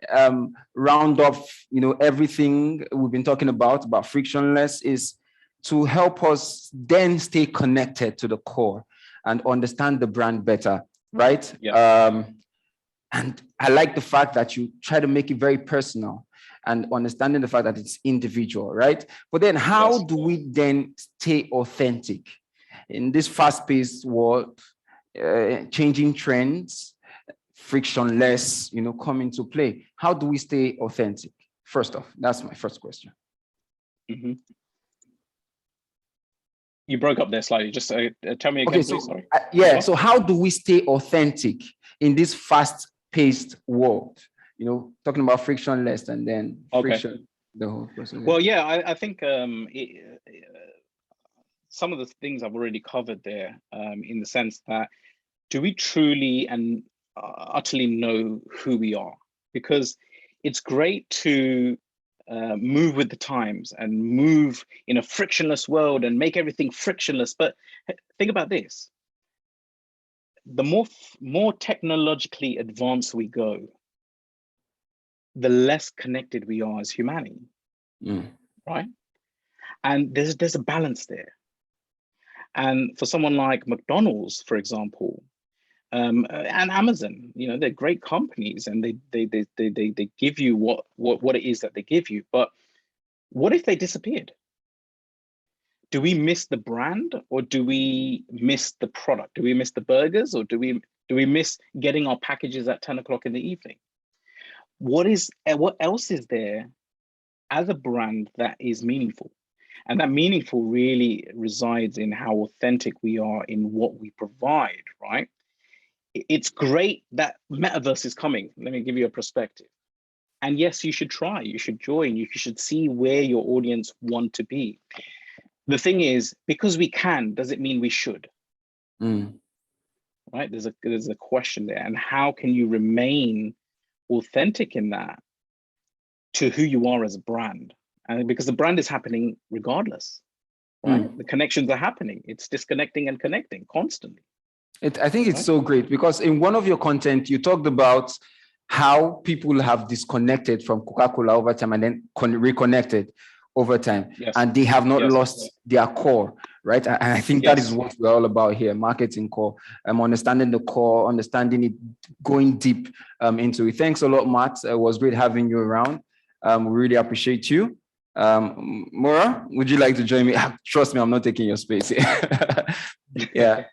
round off, everything we've been talking about frictionless, is to help us then stay connected to the core and understand the brand better, right? Yeah. And I like the fact that you try to make it very personal and understanding the fact that it's individual, right? But then how do we then stay authentic in this fast-paced world, changing trends, frictionless, come into play? How do we stay authentic? First off, that's my first question. Mm-hmm. You broke up there slightly. Just tell me again, please. Sorry. So how do we stay authentic in this fast-paced world? Talking about frictionless and then friction, the whole process. Well, yeah, I think some of the things I've already covered there, in the sense that, do we truly and utterly know who we are? Because it's great to move with the times and move in a frictionless world and make everything frictionless. But think about this. The more technologically advanced we go, the less connected we are as humanity, right? And there's a balance there. And for someone like McDonald's, for example, and Amazon, they're great companies and they give you what it is that they give you. But what if they disappeared? Do we miss the brand, or do we miss the product? Do we miss the burgers, or do we miss getting our packages at 10 o'clock in the evening? What else is there as a brand that is meaningful? And that meaningful really resides in how authentic we are in what we provide, right? It's great that metaverse is coming. Let me give you a perspective. And yes, you should try, you should join, you should see where your audience want to be. The thing is, because we can, does it mean we should? Right? There's a question there. And how can you remain authentic in that to who you are as a brand? And because the brand is happening regardless, right? The connections are happening. It's disconnecting and connecting constantly. I think it's so great, because in one of your content, you talked about how people have disconnected from Coca-Cola over time and then reconnected over time, and they have not lost their core, right? And I think that is what we're all about here, marketing core, understanding the core, understanding it, going deep into it. Thanks a lot, Matt. It was great having you around. We really appreciate you. Mora, would you like to join me? Trust me, I'm not taking your space here. Yeah.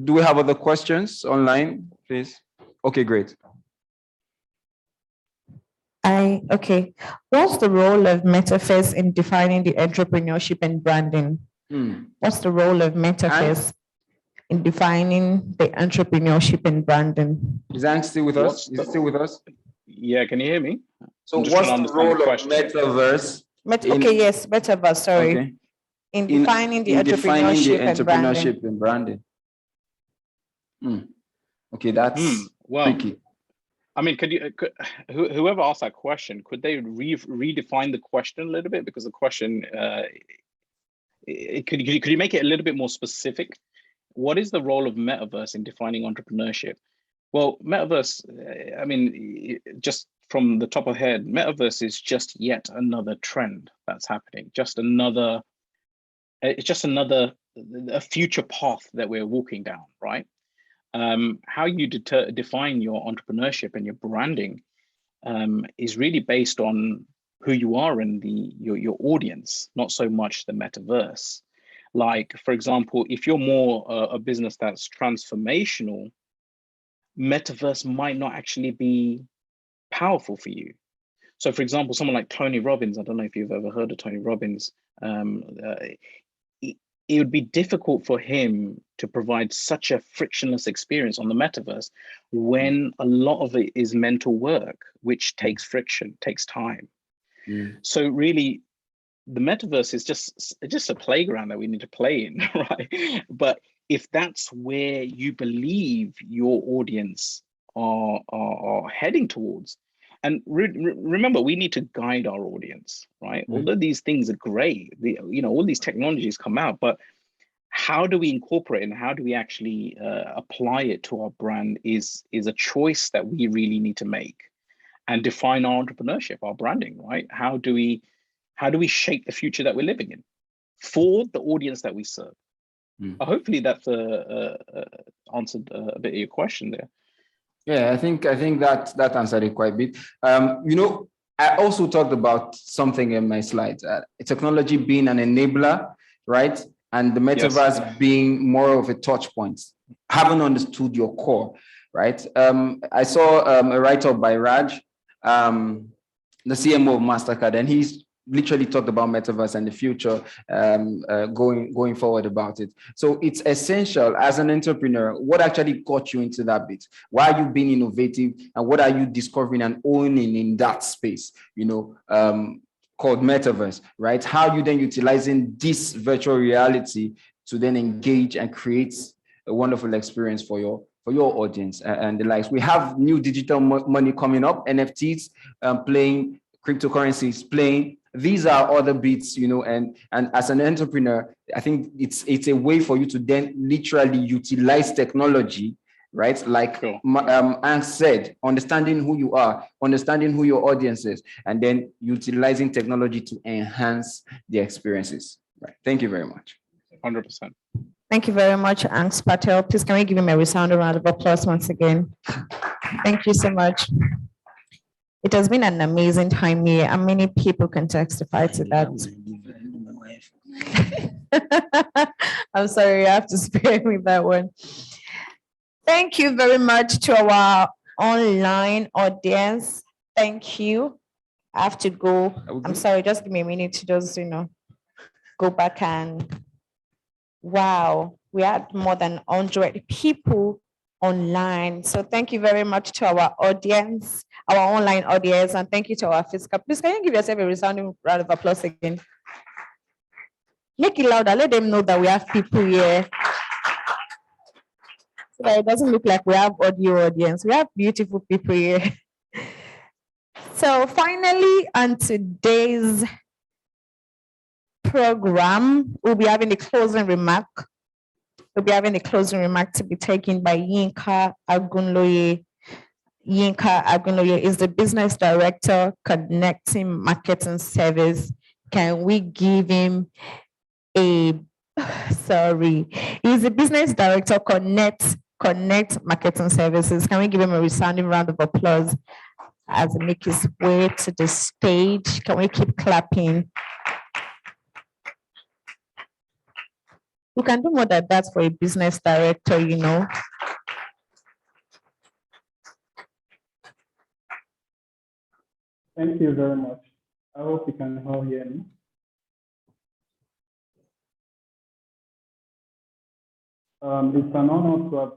Do we have other questions online, please? Okay, great. Okay. What's the role of Metaverse in defining the entrepreneurship and branding? What's the role of Metaverse in defining the entrepreneurship and branding? Is Anks still with us? Is he still with us? Yeah, can you hear me? So what's the role of Metaverse? Yes, Metaverse, sorry. Okay. In defining the entrepreneurship and branding. Okay, that's tricky. I mean, whoever asked that question, could they redefine the question a little bit? Because the question, could you make it a little bit more specific? What is the role of Metaverse in defining entrepreneurship? Well, Metaverse, I mean, just from the top of head, Metaverse is just yet another trend that's happening. It's just a future path that we're walking down, right? How you define your entrepreneurship and your branding is really based on who you are and your audience, not so much the metaverse. Like, for example, if you're more a business that's transformational, metaverse might not actually be powerful for you. So, for example, someone like Tony Robbins, I don't know if you've ever heard of Tony Robbins, it would be difficult for him to provide such a frictionless experience on the metaverse when a lot of it is mental work, which takes friction, takes time. So really, the metaverse is just a playground that we need to play in, right? But if that's where you believe your audience are heading towards, and remember, we need to guide our audience, right? Although these things are great, all these technologies come out, but how do we incorporate and how do we actually apply it to our brand is a choice that we really need to make and define our entrepreneurship, our branding, right? How do we shape the future that we're living in for the audience that we serve? Hopefully that's answered a bit of your question there. Yeah, I think that answered it quite a bit. I also talked about something in my slides, technology being an enabler, right? And the metaverse being more of a touch point. Haven't understood your core, right? I saw a write-up by Raj, the CMO of MasterCard, and he's literally talked about metaverse and the future going forward about it. So it's essential as an entrepreneur, what actually got you into that bit? Why are you being innovative and what are you discovering and owning in that space, called metaverse, right? How are you then utilizing this virtual reality to then engage and create a wonderful experience for your audience and the likes. We have new digital money coming up, NFTs playing, cryptocurrencies playing. These are other bits, and as an entrepreneur, I think it's a way for you to then literally utilize technology, right? Like Anks said, understanding who you are, understanding who your audience is, and then utilizing technology to enhance the experiences. Right. Thank you very much. 100%. Thank you very much, Anks. Patel. Please, can we give him a resounding round of applause once again? Thank you so much. It has been an amazing time here, and many people can testify to that. I'm sorry, I have to spare me that one. Thank you very much to our online audience. Thank you. I have to go. I'm sorry, just give me a minute to just, go back and wow, we had more than 100 people online. So thank you very much to our audience, our online audience, and thank you to our physical. Please, can you give yourself a resounding round of applause again? Make it louder. Let them know that we have people here. So that it doesn't look like we have audio audience. We have beautiful people here. So finally, on today's program, we'll be having a closing remark. We'll be having a closing remark to be taken by Yinka Agunloye. Yinka Agunloye is the business director connecting marketing service. Can we give him a, sorry, he's the business director connect marketing services. Can we give him a resounding round of applause as he makes his way to the stage? Can we keep clapping? You can do more than that for a business director, you know. Thank you very much. I hope you can all hear me. It's an honor to have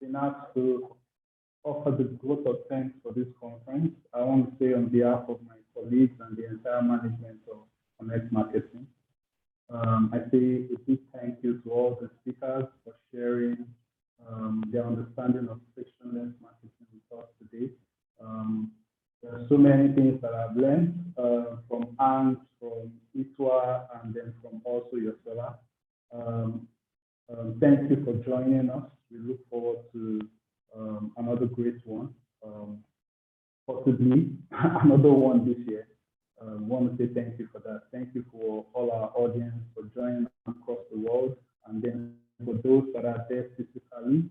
been asked to offer the vote of thanks for this conference. I want to say on behalf of my colleagues and the entire management of Connect Marketing, I say a big thank you to all the speakers for sharing their understanding of frictionless marketing with us today. There are so many things that I've learned from Anks, from Itua, and then from also Yosola. Thank you for joining us. We look forward to another great one, possibly another one this year. I want to say thank you for that. Thank you for all our audience for joining across the world, and then for those that are there physically,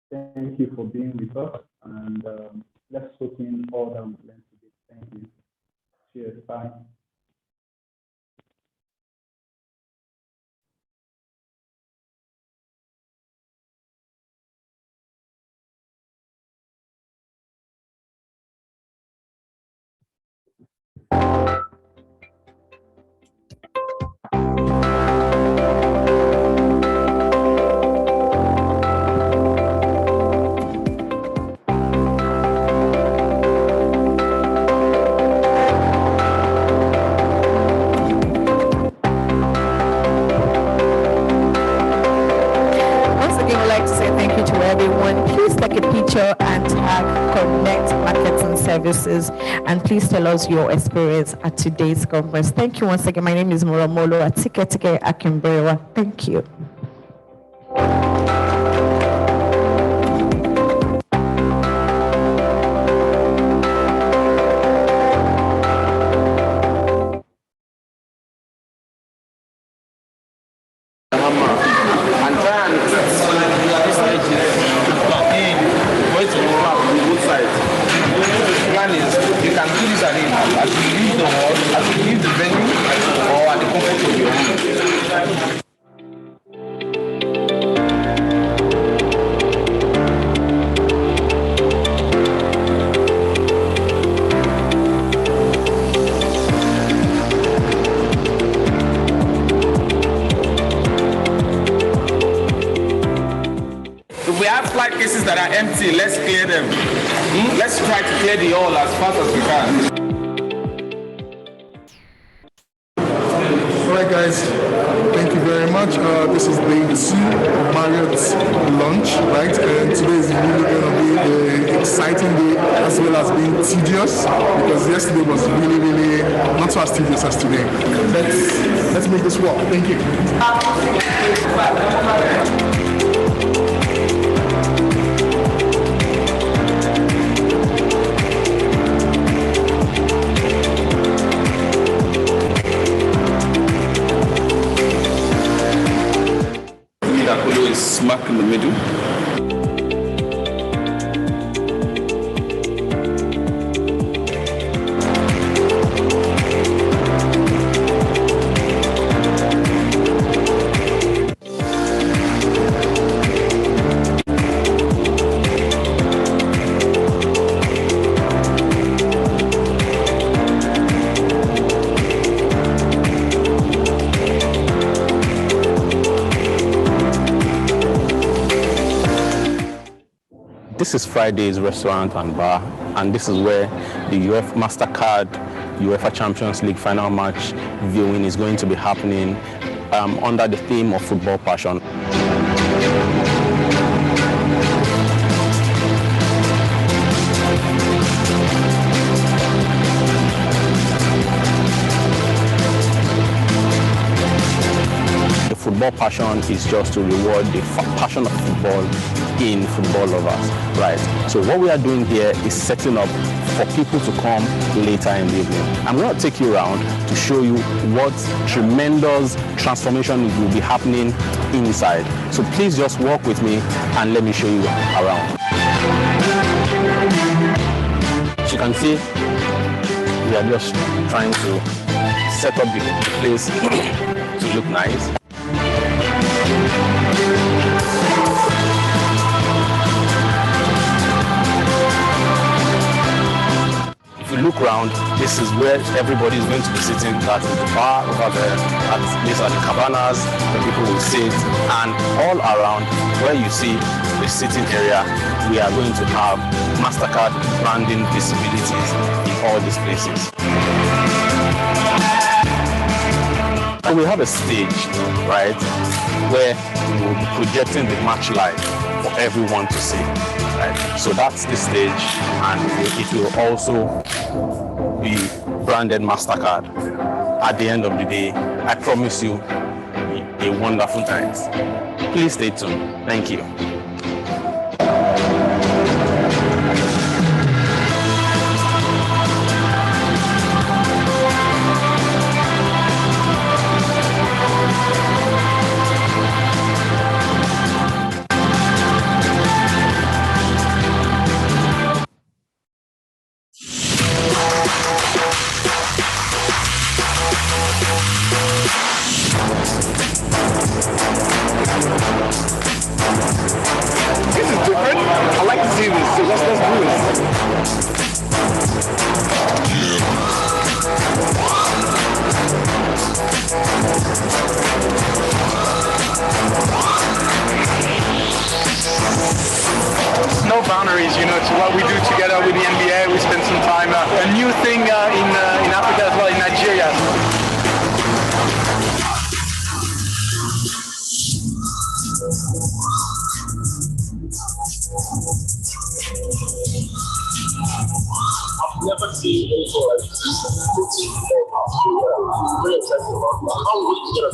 thank you for being with us, and let's soak in all that we've learned today. Thank you. Cheers. Bye. And tag Connect Marketing Services, and please tell us your experience at today's conference. Thank you once again. My name is Muramolo Atiketike Akimbrewa. Thank you. That are empty, let's clear them. Let's try to clear the all as fast as we can. All right, guys, thank you very much. This is day 2 of Marriott's lunch, right? And today is really going to be an exciting day as well as being tedious, because yesterday was really not so as tedious as today. Let's make this work. Thank you. Smack in the middle. This is Friday's Restaurant and Bar, and this is where the MasterCard UEFA Champions League final match viewing is going to be happening under the theme of football passion. The football passion is just to reward the passion of football in football lovers, right? So what we are doing here is setting up for people to come later in the evening. I'm going to take you around to show you what tremendous transformation will be happening inside. So please just walk with me and let me show you around. As you can see, we are just trying to set up the place to look nice. If you look around, this is where everybody is going to be sitting. That is the bar over there. These are the cabanas where people will sit. And all around where you see the sitting area, we are going to have MasterCard branding visibilities in all these places. So we have a stage, right, where we will be projecting the match live for everyone to see. Right? So that's the stage, and it will also be branded MasterCard. At the end of the day, I promise you a wonderful night. Please stay tuned. Thank you. This is different. I like to see this. So let's do this. No boundaries, you know, to what we do together with the NBA. We spend some time. A new thing in Africa as well, in Nigeria. I've never seen anything like this. Really excited about how we get